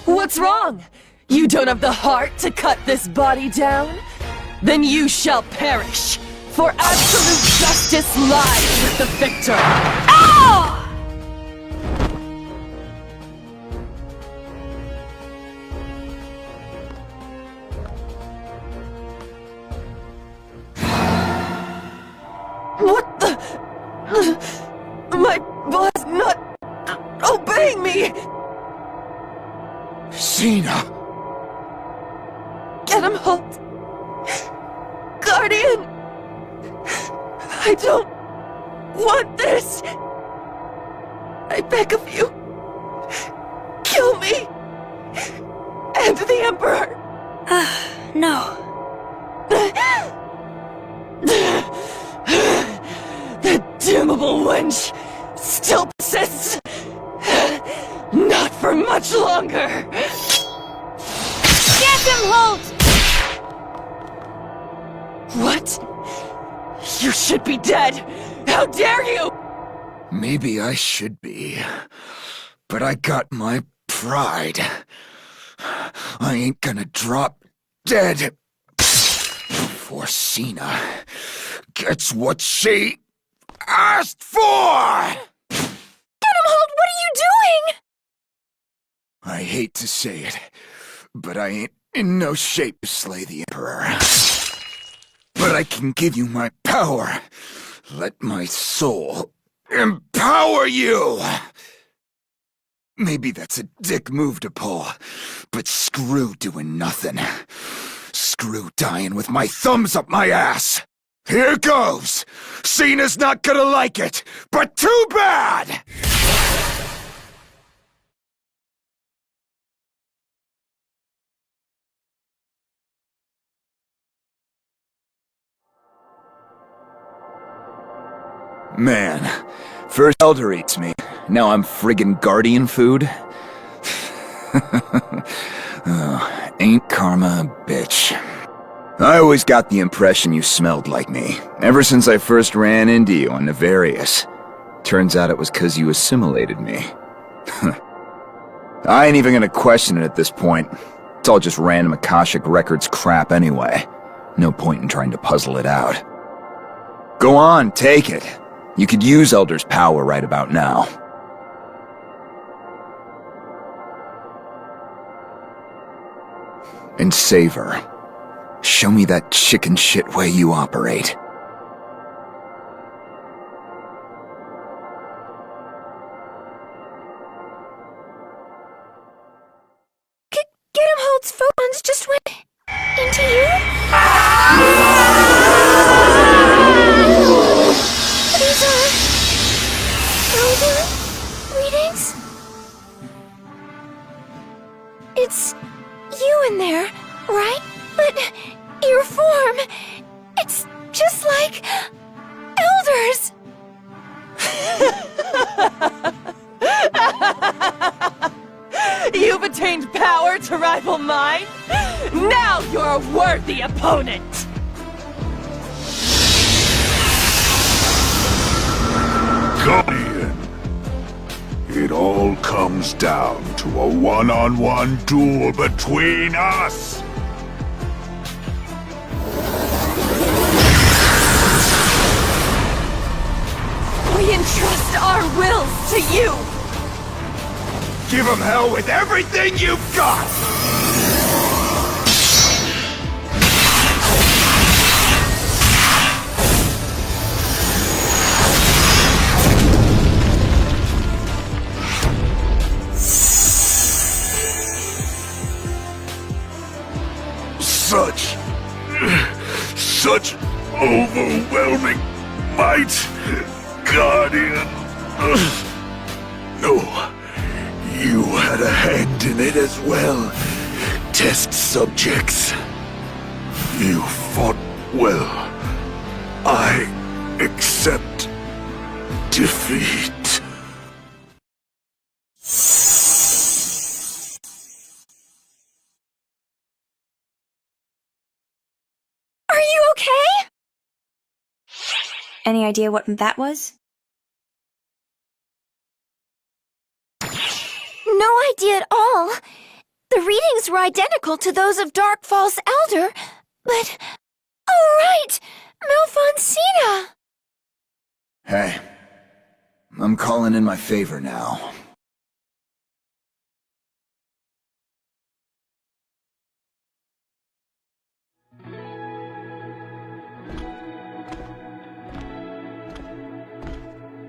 What's wrong? You don't have the heart to cut this body down? Then you shall perish, for absolute justice lies with the victor. Ah! What the... My body's not obeying me! Cena! Get him, Halt! Guardian! I don't want this! I beg of you, kill me! And the Emperor! No. The damnable wench still persists! Not for much longer! Get him, Holt! What? You should be dead! How dare you! Maybe I should be. But I got my pride. I ain't gonna drop dead before Cena gets what she asked for! Get him, Holt! What are you doing? I hate to say it, but I ain't in no shape to slay the Emperor. But I can give you my power. Let my soul empower you! Maybe that's a dick move to pull, but screw doing nothing. Screw dying with my thumbs up my ass! Here goes! Cena's not gonna like it, but too bad! Man, first Elder eats me, now I'm friggin' Guardian food? Oh, ain't karma a bitch. I always got the impression you smelled like me, ever since I first ran into you on Nefarious. Turns out it was 'cause you assimilated me. I ain't even gonna question it at this point. It's all just random Akashic Records crap anyway. No point in trying to puzzle it out. Go on, take it. You could use Elder's power right about now. And save her. Show me that chicken shit way you operate. Get him, Holt's photons just went into you? These are Elder readings? It's you in there, right? But your form, it's just like Elder's. You've attained power to rival mine? Now you're a worthy opponent! Guardian, it all comes down to a one-on-one duel between us. We entrust our wills to you! Give him hell with everything you've got! Such overwhelming might, Guardian. No, you had a hand in it as well. Test subjects. You fought well. I accept defeat. Are you okay? Any idea what that was? No idea at all. The readings were identical to those of Dark False Elder, but... Oh, right! Malfonsina! Hey, I'm calling in my favor now.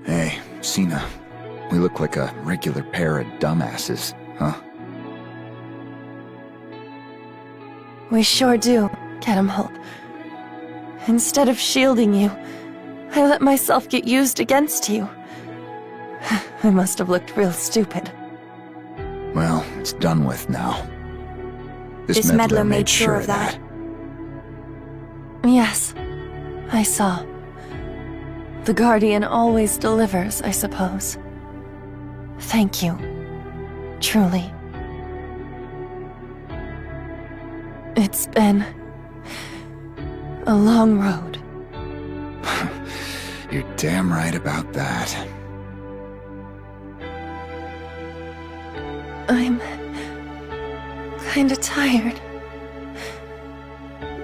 Hey, Cena. We look like a regular pair of dumbasses, huh? We sure do, Holt. Instead of shielding you, I let myself get used against you. I must have looked real stupid. Well, it's done with now. This meddler made sure of that. Yes, I saw. The Guardian always delivers, I suppose. Thank you. Truly. It's been a long road. You're damn right about that. I'm kinda tired.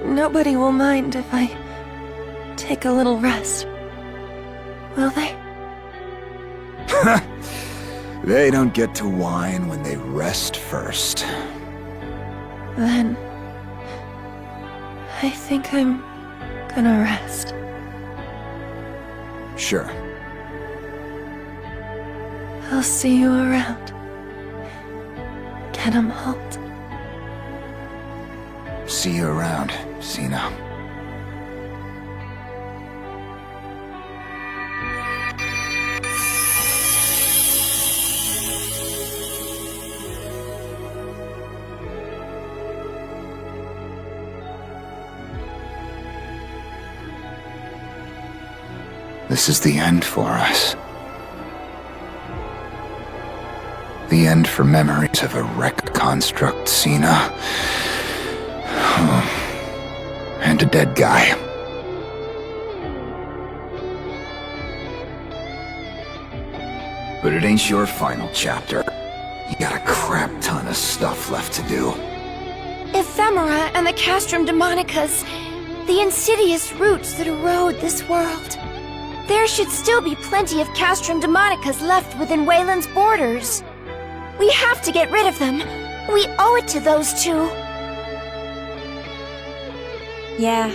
Nobody will mind if I take a little rest, will they? They don't get to whine when they rest first. Then I think I'm gonna rest. Sure. I'll see you around. Get 'em halt. See you around, Sina. This is the end for us. The end for memories of a wrecked construct, Sina. And a dead guy. But it ain't your final chapter. You got a crap ton of stuff left to do. Ephemera and the Castrum Demonicas, the insidious roots that erode this world. There should still be plenty of Castrum Demonicas left within Wayland's borders. We have to get rid of them. We owe it to those two. Yeah.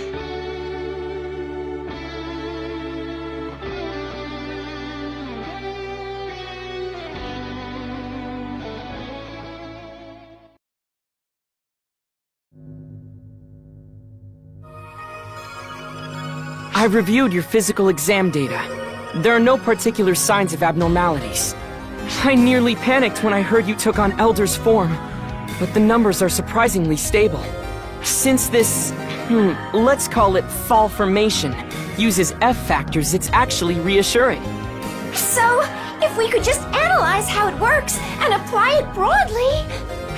I reviewed your physical exam data. There are no particular signs of abnormalities. I nearly panicked when I heard you took on Elder's form, but the numbers are surprisingly stable. Since this, let's call it fall formation, uses F factors, it's actually reassuring. So, if we could just analyze how it works and apply it broadly...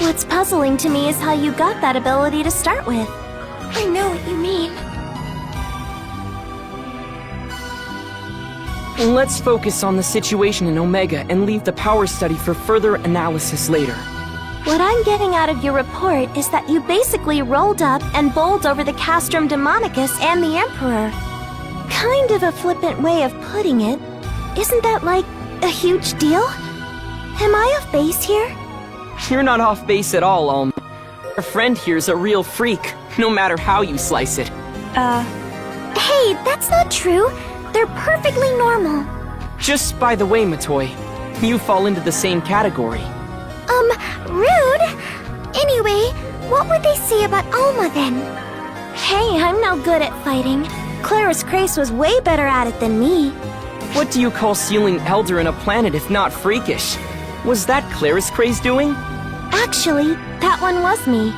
What's puzzling to me is how you got that ability to start with. I know what you mean. Let's focus on the situation in Omega and leave the power study for further analysis later. What I'm getting out of your report is that you basically rolled up and bowled over the Castrum Demonicus and the Emperor. Kind of a flippant way of putting it. Isn't that, like, a huge deal? Am I off base here? You're not off base at all, Our friend here's a real freak, no matter how you slice it. Hey, that's not true. They're perfectly normal. Just by the way, Matoy, you fall into the same category. Rude? Anyway, what would they say about Alma then? Hey, I'm no good at fighting. Claris Crace was way better at it than me. What do you call sealing Elder in a planet if not freakish? Was that Claris Craze doing? Actually, that one was me.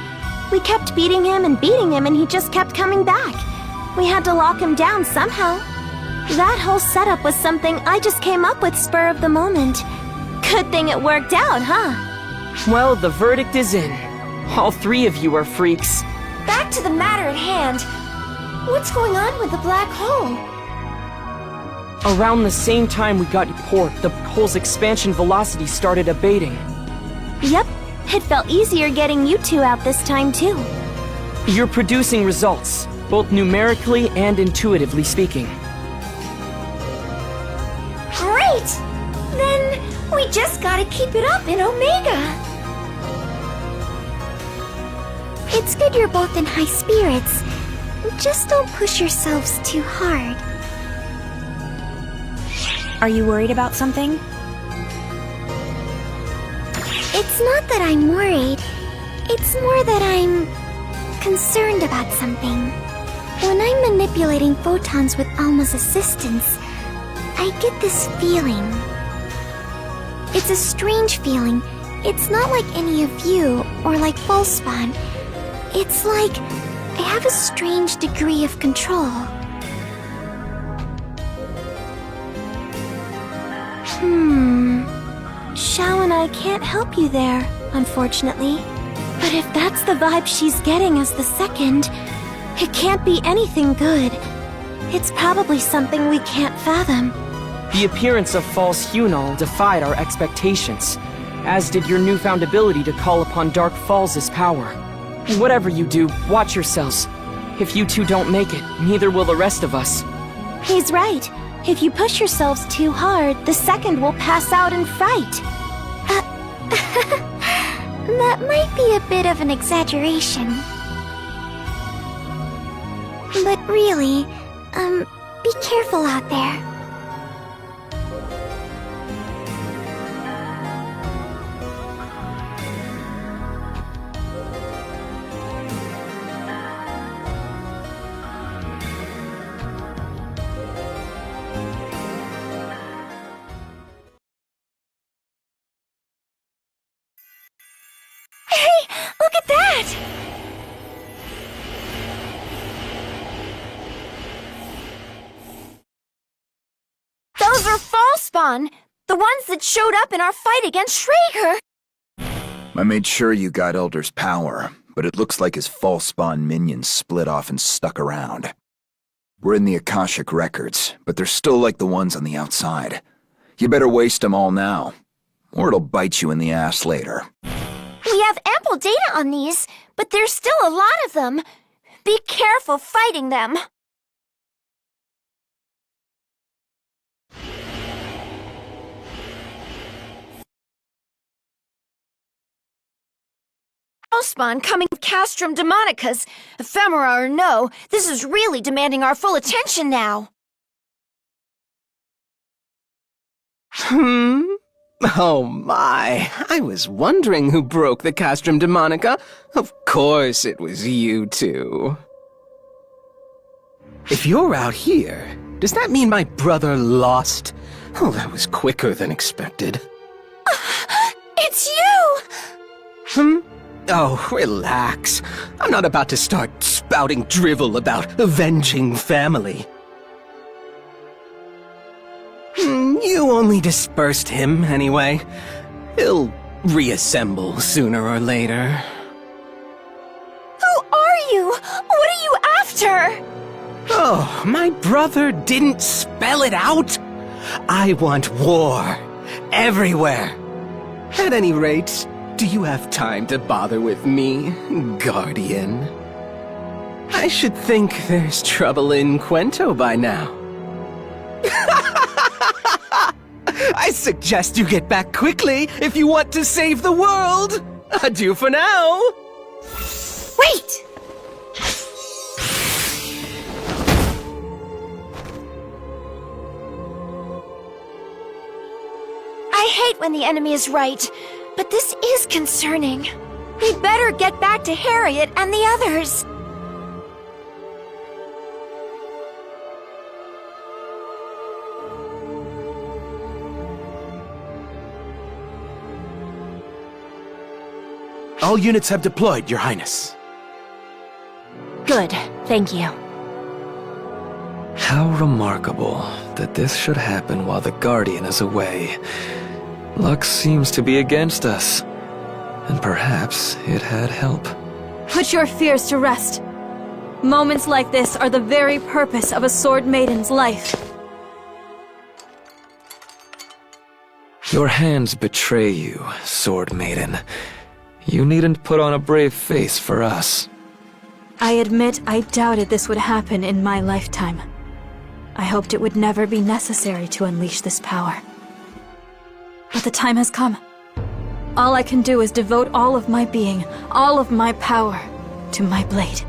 We kept beating him and he just kept coming back. We had to lock him down somehow. That whole setup was something I just came up with spur of the moment. Good thing it worked out, huh? Well, the verdict is in. All three of you are freaks. Back to the matter at hand. What's going on with the black hole? Around the same time we got report, the hole's expansion velocity started abating. Yep, it felt easier getting you two out this time too. You're producing results, both numerically and intuitively speaking. Great! Then we just gotta keep it up in Omega. It's good you're both in high spirits. Just don't push yourselves too hard. Are you worried about something? It's not that I'm worried. It's more that I'm concerned about something. When I'm manipulating photons with Alma's assistance, I get this feeling. It's a strange feeling. It's not like any of you, or like Volspawn. It's like I have a strange degree of control. Shao and I can't help you there, unfortunately. But if that's the vibe she's getting as the second, it can't be anything good. It's probably something we can't fathom. The appearance of false Hunal defied our expectations, as did your newfound ability to call upon Dark Falls' power. Whatever you do, watch yourselves. If you two don't make it, neither will the rest of us. He's right. If you push yourselves too hard, the second will pass out in fright. That might be a bit of an exaggeration. But really, be careful out there. Hey, look at that! Those are Falspawn, the ones that showed up in our fight against Schrager. I made sure you got Elder's power, but it looks like his Falspawn minions split off and stuck around. We're in the Akashic records, but they're still like the ones on the outside. You better waste them all now, or it'll bite you in the ass later. We have ample data on these, but there's still a lot of them. Be careful fighting them. Spawn coming from Castrum Demonica's. Ephemera or no, this is really demanding our full attention now. Oh my, I was wondering who broke the Castrum Demonica. Of course it was you two. If you're out here, does that mean my brother lost? Oh, that was quicker than expected. It's you! Oh, relax. I'm not about to start spouting drivel about avenging family. You only dispersed him, anyway. He'll reassemble sooner or later. Who are you? What are you after? Oh, my brother didn't spell it out? I want war. Everywhere. At any rate, do you have time to bother with me, Guardian? I should think there's trouble in Quento by now. I suggest you get back quickly if you want to save the world. Adieu for now. Wait! I hate when the enemy is right, but this is concerning. We'd better get back to Harriet and the others. All units have deployed, Your Highness. Good, thank you. How remarkable that this should happen while the Guardian is away. Luck seems to be against us. And perhaps it had help. Put your fears to rest. Moments like this are the very purpose of a Sword Maiden's life. Your hands betray you, Sword Maiden. You needn't put on a brave face for us. I admit I doubted this would happen in my lifetime. I hoped it would never be necessary to unleash this power. But the time has come. All I can do is devote all of my being, all of my power, to my blade.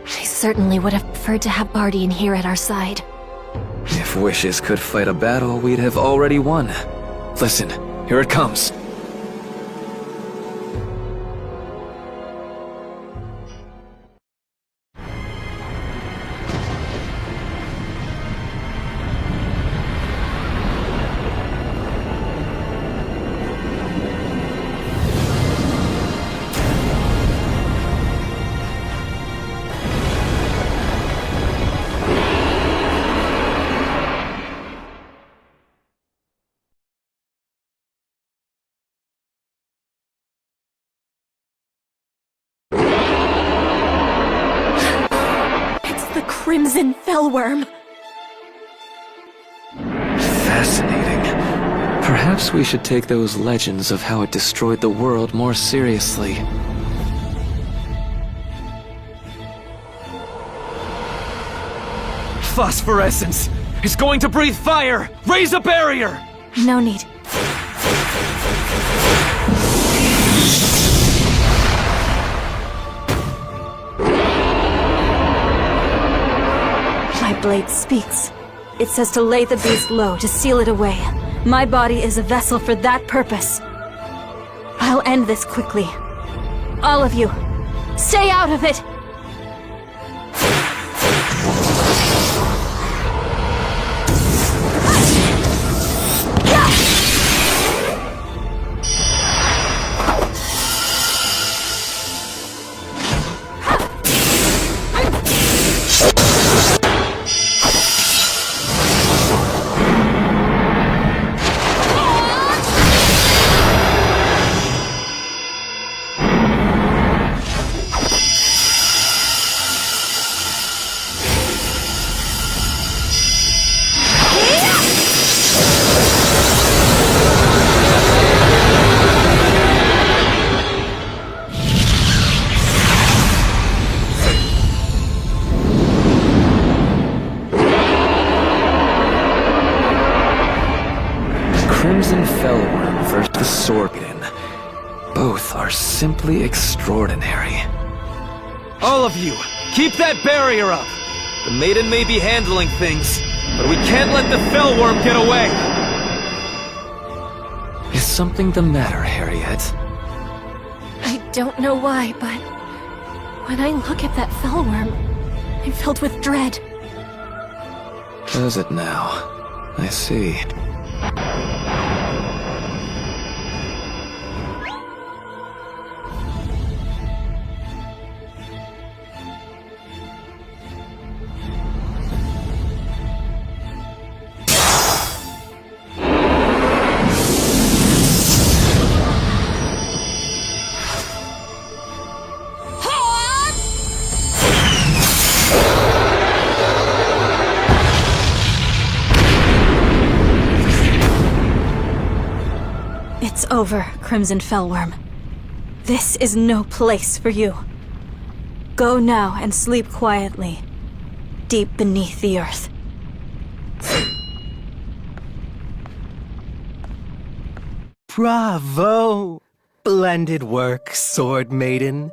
I certainly would have preferred to have Guardian here at our side. If wishes could fight a battle, we'd have already won. Listen, here it comes. Crimson Fellworm. Fascinating. Perhaps we should take those legends of how it destroyed the world more seriously. Phosphorescence! It's going to breathe fire! Raise a barrier! No need. My blade speaks. It says to lay the beast low, to seal it away. My body is a vessel for that purpose. I'll end this quickly. All of you, stay out of it! Crimson Fellworm versus the Sword Maiden. Both are simply extraordinary. All of you, keep that barrier up! The Maiden may be handling things, but we can't let the Fellworm get away! Is something the matter, Harriet? I don't know why, but when I look at that Fellworm, I'm filled with dread. Does it now? I see. It's over, Crimson Fellworm. This is no place for you. Go now and sleep quietly, deep beneath the earth. Bravo! Splendid work, Sword Maiden.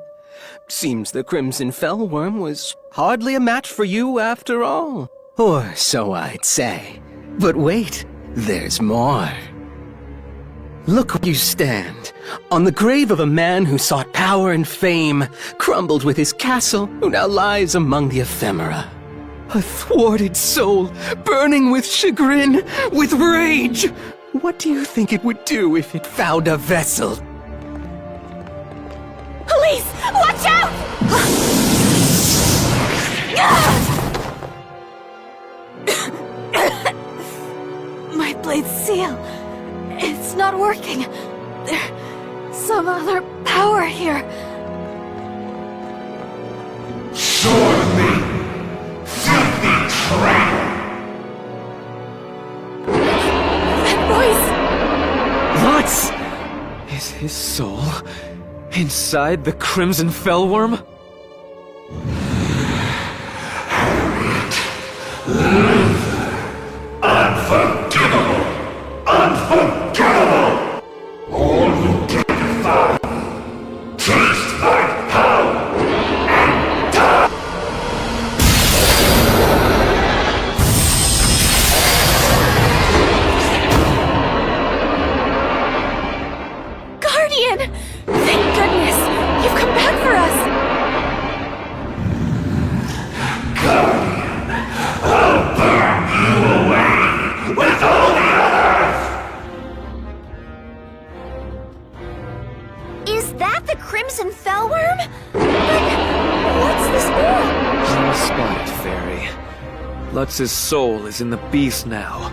Seems the Crimson Fellworm was hardly a match for you after all. Or so I'd say. But wait, there's more. Look where you stand, on the grave of a man who sought power and fame, crumbled with his castle, who now lies among the ephemera. A thwarted soul, burning with chagrin, with rage. What do you think it would do if it found a vessel? Police! Watch out! My blade's seal. It's not working. There's some other power here. Sword me! Filthy traitor! What? Is his soul inside the Crimson Fellworm? Harriet, Luther, unforgivable! Unforgettable! All who dare defy me, taste my power and die! Guardian! Thank goodness! You've come back for us! Guardian, I'll burn you away with all the others! Is that the Crimson Fellworm? But what's this orb? Well spotted, Fairy. Lutz's soul is in the beast now.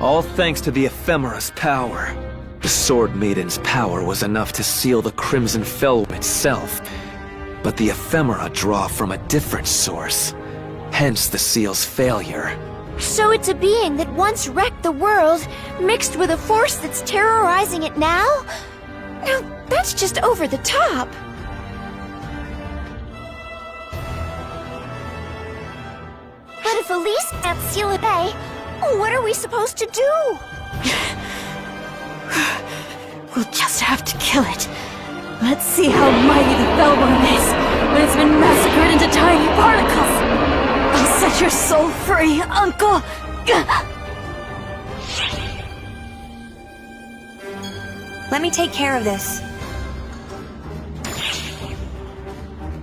All thanks to the ephemera's power. The Sword Maiden's power was enough to seal the Crimson Fellworm itself. But the ephemera draw from a different source. hence the seal's failure. So it's a being that once wrecked the world, mixed with a force that's terrorizing it now? Now, that's just over the top. But if Elise can't seal it away, what are we supposed to do? We'll just have to kill it. Let's see how mighty the Fellworm is when it's been massacred into tiny particles. I'll set your soul free, Uncle! Let me take care of this.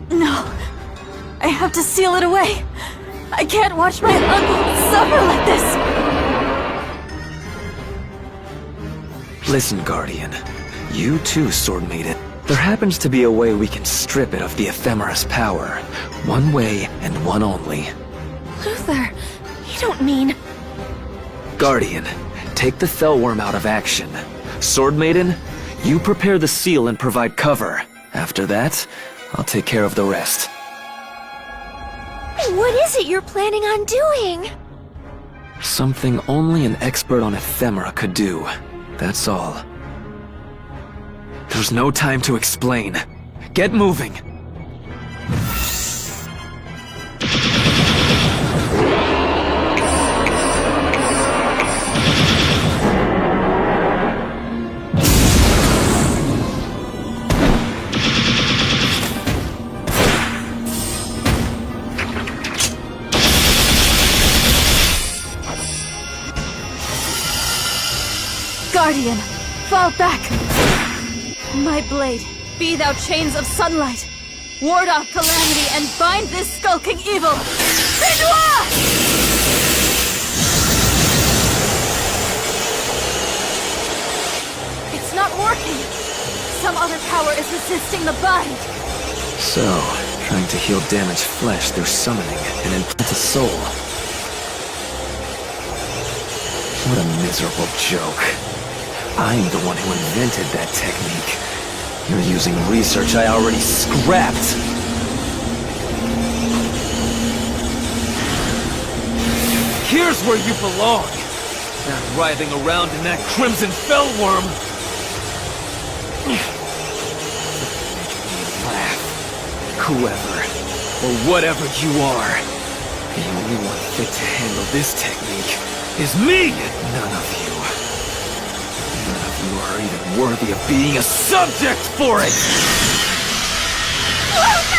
No. I have to seal it away. I can't watch my uncle suffer like this. Listen, Guardian. You too, Sword Maiden. There happens to be a way we can strip it of the Ephemera's power. One way and one only. Luther, you don't mean... Guardian, take the Fellworm out of action. Sword Maiden, you prepare the seal and provide cover. After that, I'll take care of the rest. What is it you're planning on doing? Something only an expert on ephemera could do. That's all. There's no time to explain. Get moving! Guardian, fall back! My blade, be thou chains of sunlight! Ward off calamity and bind this skulking evil! Fidua! It's not working! Some other power is resisting the bind! So, trying to heal damaged flesh through summoning and implant a soul. What a miserable joke. I'm the one who invented that technique. You're using research I already scrapped. Here's where you belong! Not writhing around in that crimson fellworm! Laugh. Whoever, or whatever you are, the only one fit to handle this technique is me! None of you. None of you are even worthy of being a subject for it! Luther!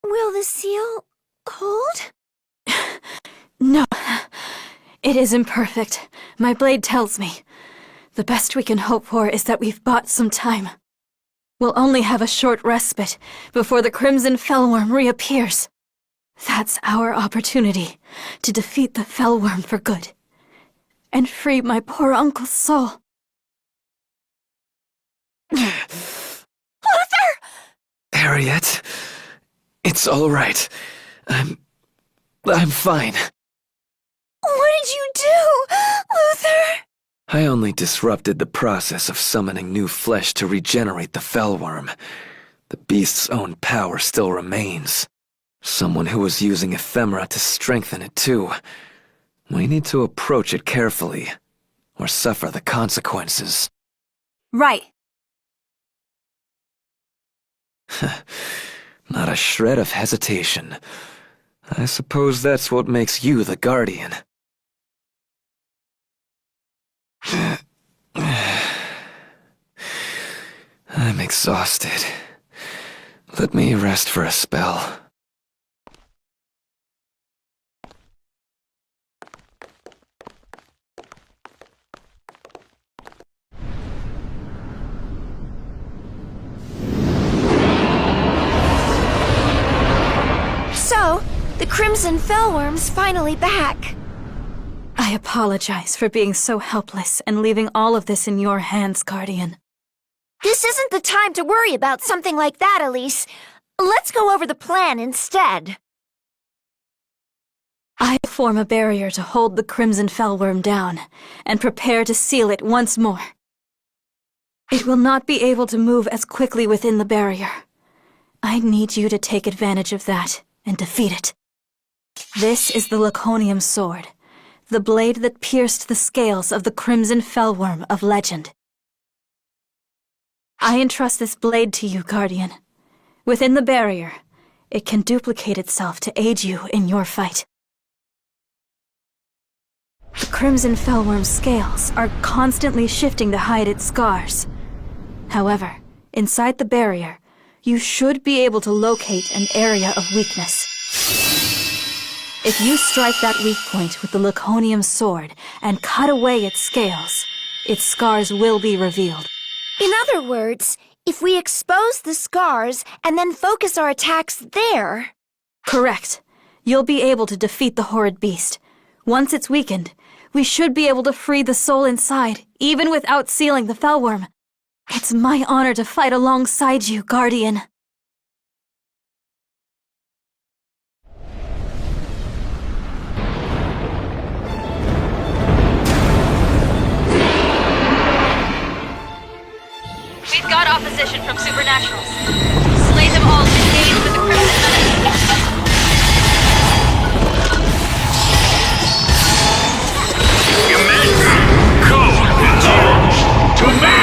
Will the seal hold? No. It is imperfect. My blade tells me. The best we can hope for is that we've bought some time. We'll only have a short respite before the Crimson Fellworm reappears. That's our opportunity to defeat the Fellworm for good. And free my poor uncle's soul. Luther! Harriet, it's all right. I'm fine. What did you do, Luther? I only disrupted the process of summoning new flesh to regenerate the Fellworm. The beast's own power still remains. Someone who was using ephemera to strengthen it too. We need to approach it carefully, or suffer the consequences. Right. Not a shred of hesitation. I suppose that's what makes you the Guardian. I'm exhausted. Let me rest for a spell. So, the Crimson Fellworm's finally back. I apologize for being so helpless and leaving all of this in your hands, Guardian. This isn't the time to worry about something like that, Elise. Let's go over the plan instead. I form a barrier to hold the Crimson Fellworm down, and prepare to seal it once more. It will not be able to move as quickly within the barrier. I need you to take advantage of that and defeat it. This is the Laconium Sword, the blade that pierced the scales of the Crimson Fellworm of legend. I entrust this blade to you, Guardian. Within the barrier, it can duplicate itself to aid you in your fight. The Crimson Fellworm's scales are constantly shifting to hide its scars. However, inside the barrier, you should be able to locate an area of weakness. If you strike that weak point with the Laconium Sword and cut away its scales, its scars will be revealed. In other words, if we expose the scars and then focus our attacks there... Correct. You'll be able to defeat the horrid beast. Once it's weakened, we should be able to free the soul inside, even without sealing the Fellworm. It's my honor to fight alongside you, Guardian. We've got opposition from supernaturals. Slay them all to engage with the Crimson Menace. To me!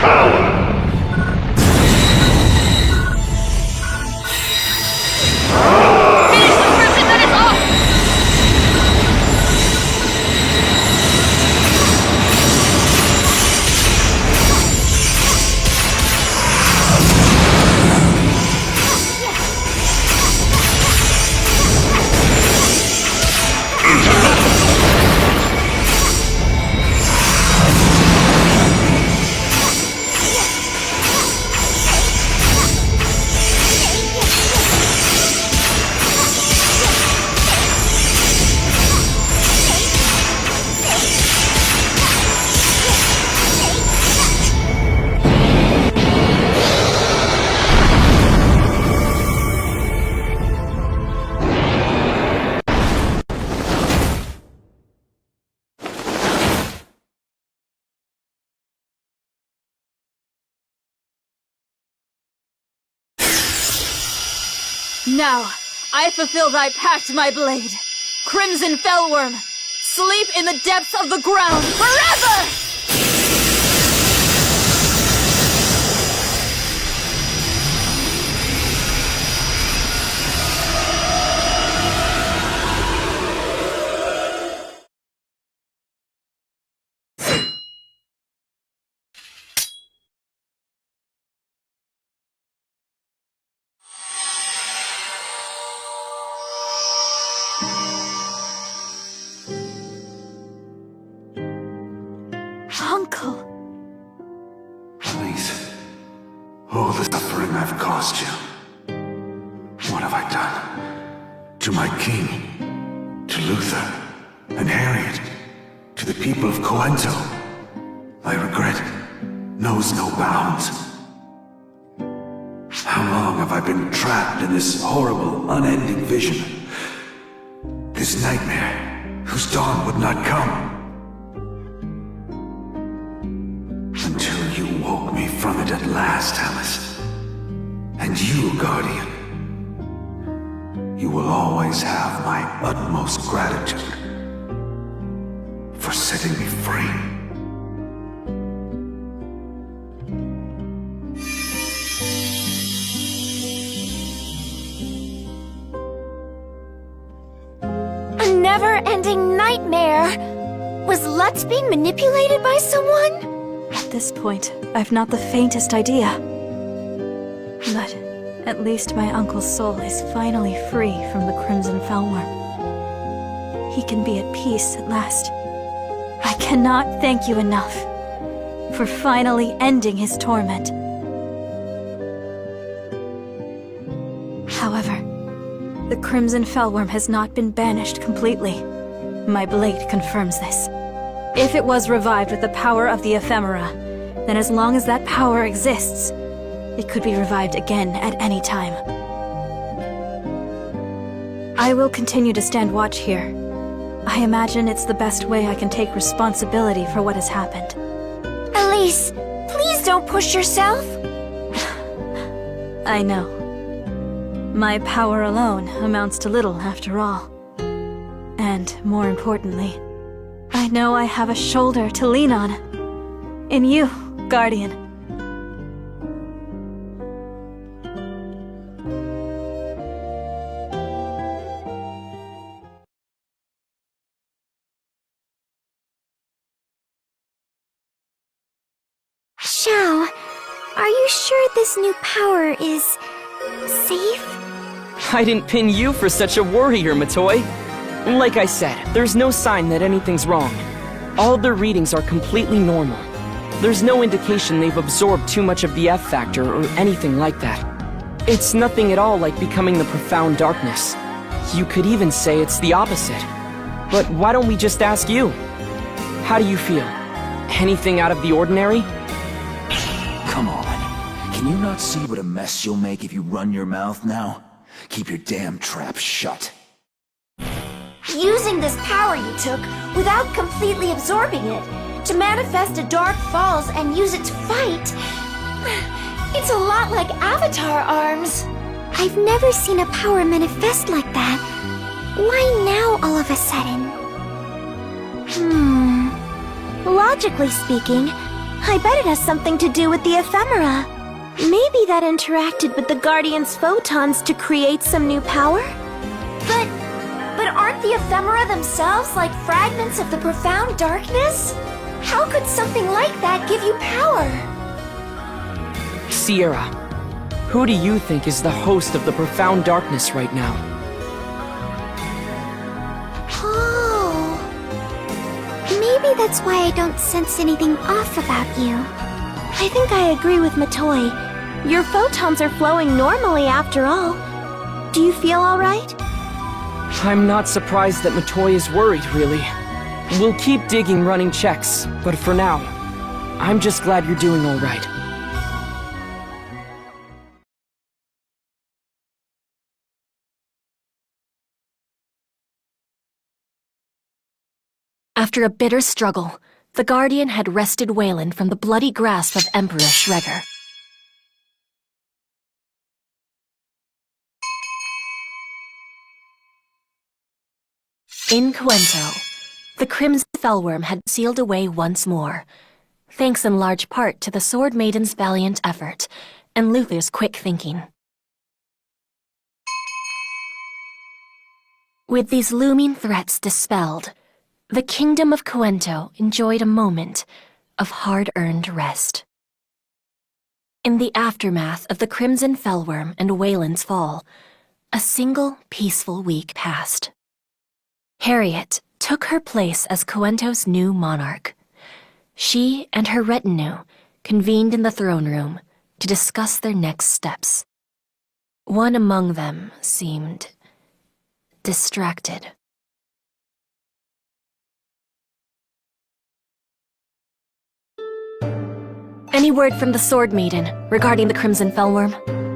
power! Finish the crimson that is off! Now, I fulfill thy pact, my blade. Crimson Fellworm, sleep in the depths of the ground forever! Uncle. Please. All the suffering I've caused you. What have I done? To my king, to Luther, and Harriet, to the people of Coento. My regret knows no bounds. How long have I been trapped in this horrible, unending vision? This nightmare, whose dawn would not come. Until you woke me from it at last, Alice. And you, Guardian. You will always have my utmost gratitude for setting me free. A never-ending nightmare! Was Lutz being manipulated by someone? At this point, I've not the faintest idea. But at least my uncle's soul is finally free from the Crimson Fellworm. He can be at peace at last. I cannot thank you enough for finally ending his torment. However, the Crimson Fellworm has not been banished completely. My blade confirms this. If it was revived with the power of the ephemera, then as long as that power exists, it could be revived again at any time. I will continue to stand watch here. I imagine it's the best way I can take responsibility for what has happened. Elise, please don't push yourself. I know. My power alone amounts to little after all. And more importantly, I know I have a shoulder to lean on. In you, Guardian. Xiao, are you sure this new power is safe? I didn't pin you for such a worrier, Matoi. Like I said, there's no sign that anything's wrong. All their readings are completely normal. There's no indication they've absorbed too much of the F factor or anything like that. It's nothing at all like becoming the profound darkness. You could even say it's the opposite. But why don't we just ask you? How do you feel? Anything out of the ordinary? Come on. Can you not see what a mess you'll make if you run your mouth now? Keep your damn trap shut. Using this power you took without completely absorbing it to manifest a dark falls and use it to fight. It's a lot like Avatar arms. I've never seen a power manifest like that. Why now all of a sudden? Logically speaking, I bet it has something to do with the ephemera. Maybe that interacted with the Guardian's photons to create some new power? But aren't the ephemera themselves like fragments of the profound darkness? How could something like that give you power? Sierra, who do you think is the host of the profound darkness right now? Oh. Maybe that's why I don't sense anything off about you. I think I agree with Matoy. Your photons are flowing normally after all. Do you feel alright? I'm not surprised that Matoy is worried, really. We'll keep digging running checks, but for now, I'm just glad you're doing alright. After a bitter struggle, the Guardian had wrested Wayland from the bloody grasp of Emperor Schreger. In Coento, the Crimson Fellworm had sealed away once more, thanks in large part to the Sword Maiden's valiant effort and Luther's quick thinking. With these looming threats dispelled, the Kingdom of Coento enjoyed a moment of hard-earned rest. In the aftermath of the Crimson Fellworm and Wayland's fall, a single peaceful week passed. Harriet took her place as Coento's new monarch. She and her retinue convened in the throne room to discuss their next steps. One among them seemed distracted. Any word from the Sword Maiden regarding the Crimson Fellworm?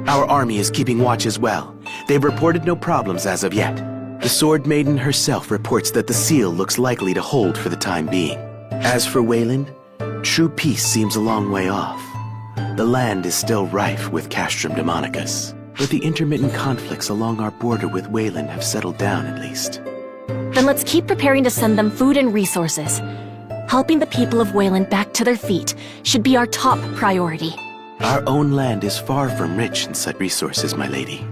Our army is keeping watch as well. They've reported no problems as of yet. The Sword Maiden herself reports that the seal looks likely to hold for the time being. As for Wayland, true peace seems a long way off. The land is still rife with Castrum Demonicus, but the intermittent conflicts along our border with Wayland have settled down at least. Then let's keep preparing to send them food and resources. Helping the people of Wayland back to their feet should be our top priority. Our own land is far from rich in such resources, my lady.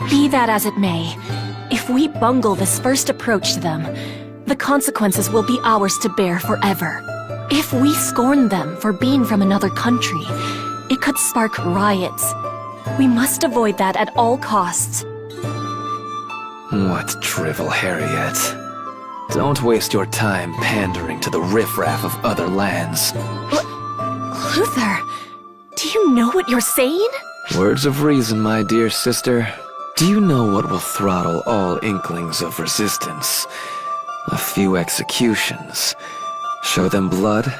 Be that as it may, if we bungle this first approach to them, the consequences will be ours to bear forever. If we scorn them for being from another country, it could spark riots. We must avoid that at all costs. What drivel, Harriet. Don't waste your time pandering to the riffraff of other lands. Luther, do you know what you're saying? Words of reason, my dear sister. Do you know what will throttle all inklings of resistance? A few executions. Show them blood,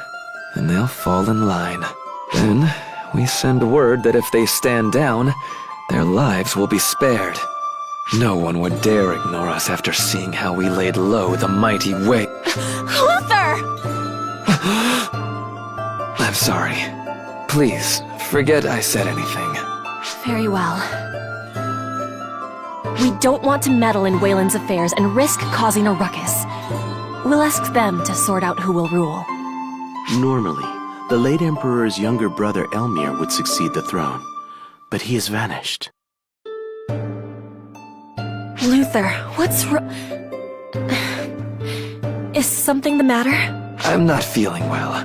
and they'll fall in line. Then, we send word that if they stand down, their lives will be spared. No one would dare ignore us after seeing how we laid low the mighty way. Luther! I'm sorry. Please, forget I said anything. Very well. We don't want to meddle in Wayland's affairs and risk causing a ruckus. We'll ask them to sort out who will rule. Normally, the late Emperor's younger brother Elmir would succeed the throne, but he has vanished. Luther, what's Is something the matter? I'm not feeling well.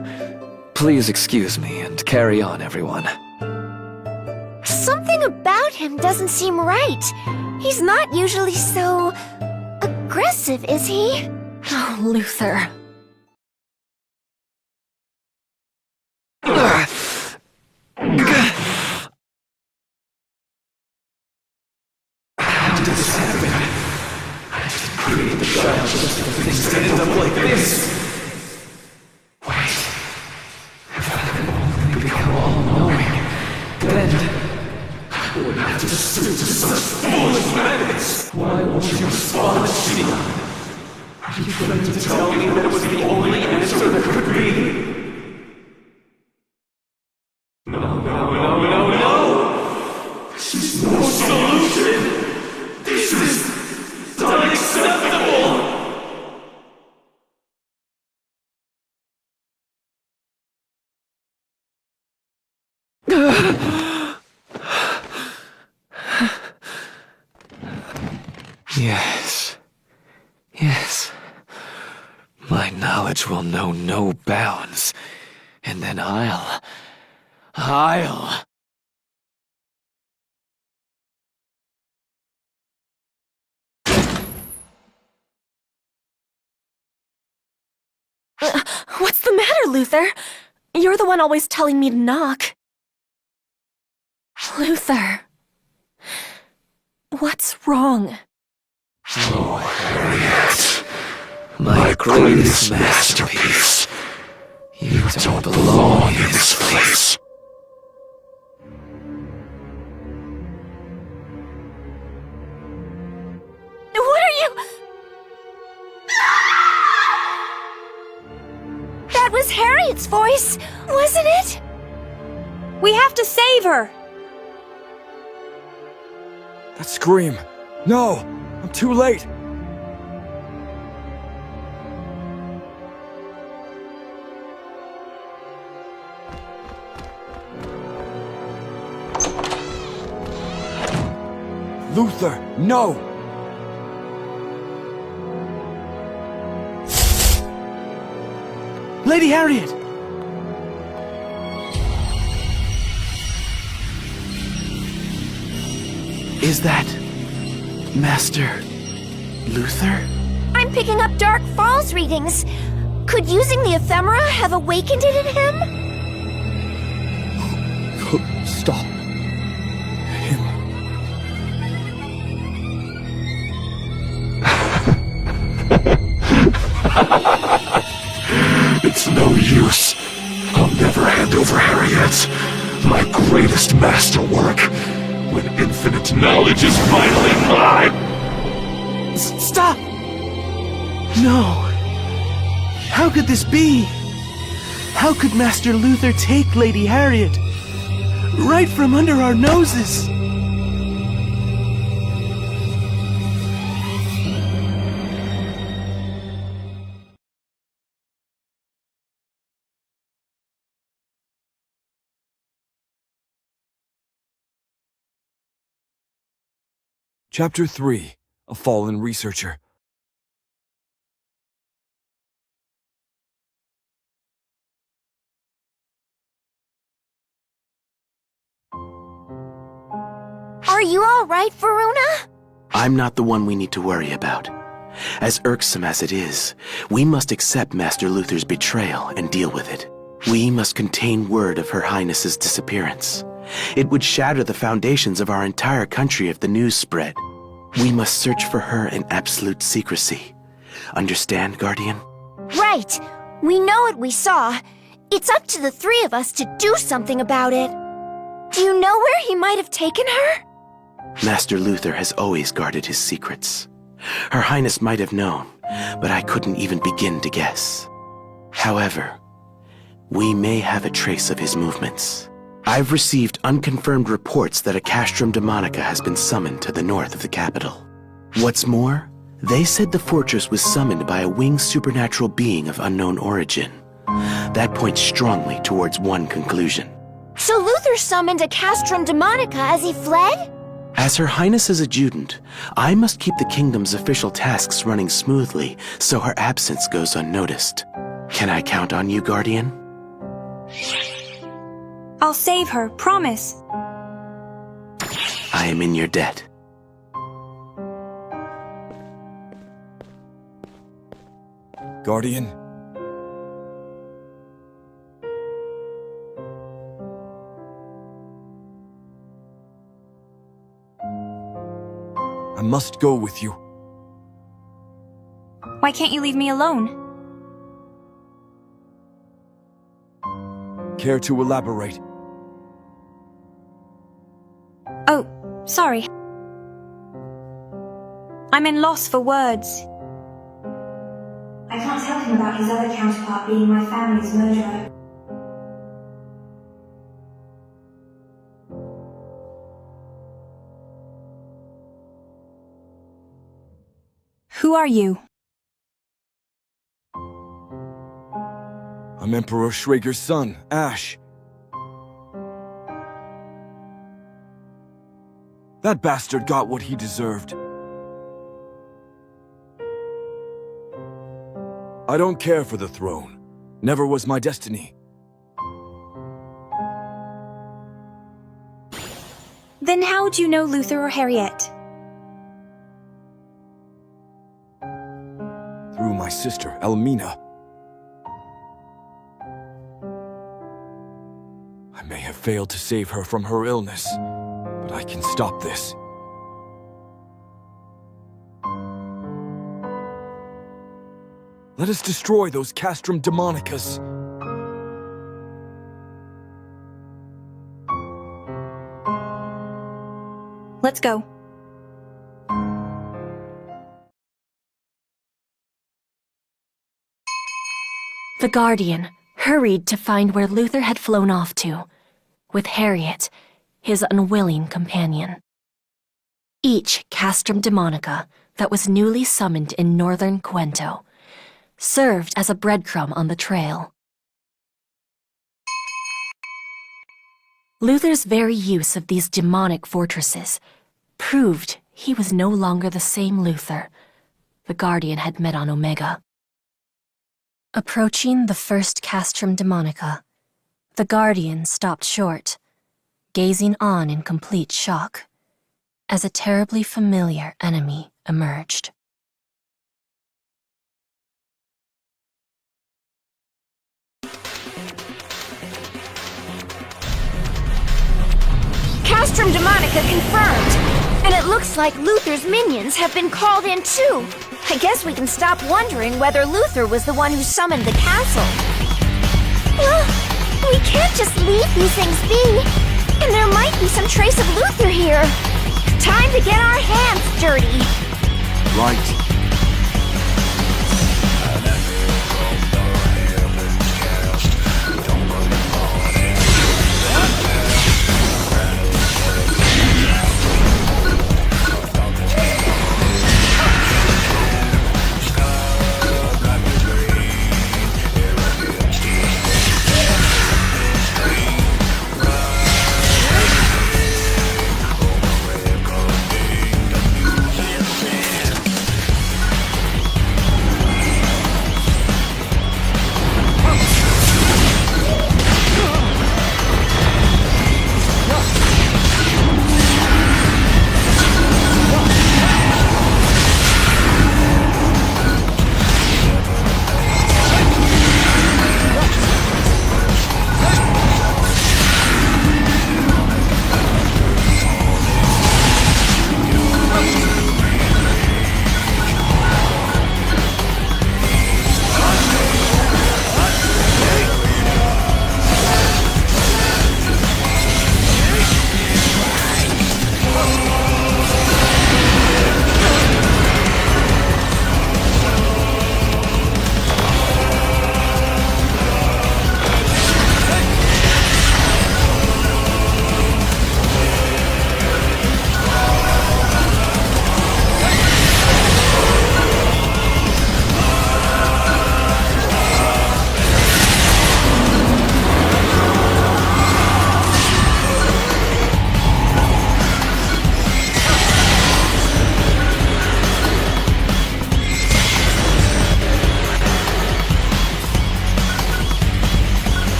Please excuse me and carry on, everyone. Something about him doesn't seem right. He's not usually so aggressive, is he? Oh, Luther. How did this happen? I didn't create the child just for things to end up like this. Wait. If I could only become all-knowing, then I wouldn't have to stoop to such foolish methods. Why won't you respond, Shion? Are you going to tell me that it was the only answer that could be? No! This is no solution! This is unacceptable! Yes. Yes. My knowledge will know no bounds. And then I'll... What's the matter, Luther? You're the one always telling me to knock. Luther. What's wrong? Oh, Harriet. My greatest masterpiece. You don't belong in this place. What are you... That was Harriet's voice, wasn't it? We have to save her! That scream! No! I'm too late! Luther, no! Lady Harriet! Is that... Master... Luther? I'm picking up Dark Falls readings. Could using the ephemera have awakened it in him? Stop. It's no use. I'll never hand over Harriet, my greatest masterwork, when infinite knowledge is finally mine! Stop! No! How could this be? How could Master Luther take Lady Harriet? Right from under our noses! Chapter 3. A Fallen Researcher. Are you all right, Varuna? I'm not the one we need to worry about. As irksome as it is, we must accept Master Luther's betrayal and deal with it. We must contain word of Her Highness's disappearance. It would shatter the foundations of our entire country if the news spread. We must search for her in absolute secrecy. Understand, Guardian? Right. We know what we saw. It's up to the three of us to do something about it. Do you know where he might have taken her? Master Luther has always guarded his secrets. Her Highness might have known, but I couldn't even begin to guess. However, we may have a trace of his movements. I've received unconfirmed reports that a castrum demonica has been summoned to the north of the capital. What's more, they said the fortress was summoned by a winged supernatural being of unknown origin. That points strongly towards one conclusion. So Luther summoned a castrum demonica as he fled? As Her Highness's adjutant, I must keep the kingdom's official tasks running smoothly so her absence goes unnoticed. Can I count on you, Guardian? I'll save her, promise. I am in your debt. Guardian? I must go with you. Why can't you leave me alone? Care to elaborate? Oh, sorry. I'm in loss for words. I can't tell him about his other counterpart being my family's murderer. Who are you? I'm Emperor Schrager's son, Ash. That bastard got what he deserved. I don't care for the throne. Never was my destiny. Then how'd you know Luther or Harriet? Through my sister, Elmina. I may have failed to save her from her illness, but I can stop this. Let us destroy those Castrum Demonicas. Let's go. The Guardian hurried to find where Luther had flown off to, with Harriet, his unwilling companion. Each Castrum Demonica that was newly summoned in northern Cuento served as a breadcrumb on the trail. Luther's very use of these demonic fortresses proved he was no longer the same Luther the Guardian had met on Omega. Approaching the first Castrum Demonica, the Guardian stopped short, gazing on in complete shock, as a terribly familiar enemy emerged. Castrum Demonica confirmed! And it looks like Luther's minions have been called in too! I guess we can stop wondering whether Luther was the one who summoned the castle. We can't just leave these things be! And there might be some trace of Luther here! Time to get our hands dirty! Right.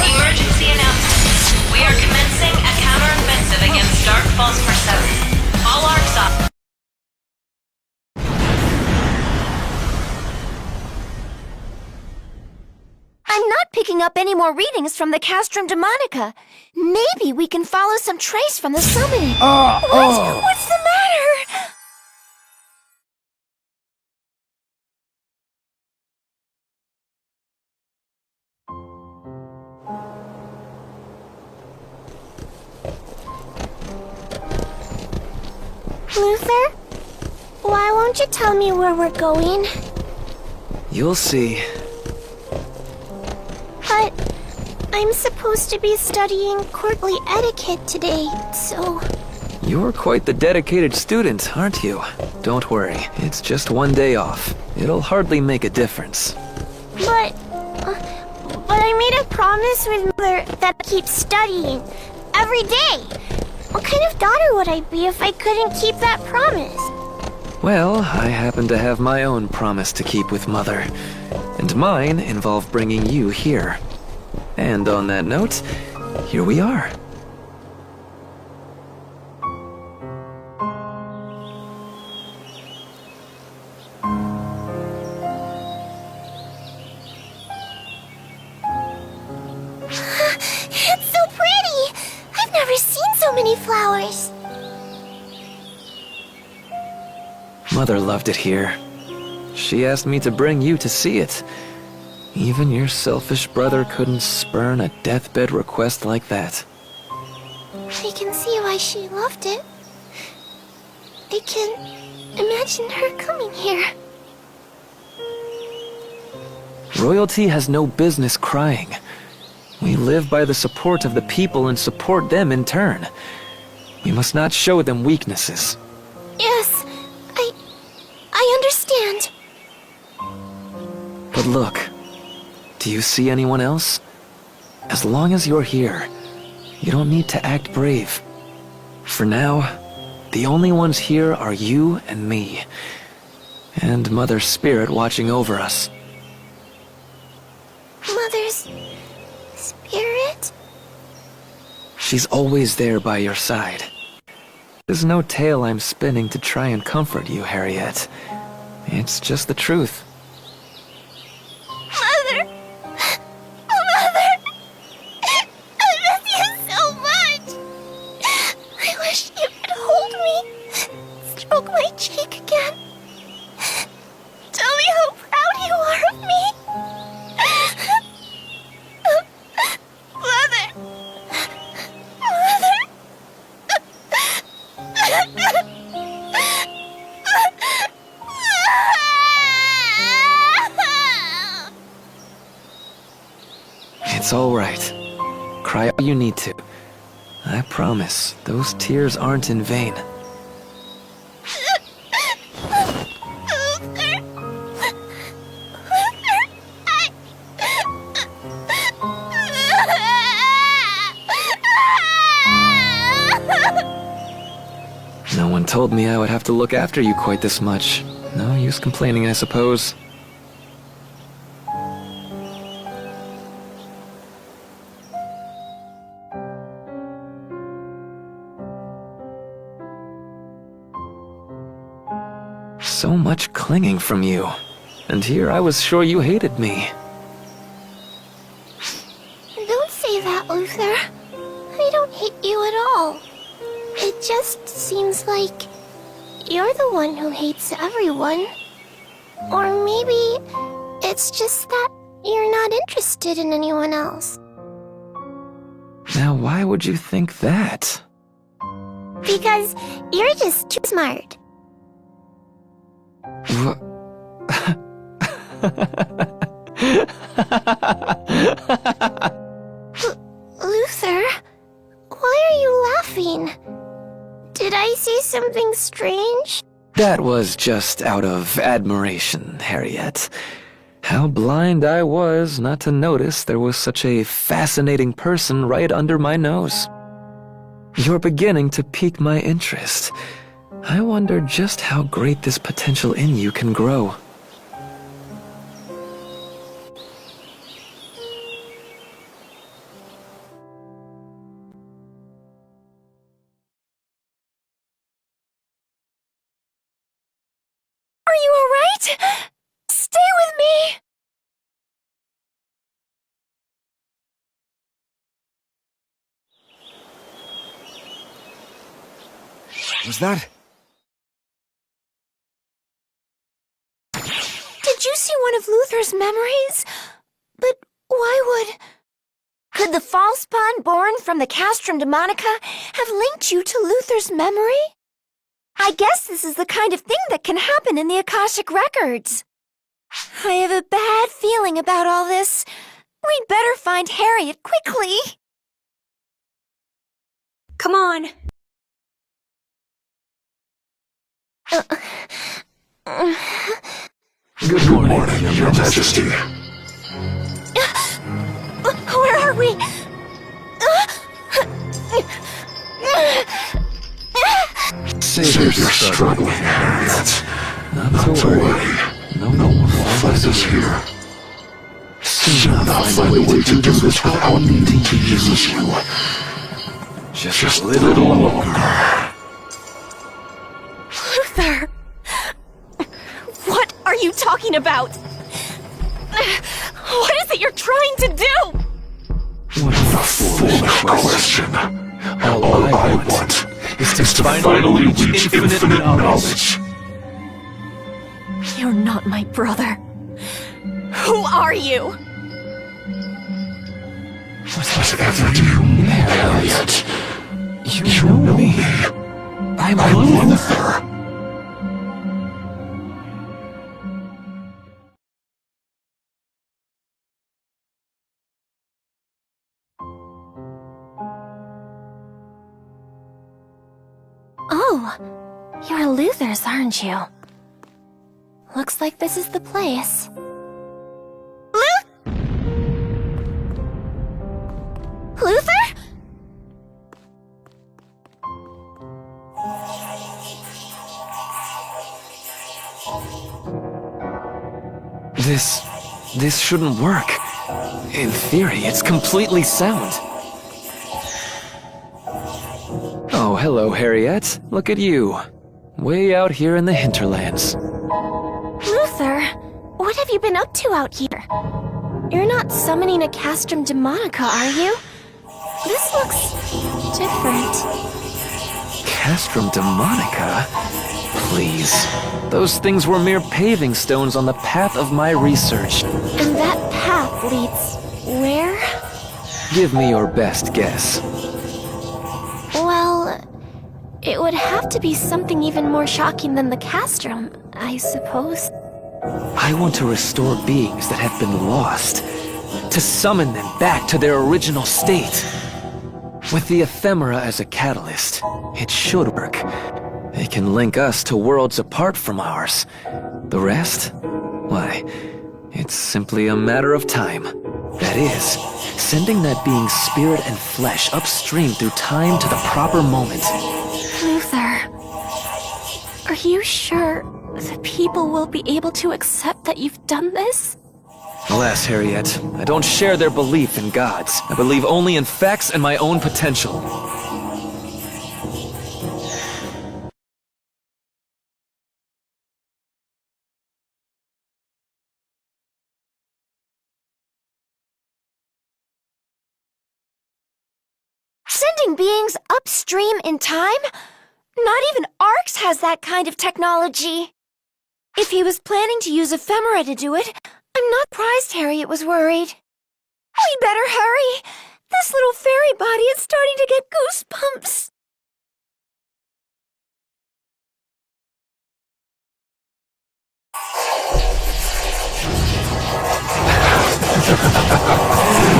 Emergency announcement. We are commencing a counteroffensive against Dark Phosphor 7. All arcs up. I'm not picking up any more readings from the Castrum Demonica. Maybe we can follow some trace from the summoning. What's the matter? Luther? Why won't you tell me where we're going? You'll see. But I'm supposed to be studying courtly etiquette today, so... You're quite the dedicated student, aren't you? Don't worry, it's just one day off. It'll hardly make a difference. But I made a promise with Mother that I'd keep studying. Every day! What kind of daughter would I be if I couldn't keep that promise? Well, I happen to have my own promise to keep with Mother. And mine involved bringing you here. And on that note, here we are. It's so pretty! I've never seen so many flowers. Mother loved it here. She asked me to bring you to see it. Even your selfish brother couldn't spurn a deathbed request like that. I can see why she loved it. I can imagine her coming here. Royalty has no business crying. We live by the support of the people and support them in turn. We must not show them weaknesses. Yes, I understand. But look, do you see anyone else? As long as you're here, you don't need to act brave. For now, the only ones here are you and me. And Mother's spirit watching over us. Mother's spirit? She's always there by your side. There's no tale I'm spinning to try and comfort you, Harriet. It's just the truth. Mother! Mother! I miss you so much! I wish you could hold me, stroke my cheek again. Tell me how proud you are of me. Mother! It's all right. Cry all you need to. I promise, those tears aren't in vain. No one told me I would have to look after you quite this much. No use complaining, I suppose. So much clinging from you. And here I was sure you hated me. Don't say that, Luther. I don't hate you at all. It just seems like you're the one who hates everyone. Or maybe it's just that you're not interested in anyone else. Now why would you think that? Because you're just too smart. moving. Did I see something strange? That was just out of admiration, Harriet. How blind I was not to notice there was such a fascinating person right under my nose. You're beginning to pique my interest. I wonder just how great this potential in you can grow. Are you alright? Stay with me! Was that? Did you see one of Luther's memories? But why would... Could the false pawn born from the Castrum Demonica have linked you to Luther's memory? I guess this is the kind of thing that can happen in the Akashic Records. I have a bad feeling about all this. We'd better find Harriet quickly. Come on. Good morning, Your Majesty. Where are we? Save your struggling, Harriet. Not to worry. No one will find us here. Soon I'll find a way to do this without needing to use you. Just a little longer. Luther! What are you talking about? What is it you're trying to do? What a foolish question. All I want is to finally reach infinite knowledge. You're not my brother. Who are you? Whatever do you mean, Harriet? You know me. I'm Luther. Oh, you're Luther's, aren't you? Looks like this is the place. Luther? This shouldn't work. In theory, it's completely sound. Oh, hello, Harriet. Look at you. Way out here in the hinterlands. Luther, what have you been up to out here? You're not summoning a Castrum Demonica, are you? This looks different. Castrum Demonica? Please. Those things were mere paving stones on the path of my research. And that path leads where? Give me your best guess. Well, it would have to be something even more shocking than the Castrum, I suppose. I want to restore beings that have been lost, to summon them back to their original state. With the ephemera as a catalyst, it should work. It can link us to worlds apart from ours. The rest? Why, it's simply a matter of time. That is, sending that being's spirit and flesh upstream through time to the proper moment. Luther, are you sure the people will be able to accept that you've done this? Alas, Harriet, I don't share their belief in gods. I believe only in facts and my own potential. Sending beings upstream in time? Not even Arx has that kind of technology. If he was planning to use ephemera to do it, I'm not surprised Harriet was worried. We'd better hurry. This little fairy body is starting to get goosebumps.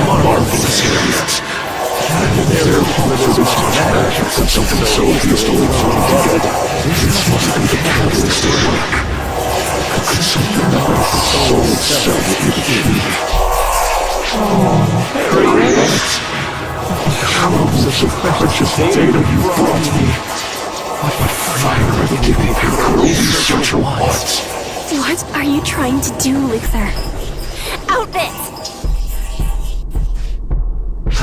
Marvelous, Harriet. And there are Something so peaceful and together. This must be the catalyst to work. Could something about the soul itself be the key? Harriet! Crumbs of the precious data you brought me. What fire of giving corrodes such a want? What are you trying to do, Luther? Out this!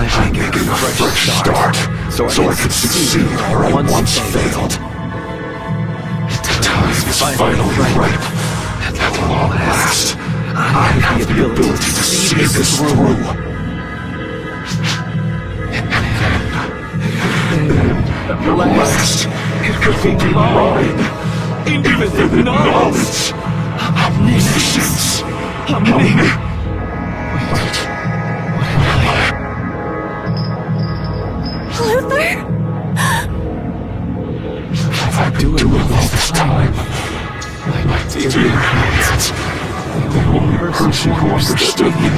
I'm making a fresh start, so I can succeed where I once failed. The time is finally ripe, and at long last, I have the ability to see this through. At last, it could be mine. Infinite knowledge, omniscience, omniscience. Luther? If I do it all this time, my dear Harriet, the only person who understood me.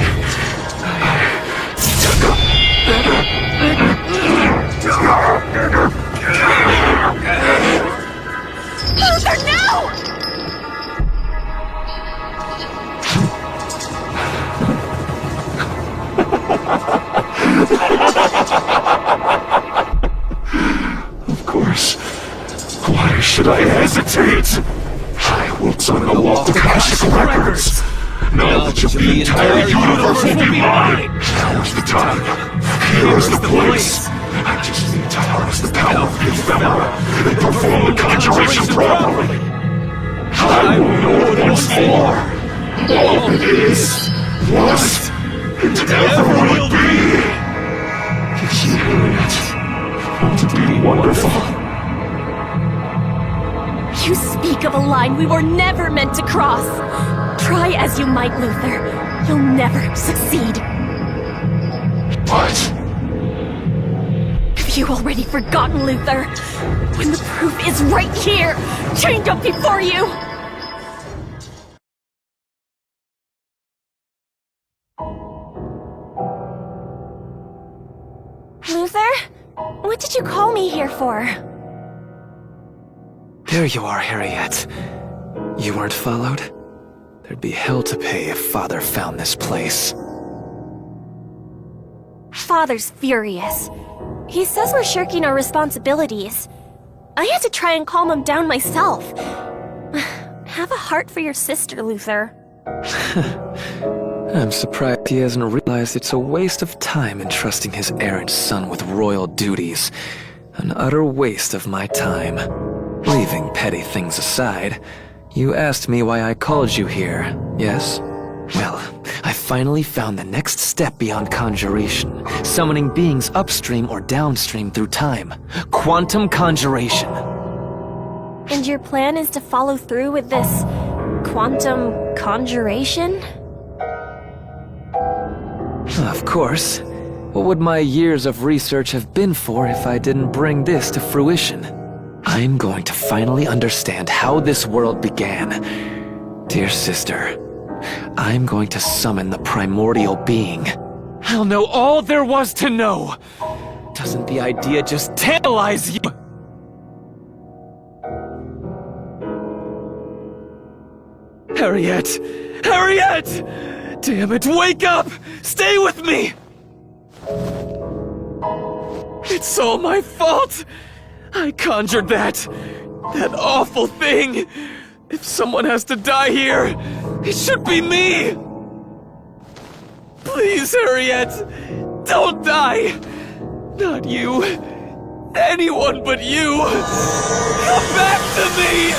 Luther, no! Of course. Why should I hesitate? I will unlock the Akashic records. Knowledge of the entire universe will be mine. Now is the time. Here is the place. I just need to harness the power of the ephemera and perform the conjuration properly. I will know it once more. All that is, was, and ever will be. You heard it. Going to be wonderful. You speak of a line we were never meant to cross. Try as you might, Luther, you'll never succeed. What? Have you already forgotten, Luther? When the proof is right here, chained up before you! Luther? What did you call me here for? There you are, Harriet. You weren't followed? There'd be hell to pay if Father found this place. Father's furious. He says we're shirking our responsibilities. I had to try and calm him down myself. Have a heart for your sister, Luther. I'm surprised he hasn't realized it's a waste of time entrusting his errant son with royal duties. An utter waste of my time. Leaving petty things aside, you asked me why I called you here, yes? Well, I finally found the next step beyond conjuration, summoning beings upstream or downstream through time. Quantum conjuration. And your plan is to follow through with this quantum conjuration? Of course. What would my years of research have been for if I didn't bring this to fruition? I'm going to finally understand how this world began. Dear sister, I'm going to summon the primordial being. I'll know all there was to know! Doesn't the idea just tantalize you? Harriet! Harriet! Damn it, wake up! Stay with me! It's all my fault! I conjured that awful thing! If someone has to die here, it should be me! Please, Harriet, don't die! Not you. Anyone but you! Come back to me!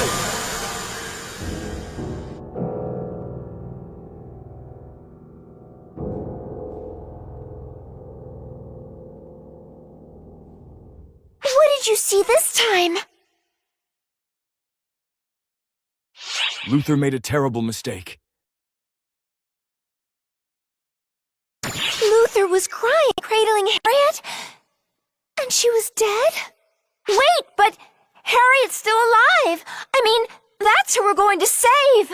What did you see this time? Luther made a terrible mistake. Luther was crying, cradling Harriet, and she was dead? Wait, but Harriet's still alive! I mean, that's who we're going to save!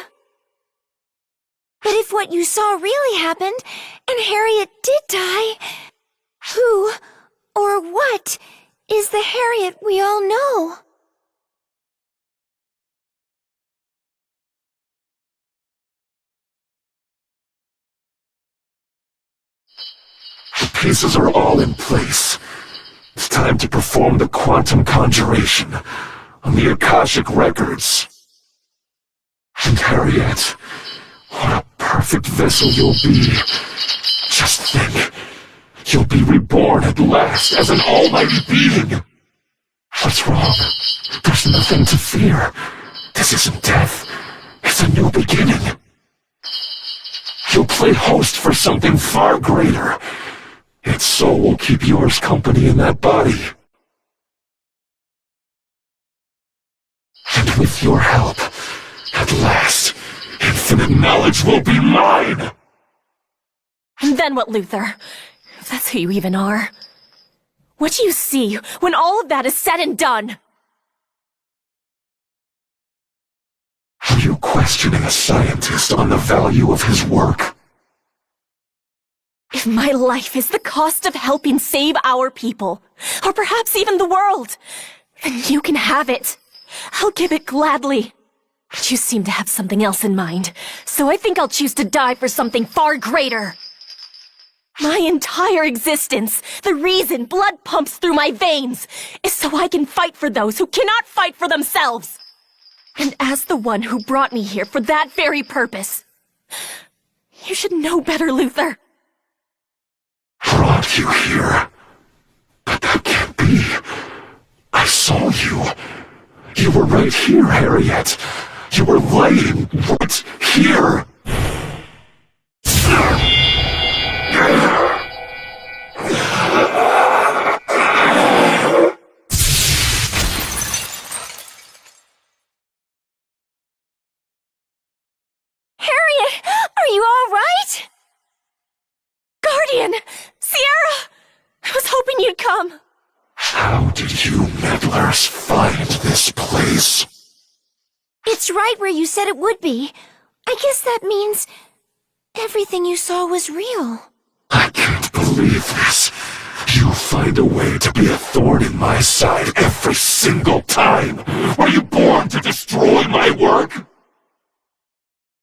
But if what you saw really happened, and Harriet did die, who or what is the Harriet we all know. The pieces are all in place. It's time to perform the quantum conjuration on the Akashic records. And Harriet, what a perfect vessel you'll be. Just think, you'll be reborn at last as an almighty being. What's wrong? There's nothing to fear. This isn't death. It's a new beginning. You'll play host for something far greater. Its soul will keep yours company in that body. And with your help, at last, infinite knowledge will be mine! And then what, Luther? If that's who you even are. What do you see when all of that is said and done? Are you questioning a scientist on the value of his work? If my life is the cost of helping save our people, or perhaps even the world, then you can have it. I'll give it gladly. But you seem to have something else in mind, so I think I'll choose to die for something far greater. My entire existence, the reason blood pumps through my veins, is so I can fight for those who cannot fight for themselves. And as the one who brought me here for that very purpose, you should know better, Luther. Brought you here? But that can't be. I saw you. You were right here, Harriet. You were laying right here. Harriet, are you all right? Guardian! Sierra! I was hoping you'd come. How did you meddlers find this place? It's right where you said it would be. I guess that means everything you saw was real. I can't believe this. You find a way to be a thorn in my side every single time. Were you born to destroy my work?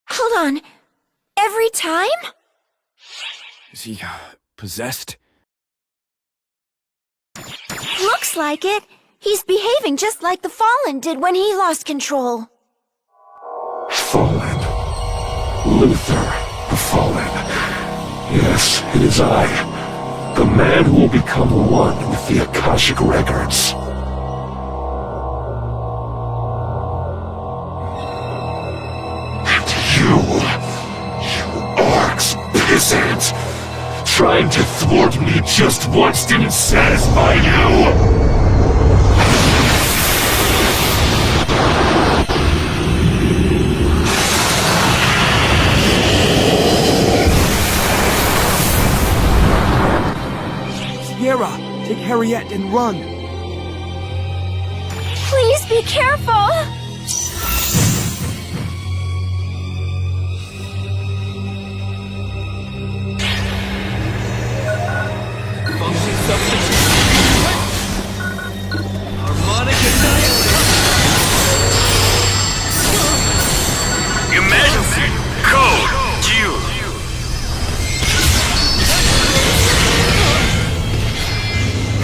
Hold on. Every time? Is he, possessed? Looks like it. He's behaving just like the Fallen did when he lost control. Fallen. Luther, the Fallen. Yes, it is I. The man who will become one with the Akashic records. And you Orcs peasant! Trying to thwart me just once didn't satisfy you! Sierra, take Harriet and run. Please be careful! Function substitute. Harmonic annihilation. Emergency code Q.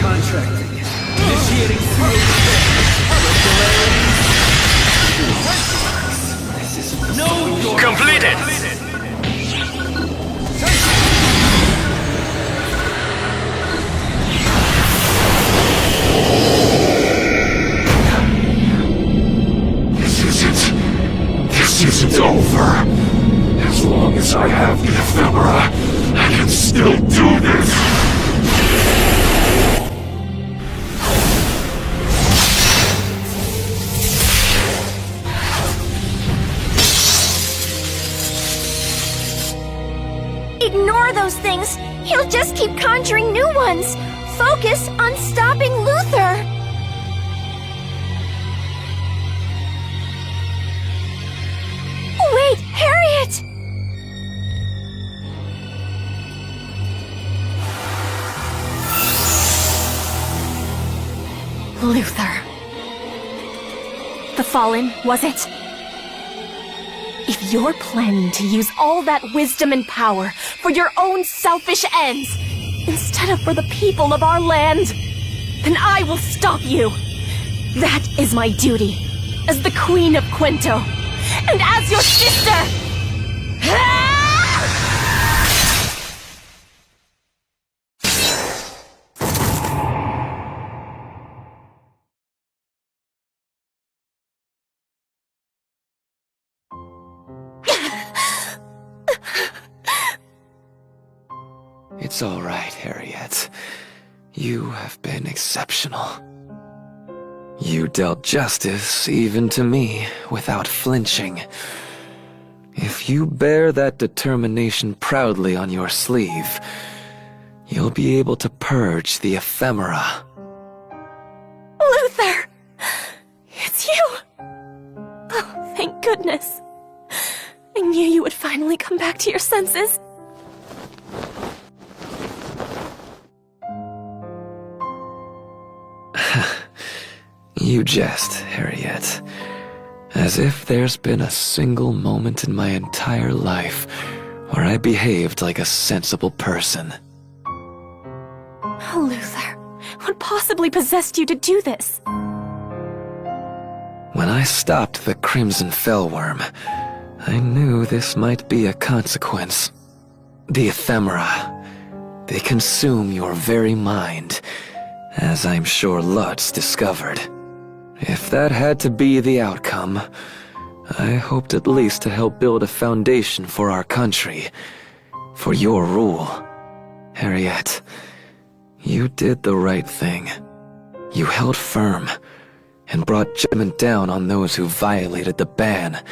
Contracting. Initiating sealed irregularities. No. Completed. This isn't over. As long as I have the ephemera, I can still do this. Ignore those things. He'll just keep conjuring new ones. Focus on stopping Luther. Wait, Harriet! Luther. The Fallen, was it? If you're planning to use all that wisdom and power for your own selfish ends, instead of for the people of our land, then I will stop you. That is my duty, as the Queen of Quento, and as your sister! It's all right, Harriet. You have been exceptional. You dealt justice even to me without flinching. If you bear that determination proudly on your sleeve, you'll be able to purge the ephemera. Luther! It's you! Oh, thank goodness. I knew you would finally come back to your senses. You jest, Harriet. As if there's been a single moment in my entire life where I behaved like a sensible person. Oh, Luther, what possibly possessed you to do this? When I stopped the Crimson Fellworm, I knew this might be a consequence. The ephemera, they consume your very mind, as I'm sure Lutz discovered. If that had to be the outcome, I hoped at least to help build a foundation for our country, for your rule. Harriet, you did the right thing. You held firm, and brought judgment down on those who violated the ban,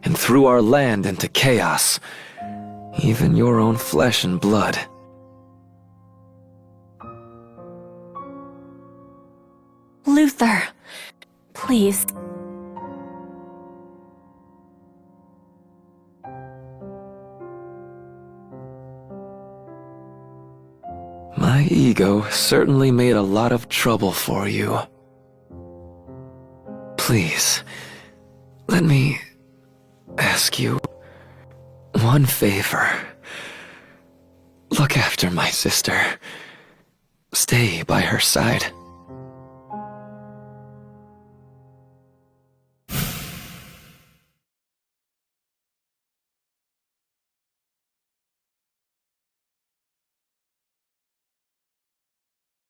and threw our land into chaos, even your own flesh and blood. Luther, please. My ego certainly made a lot of trouble for you. Please, let me ask you one favor. Look after my sister. Stay by her side.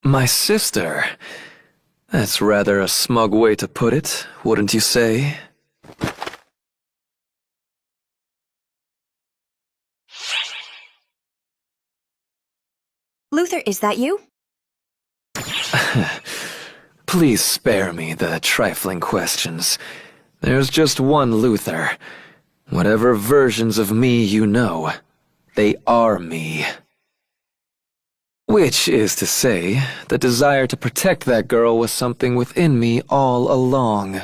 My sister? That's rather a smug way to put it, wouldn't you say? Luther, is that you? Please spare me the trifling questions. There's just one Luther. Whatever versions of me you know, they are me. Which is to say, the desire to protect that girl was something within me all along.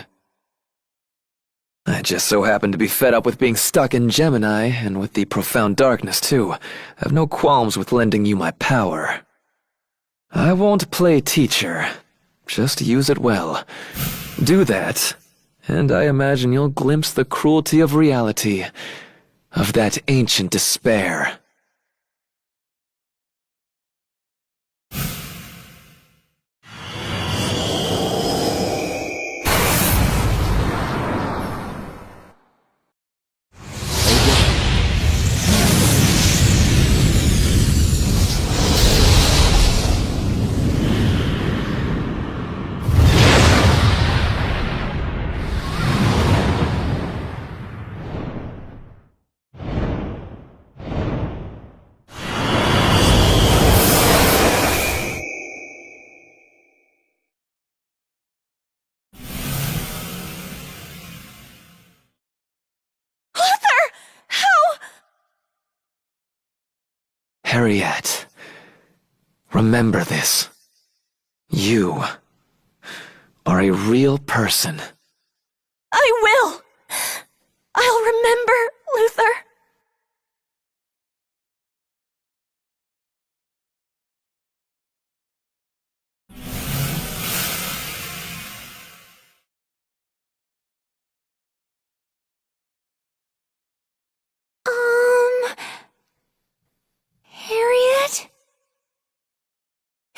I just so happened to be fed up with being stuck in Gemini, and with the profound darkness too. I have no qualms with lending you my power. I won't play teacher. Just use it well. Do that, and I imagine you'll glimpse the cruelty of reality, of that ancient despair. Harriet, remember this. You are a real person. I will! I'll remember, Luther.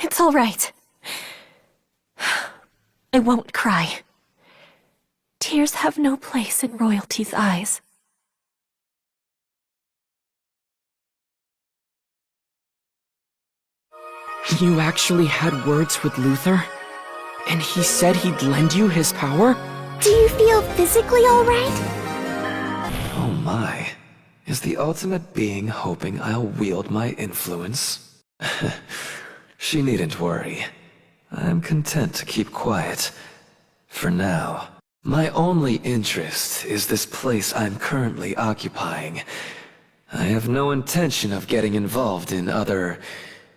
It's all right. I won't cry. Tears have no place in royalty's eyes. You actually had words with Luther? And he said he'd lend you his power? Do you feel physically all right? Oh my. Is the ultimate being hoping I'll wield my influence? She needn't worry. I'm content to keep quiet. For now. My only interest is this place I'm currently occupying. I have no intention of getting involved in other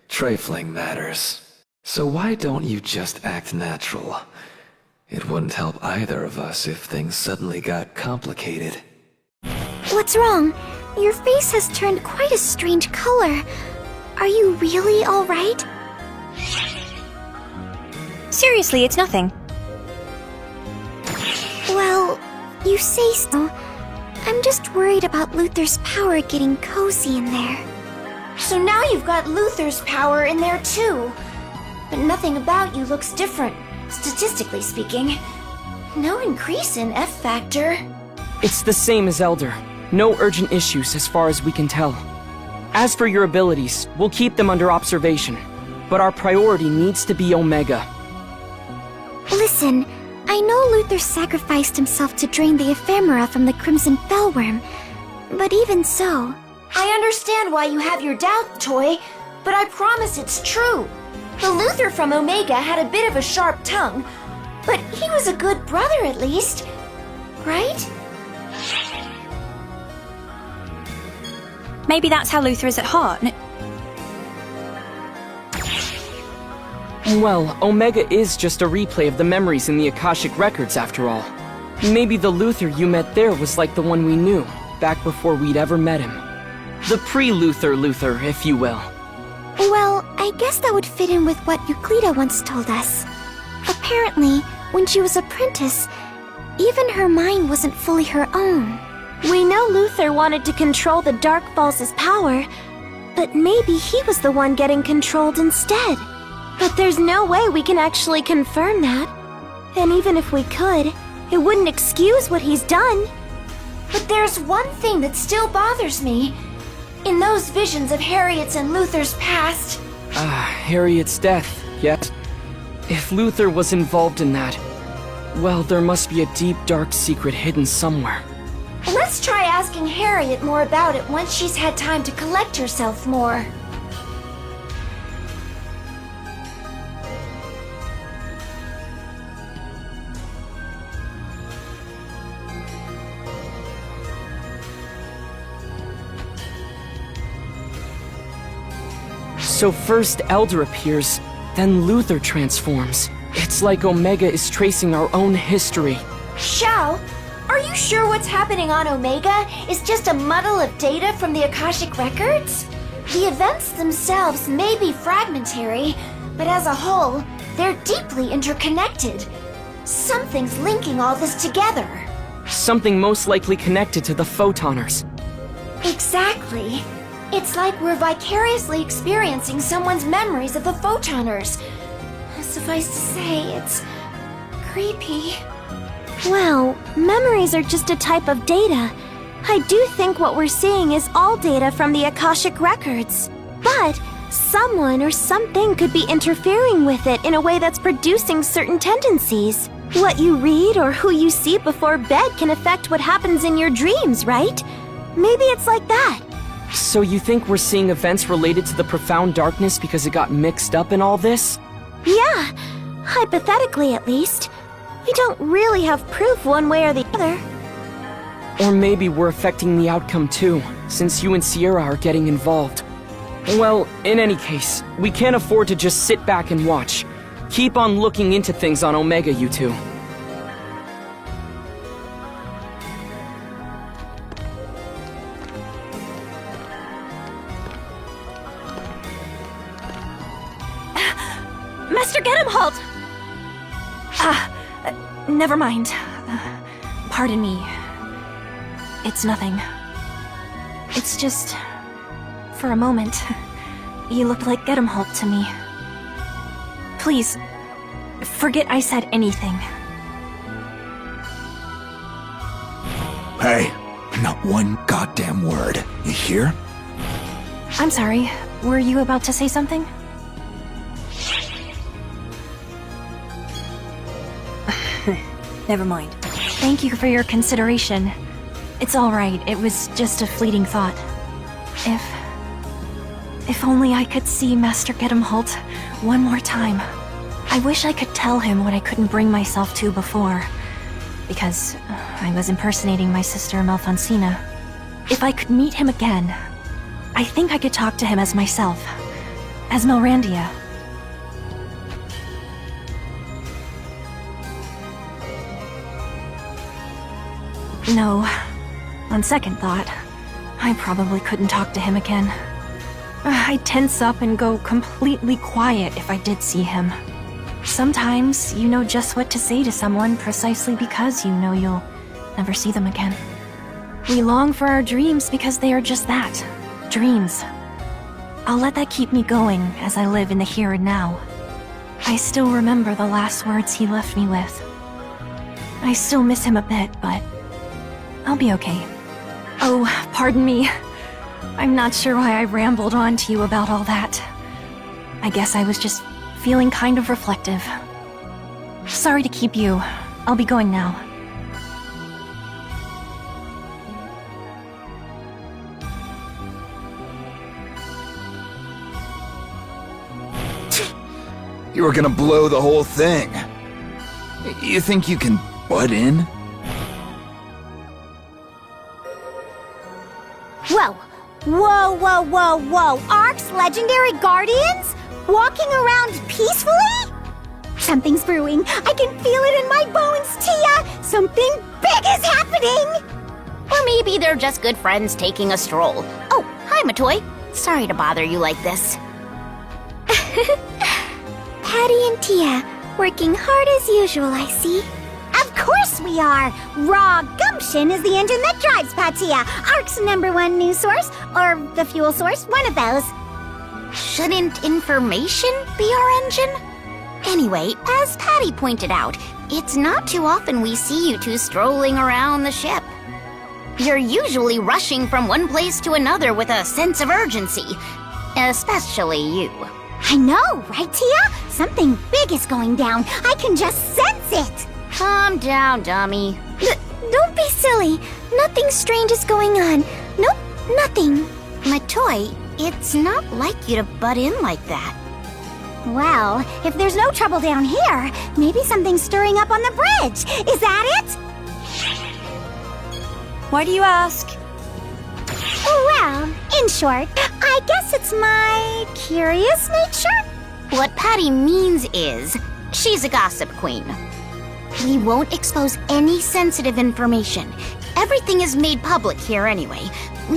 trifling matters. So why don't you just act natural? It wouldn't help either of us if things suddenly got complicated. What's wrong? Your face has turned quite a strange color. Are you really all right? Seriously, it's nothing. Well, you say so. I'm just worried about Luther's power getting cozy in there. So now you've got Luther's power in there too. But nothing about you looks different, statistically speaking. No increase in F factor. It's the same as Elder. No urgent issues as far as we can tell. As for your abilities, we'll keep them under observation. But our priority needs to be Omega. Listen, I know Luther sacrificed himself to drain the ephemera from the Crimson Fellworm, but even so... I understand why you have your doubts, Toy, but I promise it's true. The Luther from Omega had a bit of a sharp tongue, but he was a good brother at least, right? Maybe that's how Luther is at heart. Well, Omega is just a replay of the memories in the Akashic Records, after all. Maybe the Luther you met there was like the one we knew, back before we'd ever met him. The pre-Luther Luther, if you will. Well, I guess that would fit in with what Euclida once told us. Apparently, when she was apprentice, even her mind wasn't fully her own. We know Luther wanted to control the Dark Falls' power, but maybe he was the one getting controlled instead. But there's no way we can actually confirm that. And even if we could, it wouldn't excuse what he's done. But there's one thing that still bothers me. In those visions of Harriet's and Luther's past... Harriet's death, yet. If Luther was involved in that, well, there must be a deep, dark secret hidden somewhere. Let's try asking Harriet more about it once she's had time to collect herself more. So first Elder appears, then Luther transforms. It's like Omega is tracing our own history. Xiao, are you sure what's happening on Omega is just a muddle of data from the Akashic Records? The events themselves may be fragmentary, but as a whole, they're deeply interconnected. Something's linking all this together. Something most likely connected to the Photoners. Exactly. It's like we're vicariously experiencing someone's memories of the Photoners. Suffice to say, it's creepy. Well, memories are just a type of data. I do think what we're seeing is all data from the Akashic Records. But someone or something could be interfering with it in a way that's producing certain tendencies. What you read or who you see before bed can affect what happens in your dreams, right? Maybe it's like that. So you think we're seeing events related to the profound darkness because it got mixed up in all this? Yeah, hypothetically at least. We don't really have proof one way or the other. Or maybe we're affecting the outcome too, since you and Sierra are getting involved. Well, in any case, we can't afford to just sit back and watch. Keep on looking into things on Omega, you two. Master Gedemholt! Never mind. Pardon me. It's nothing. It's just... For a moment, you looked like Gedemholt to me. Please, forget I said anything. Hey, not one goddamn word. You hear? I'm sorry, were you about to say something? Never mind. Thank you for your consideration. It's alright, it was just a fleeting thought. If only I could see Master Gedemholt one more time. I wish I could tell him what I couldn't bring myself to before. Because I was impersonating my sister Malfonsina. If I could meet him again, I think I could talk to him as myself. As Melrandia. No. On second thought, I probably couldn't talk to him again. I'd tense up and go completely quiet if I did see him. Sometimes you know just what to say to someone precisely because you know you'll never see them again. We long for our dreams because they are just that, dreams. I'll let that keep me going as I live in the here and now. I still remember the last words he left me with. I still miss him a bit, but I'll be okay. Oh, pardon me. I'm not sure why I rambled on to you about all that. I guess I was just feeling kind of reflective. Sorry to keep you. I'll be going now. You were gonna blow the whole thing. You think you can butt in? Whoa! Whoa, whoa, whoa, whoa! Ark's legendary guardians? Walking around peacefully? Something's brewing. I can feel it in my bones, Tia! Something big is happening! Or maybe they're just good friends taking a stroll. Oh, hi, Matoy. Sorry to bother you like this. Patty and Tia, working hard as usual, I see. Of course we are! Raw gumption is the engine that drives Patia, Ark's #1 news source, or the fuel source, one of those. Shouldn't information be our engine? Anyway, as Patty pointed out, it's not too often we see you two strolling around the ship. You're usually rushing from one place to another with a sense of urgency. Especially you. I know, right, Tia? Something big is going down. I can just sense it. Calm down, dummy. Don't be silly. Nothing strange is going on. Nope, nothing. Matoy, it's not like you to butt in like that. Well, if there's no trouble down here, maybe something's stirring up on the bridge. Is that it? Why do you ask? Well, in short, I guess it's my curious nature. What Patty means is, she's a gossip queen. We won't expose any sensitive information. Everything is made public here anyway,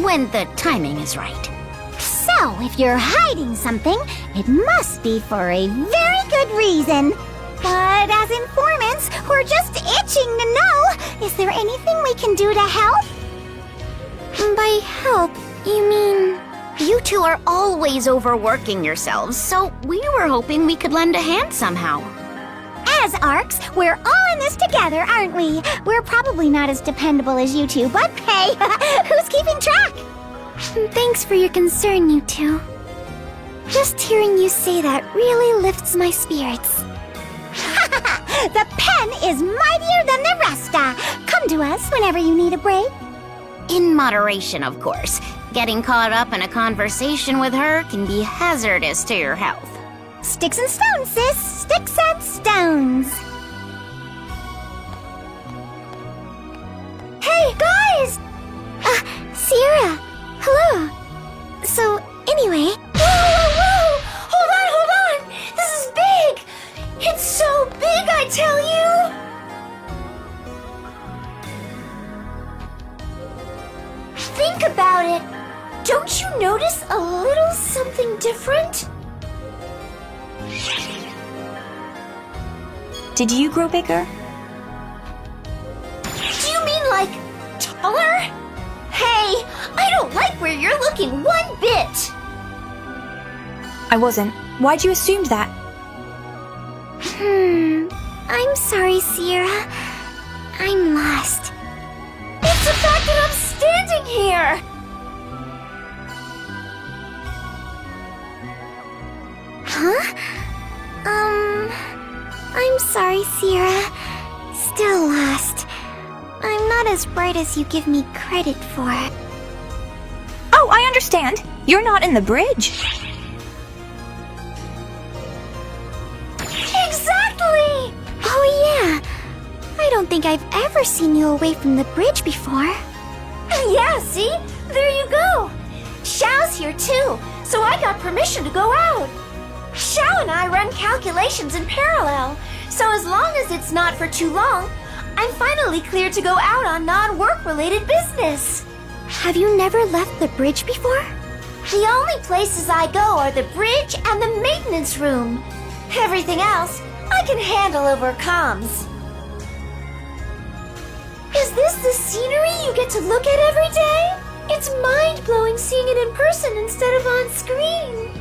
when the timing is right. So, if you're hiding something, it must be for a very good reason. But as informants, we're just itching to know, is there anything we can do to help? By help, you mean... You two are always overworking yourselves, so we were hoping we could lend a hand somehow. As Arks, we're all in this together, aren't we? We're probably not as dependable as you two, but hey, who's keeping track? Thanks for your concern, you two. Just hearing you say that really lifts my spirits. The pen is mightier than the rest. Come to us whenever you need a break. In moderation, of course. Getting caught up in a conversation with her can be hazardous to your health. Sticks and stones, sis. Sticks and stones. Hey, guys! Sierra. Hello. So, anyway... Whoa! Hold on! This is big! It's so big, I tell you! Think about it. Don't you notice a little something different? Did you grow bigger? Do you mean like taller? Hey, I don't like where you're looking one bit. I wasn't. Why'd you assume that? I'm sorry, Sierra. I'm lost. It's the fact that I'm standing here! Huh? I'm sorry, Sierra. Still lost. I'm not as bright as you give me credit for. Oh, I understand. You're not in the bridge. Exactly! Oh yeah. I don't think I've ever seen you away from the bridge before. Yeah, see? There you go. Xiao's here too, so I got permission to go out. Xiao and I run calculations in parallel, so as long as it's not for too long, I'm finally cleared to go out on non-work related business. Have you never left the bridge before? The only places I go are the bridge and the maintenance room. Everything else, I can handle over comms. Is this the scenery you get to look at every day? It's mind-blowing seeing it in person instead of on screen.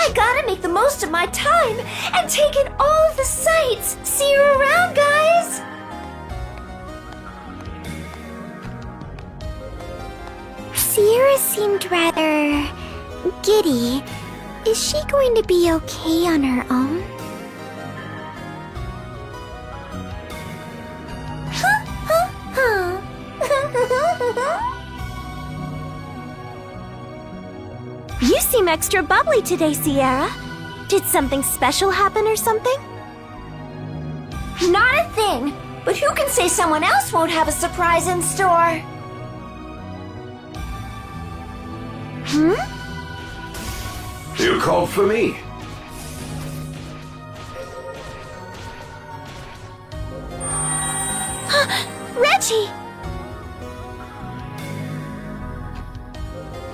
I gotta make the most of my time and take in all of the sights. See you around, guys! Sierra seemed rather giddy. Is she going to be okay on her own? You seem extra bubbly today, Sierra. Did something special happen or something? Not a thing, but who can say someone else won't have a surprise in store? You called for me. Reggie!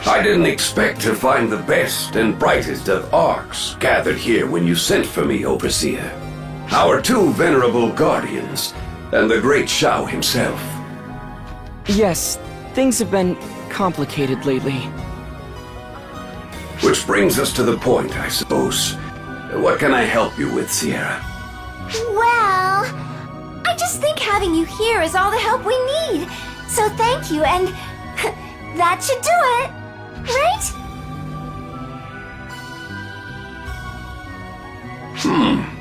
I didn't expect to find the best and brightest of Arcs gathered here when you sent for me, Overseer. Our two venerable guardians, and the great Xiao himself. Yes, things have been complicated lately. Which brings us to the point, I suppose. What can I help you with, Sierra? Well, I just think having you here is all the help we need. So thank you, and that should do it, right?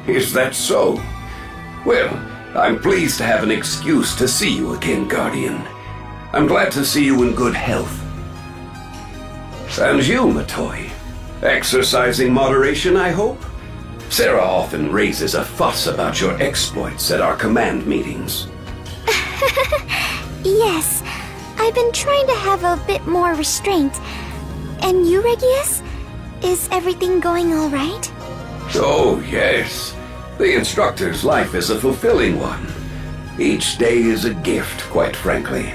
Is that so? Well, I'm pleased to have an excuse to see you again, Guardian. I'm glad to see you in good health. And you, Matoy. Exercising moderation, I hope? Sarah often raises a fuss about your exploits at our command meetings. Yes, I've been trying to have a bit more restraint. And you, Regius? Is everything going all right? Oh, yes. The instructor's life is a fulfilling one. Each day is a gift, quite frankly.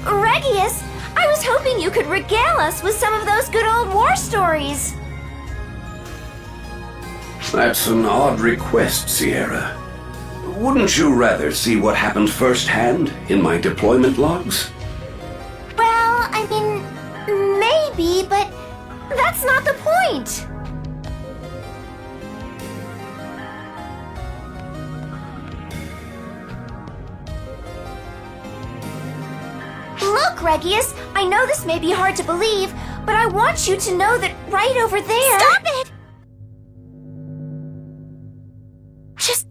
Regius, I was hoping you could regale us with some of those good old war stories. That's an odd request, Sierra. Wouldn't you rather see what happened firsthand in my deployment logs? Well, I mean, maybe, but that's not the point. Look, Regius, I know this may be hard to believe, but I want you to know that right over there— Stop it! Just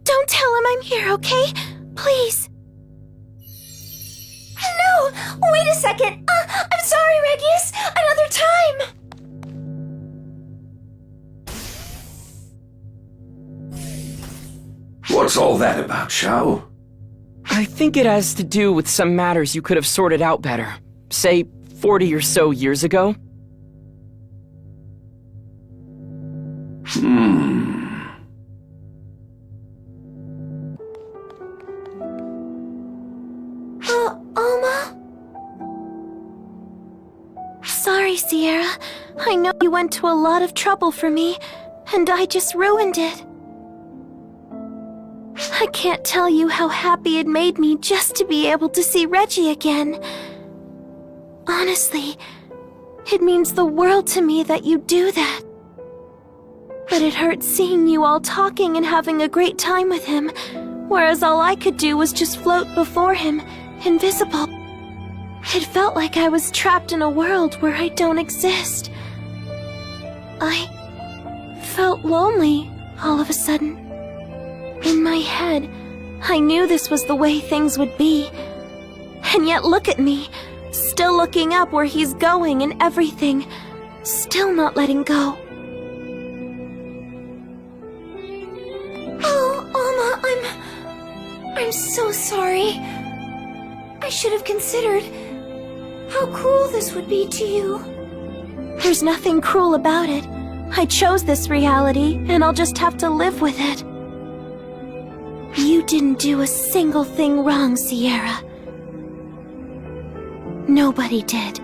don't tell him I'm here, okay? Please. No! Wait a second! I'm sorry, Regius! Another time! What's all that about, Xiao? I think it has to do with some matters you could have sorted out better. Say, 40 or so years ago? Alma? Sorry, Sierra. I know you went to a lot of trouble for me, and I just ruined it. I can't tell you how happy it made me just to be able to see Reggie again. Honestly, it means the world to me that you do that. But it hurt seeing you all talking and having a great time with him, whereas all I could do was just float before him, invisible. It felt like I was trapped in a world where I don't exist. I felt lonely all of a sudden. In my head, I knew this was the way things would be. And yet look at me, still looking up where he's going and everything, still not letting go. Oh, Alma, I'm so sorry. I should have considered how cruel this would be to you. There's nothing cruel about it. I chose this reality, and I'll just have to live with it. You didn't do a single thing wrong, Sierra. Nobody did.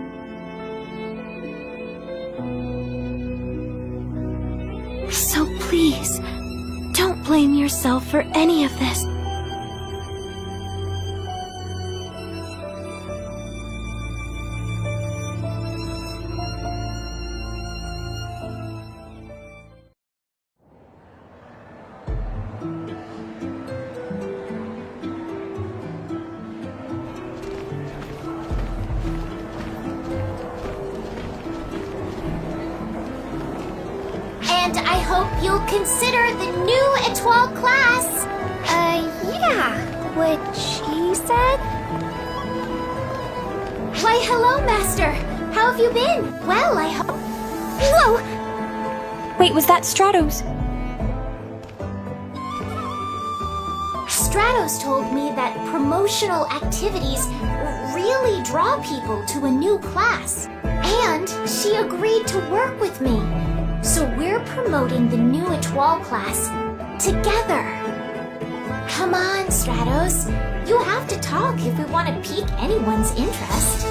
So please, don't blame yourself for any of this. And I hope you'll consider the new Étoile class. Yeah. What she said? Why, hello, Master. How have you been? Well, I hope... Whoa! Wait, was that Stratos? Stratos told me that promotional activities really draw people to a new class. And she agreed to work with me. So we're promoting the new Étoile class together. Come on, Stratos. You have to talk if we want to pique anyone's interest.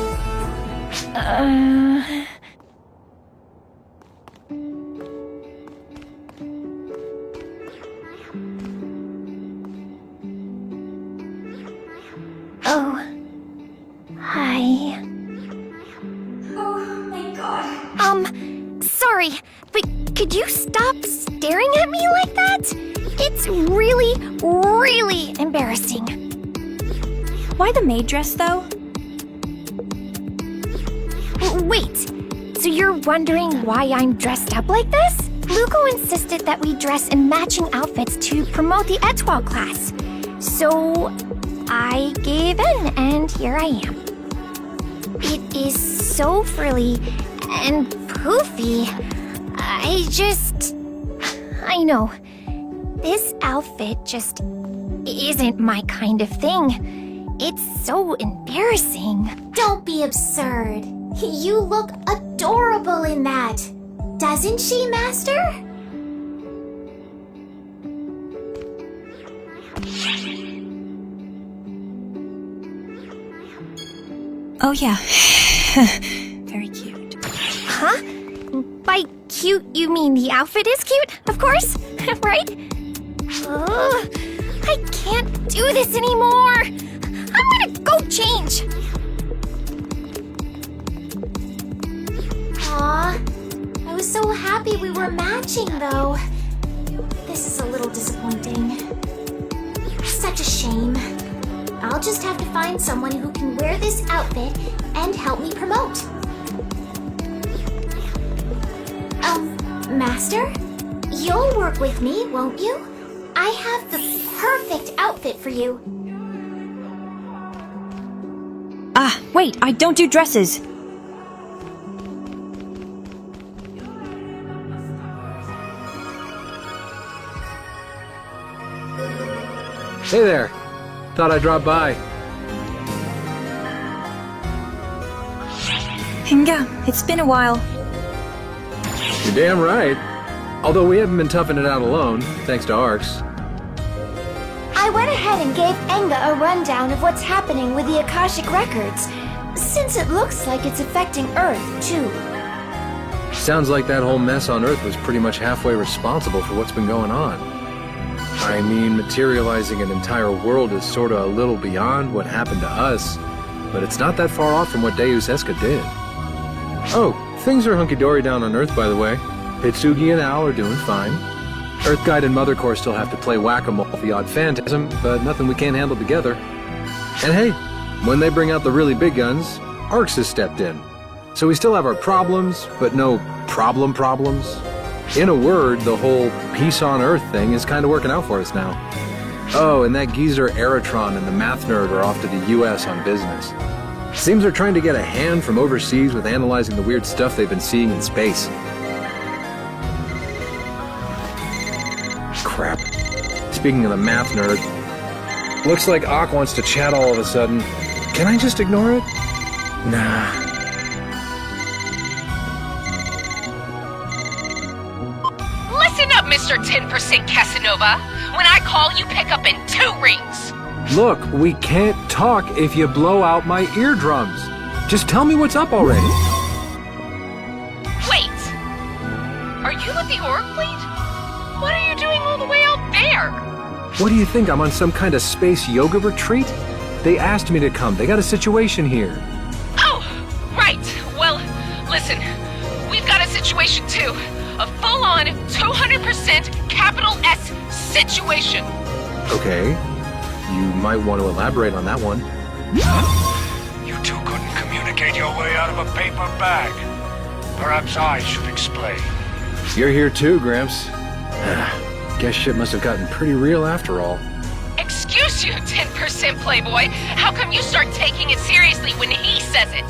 Oh. Hi. Oh my god. Sorry, but could you stop staring at me like that? It's really, really embarrassing. Why the maid dress, though? Wait, so you're wondering why I'm dressed up like this? Luco insisted that we dress in matching outfits to promote the Étoile class. So I gave in, and here I am. It is so frilly and poofy. I know. This outfit just isn't my kind of thing. It's so embarrassing. Don't be absurd. You look adorable in that. Doesn't she, Master? Oh, yeah. Very cute. Huh? By cute, you mean the outfit is cute, of course, right? I can't do this anymore. I'm gonna go change. Aw, I was so happy we were matching, though. This is a little disappointing. Such a shame. I'll just have to find someone who can wear this outfit and help me promote. Master? You'll work with me, won't you? I have the perfect outfit for you. Ah, wait, I don't do dresses. Hey there. Thought I'd drop by. Hinga, it's been a while. You're damn right. Although we haven't been toughing it out alone, thanks to Arx. I went ahead and gave Enga a rundown of what's happening with the Akashic Records, since it looks like it's affecting Earth, too. Sounds like that whole mess on Earth was pretty much halfway responsible for what's been going on. I mean, materializing an entire world is sorta a little beyond what happened to us, but it's not that far off from what Deus Eska did. Oh, things are hunky-dory down on Earth, by the way. Hitsugi and Al are doing fine. Earth Guide and Mother Core still have to play whack-a-mole with the odd phantasm, but nothing we can't handle together. And hey, when they bring out the really big guns, Arx has stepped in. So we still have our problems, but no problems. In a word, the whole peace on Earth thing is kind of working out for us now. Oh, and that geezer Eritron and the math nerd are off to the US on business. Seems they're trying to get a hand from overseas with analyzing the weird stuff they've been seeing in space. Crap. Speaking of the math nerd, looks like Ak wants to chat all of a sudden. Can I just ignore it? Nah. Listen up, Mr. 10% Casanova. When I call, you pick up in 2 rings. Look, we can't talk if you blow out my eardrums. Just tell me what's up already. Wait. Are you with the Orc Fleet? What are you doing all the way out there? What do you think, I'm on some kind of space yoga retreat? They asked me to come. They got a situation here. Oh, right. Well, listen. We've got a situation too. A full-on 200% capital S situation. Okay. You might want to elaborate on that one. You two couldn't communicate your way out of a paper bag. Perhaps I should explain. You're here too, Gramps. Guess shit must have gotten pretty real after all. Excuse you, 10% Playboy. How come you start taking it seriously when he says it?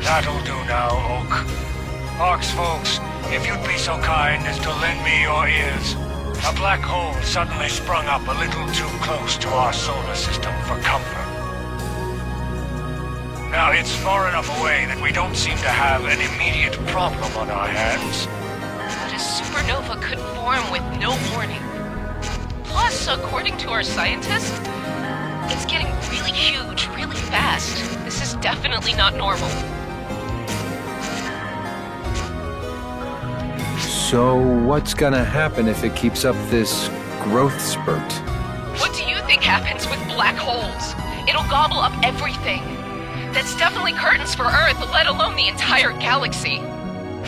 That'll do now, Oak. Ox folks, if you'd be so kind as to lend me your ears. A black hole suddenly sprung up a little too close to our solar system for comfort. Now, it's far enough away that we don't seem to have an immediate problem on our hands. But a supernova could form with no warning. Plus, according to our scientists, it's getting really huge, really fast. This is definitely not normal. So, what's gonna happen if it keeps up this growth spurt? What do you think happens with black holes? It'll gobble up everything. That's definitely curtains for Earth, let alone the entire galaxy.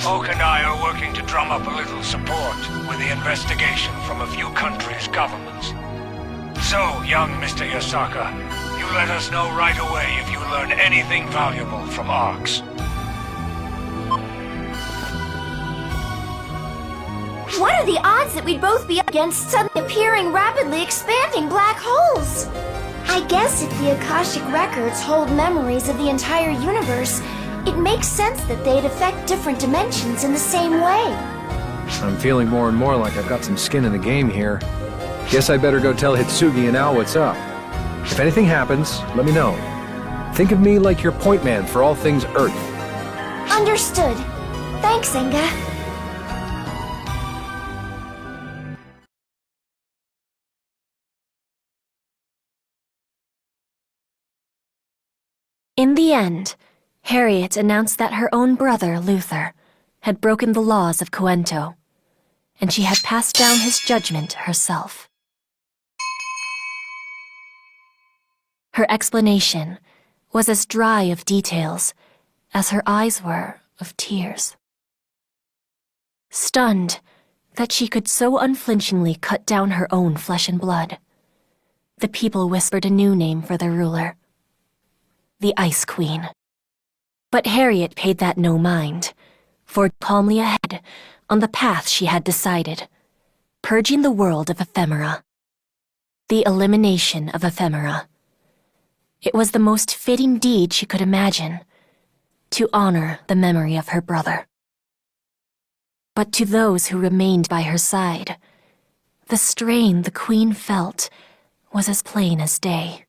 Oak and I are working to drum up a little support with the investigation from a few countries' governments. So, young Mr. Yasaka, you let us know right away if you learn anything valuable from Arx. What are the odds that we'd both be up against suddenly appearing, rapidly expanding black holes? I guess if the Akashic records hold memories of the entire universe, it makes sense that they'd affect different dimensions in the same way. I'm feeling more and more like I've got some skin in the game here. Guess I better go tell Hitsugi and Al what's up. If anything happens, let me know. Think of me like your point man for all things Earth. Understood. Thanks, Inga. In the end, Harriet announced that her own brother, Luther, had broken the laws of Coento, and she had passed down his judgment herself. Her explanation was as dry of details as her eyes were of tears. Stunned that she could so unflinchingly cut down her own flesh and blood, the people whispered a new name for their ruler, the Ice Queen. But Harriet paid that no mind, forged calmly ahead on the path she had decided, purging the world of ephemera. The elimination of ephemera. It was the most fitting deed she could imagine, to honor the memory of her brother. But to those who remained by her side, the strain the Queen felt was as plain as day.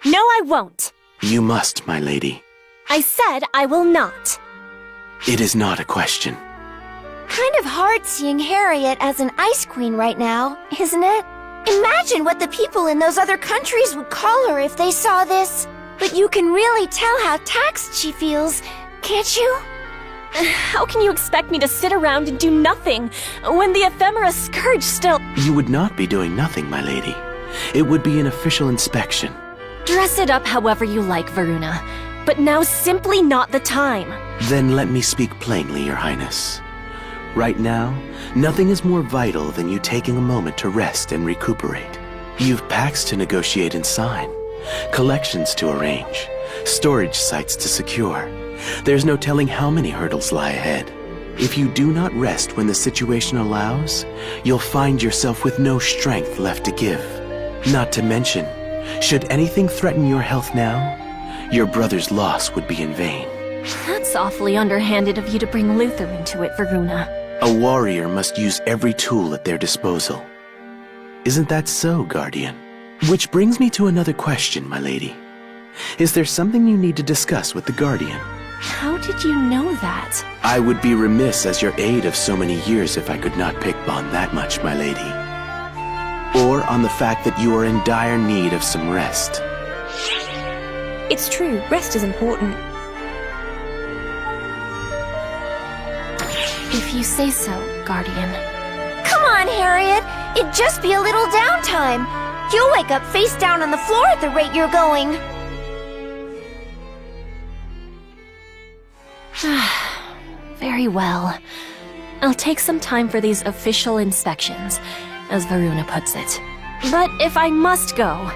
No, I won't. You must, my lady. I said I will not. It is not a question. Kind of hard seeing Harriet as an Ice Queen right now, isn't it? Imagine what the people in those other countries would call her if they saw this. But you can really tell how taxed she feels, can't you? How can you expect me to sit around and do nothing when the ephemera scourge still— You would not be doing nothing, my lady. It would be an official inspection. Dress it up however you like, Varuna. But now's simply not the time. Then let me speak plainly, Your Highness. Right now, nothing is more vital than you taking a moment to rest and recuperate. You've pacts to negotiate and sign, collections to arrange, storage sites to secure. There's no telling how many hurdles lie ahead. If you do not rest when the situation allows, you'll find yourself with no strength left to give. Not to mention, should anything threaten your health now, your brother's loss would be in vain. That's awfully underhanded of you to bring Luther into it, Varuna. A warrior must use every tool at their disposal. Isn't that so, Guardian? Which brings me to another question, my lady. Is there something you need to discuss with the Guardian? How did you know that? I would be remiss as your aide of so many years if I could not pick on that much, my lady. Or on the fact that you are in dire need of some rest. It's true, rest is important. If you say so, Guardian. Come on, Harriet! It'd just be a little downtime. You'll wake up face down on the floor at the rate you're going. Very well. I'll take some time for these official inspections, as Varuna puts it. But if I must go,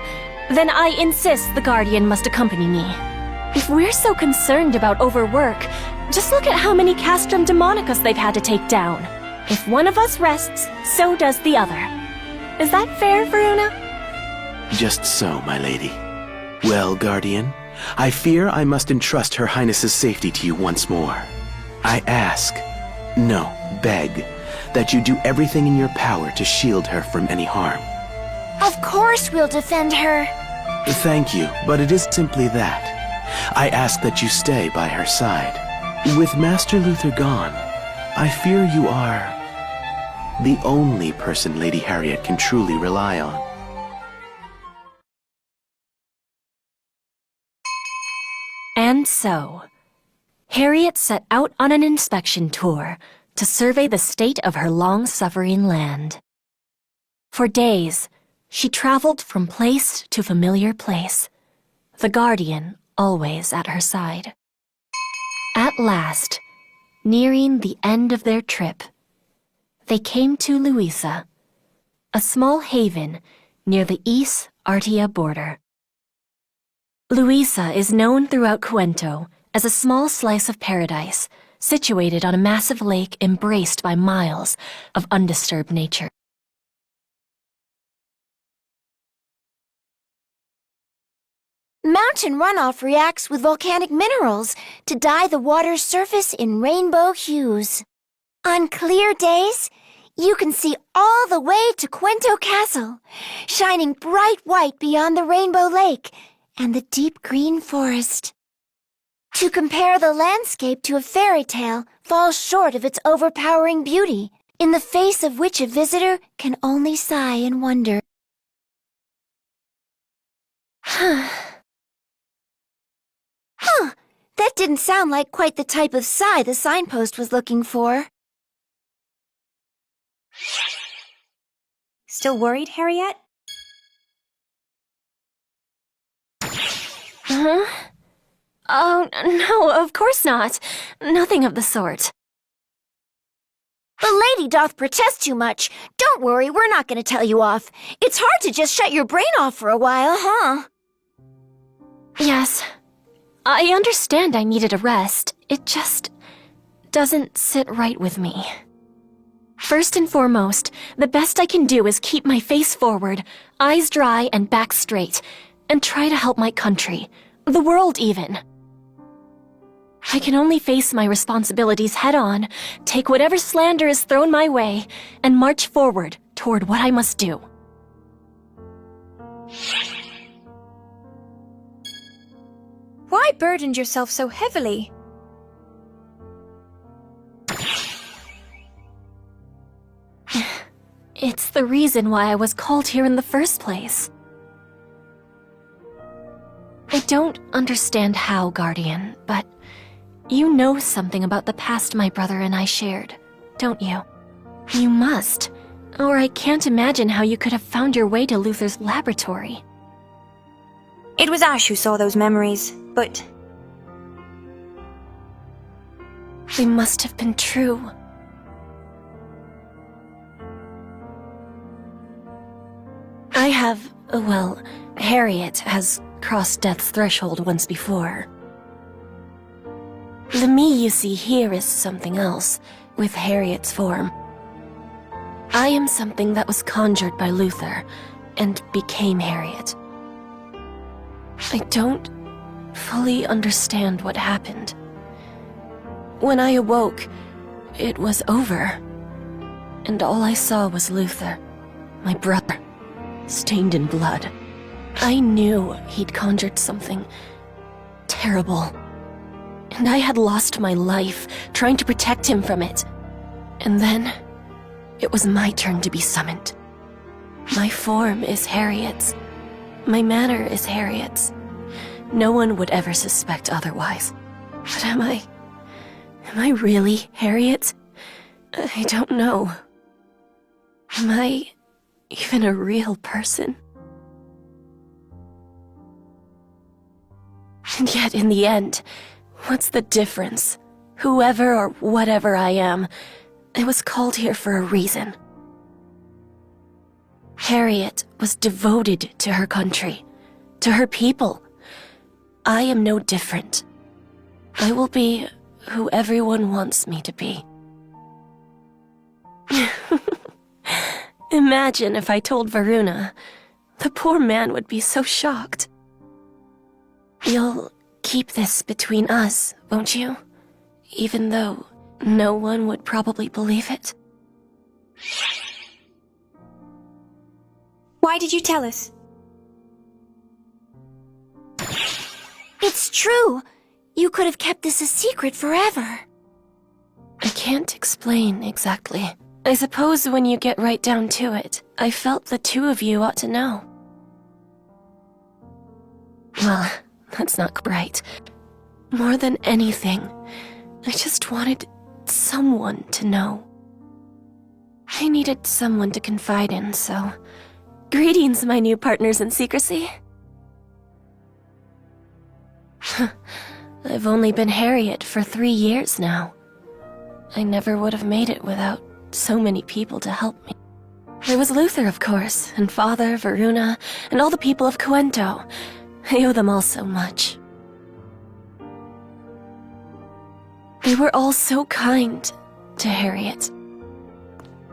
then I insist the Guardian must accompany me. If we're so concerned about overwork, just look at how many Castrum Demonicus they've had to take down. If one of us rests, so does the other. Is that fair, Varuna? Just so, my lady. Well, Guardian, I fear I must entrust Her Highness's safety to you once more. I ask, no, beg, that you do everything in your power to shield her from any harm. Of course we'll defend her. Thank you, but it is simply that. I ask that you stay by her side. With Master Luther gone, I fear you are the only person Lady Harriet can truly rely on. And so, Harriet set out on an inspection tour to survey the state of her long-suffering land. For days, she traveled from place to familiar place, the Guardian always at her side. At last, nearing the end of their trip, they came to Luisa, a small haven near the East Artia border. Luisa is known throughout Cuento as a small slice of paradise situated on a massive lake embraced by miles of undisturbed nature. Mountain runoff reacts with volcanic minerals to dye the water's surface in rainbow hues. On clear days, you can see all the way to Cuento Castle, shining bright white beyond the Rainbow Lake and the deep green forest. To compare the landscape to a fairy tale falls short of its overpowering beauty, in the face of which a visitor can only sigh in wonder. That didn't sound like quite the type of sigh the signpost was looking for. Still worried, Harriet? Huh? Oh, no, of course not. Nothing of the sort. The lady doth protest too much. Don't worry, we're not going to tell you off. It's hard to just shut your brain off for a while, huh? Yes. I understand I needed a rest. It just doesn't sit right with me. First and foremost, the best I can do is keep my face forward, eyes dry and back straight, and try to help my country, the world even. I can only face my responsibilities head-on, take whatever slander is thrown my way, and march forward toward what I must do. Why burdened yourself so heavily? It's the reason why I was called here in the first place. I don't understand how, Guardian, but you know something about the past my brother and I shared, don't you? You must, or I can't imagine how you could have found your way to Luther's laboratory. It was Ash who saw those memories, but... They must have been true. I have, well, Harriet has crossed death's threshold once before. The me you see here is something else, with Harriet's form. I am something that was conjured by Luther, and became Harriet. I don't fully understand what happened. When I awoke, it was over, and all I saw was Luther, my brother, stained in blood. I knew he'd conjured something terrible, and I had lost my life trying to protect him from it. And then, it was my turn to be summoned. My form is Harriet's. My manner is Harriet's. No one would ever suspect otherwise. But am I really Harriet? I don't know. Am I even a real person? And yet, in the end, what's the difference? Whoever or whatever I am, I was called here for a reason. Harriet was devoted to her country, to her people. I am no different. I will be who everyone wants me to be. Imagine if I told Varuna. The poor man would be so shocked. You'll keep this between us, won't you? Even though no one would probably believe it. Why did you tell us? It's true! You could have kept this a secret forever. I can't explain exactly. I suppose when you get right down to it, I felt the two of you ought to know. Well, that's not right. More than anything, I just wanted someone to know. I needed someone to confide in, so... Greetings, my new partners in secrecy. I've only been Harriet for 3 years now. I never would have made it without so many people to help me. There was Luther, of course, and Father, Varuna, and all the people of Cuento. I owe them all so much. They were all so kind to Harriet.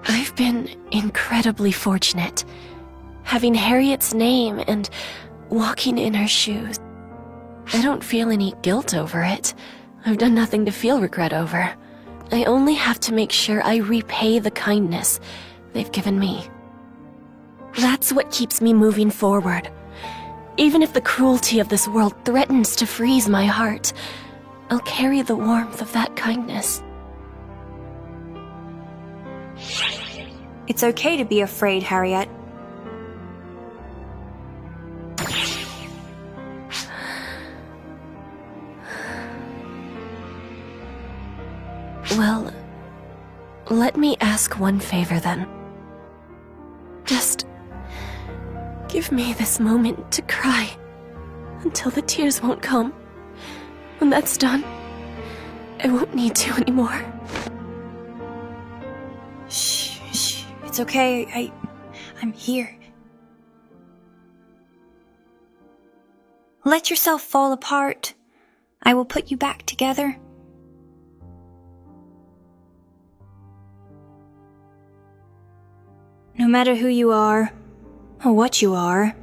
I've been incredibly fortunate, having Harriet's name and walking in her shoes. I don't feel any guilt over it. I've done nothing to feel regret over. I only have to make sure I repay the kindness they've given me. That's what keeps me moving forward. Even if the cruelty of this world threatens to freeze my heart, I'll carry the warmth of that kindness. It's okay to be afraid, Harriet. Well, let me ask one favor then. Just give me this moment to cry until the tears won't come. When that's done, I won't need to anymore. Shh, it's okay. I'm here. Let yourself fall apart. I will put you back together. No matter who you are, or what you are,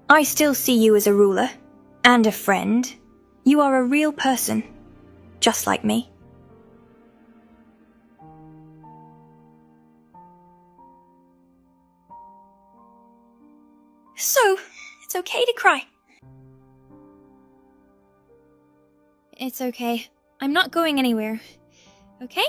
I still see you as a ruler, and a friend. You are a real person, just like me. So, it's okay to cry. It's okay. I'm not going anywhere. Okay?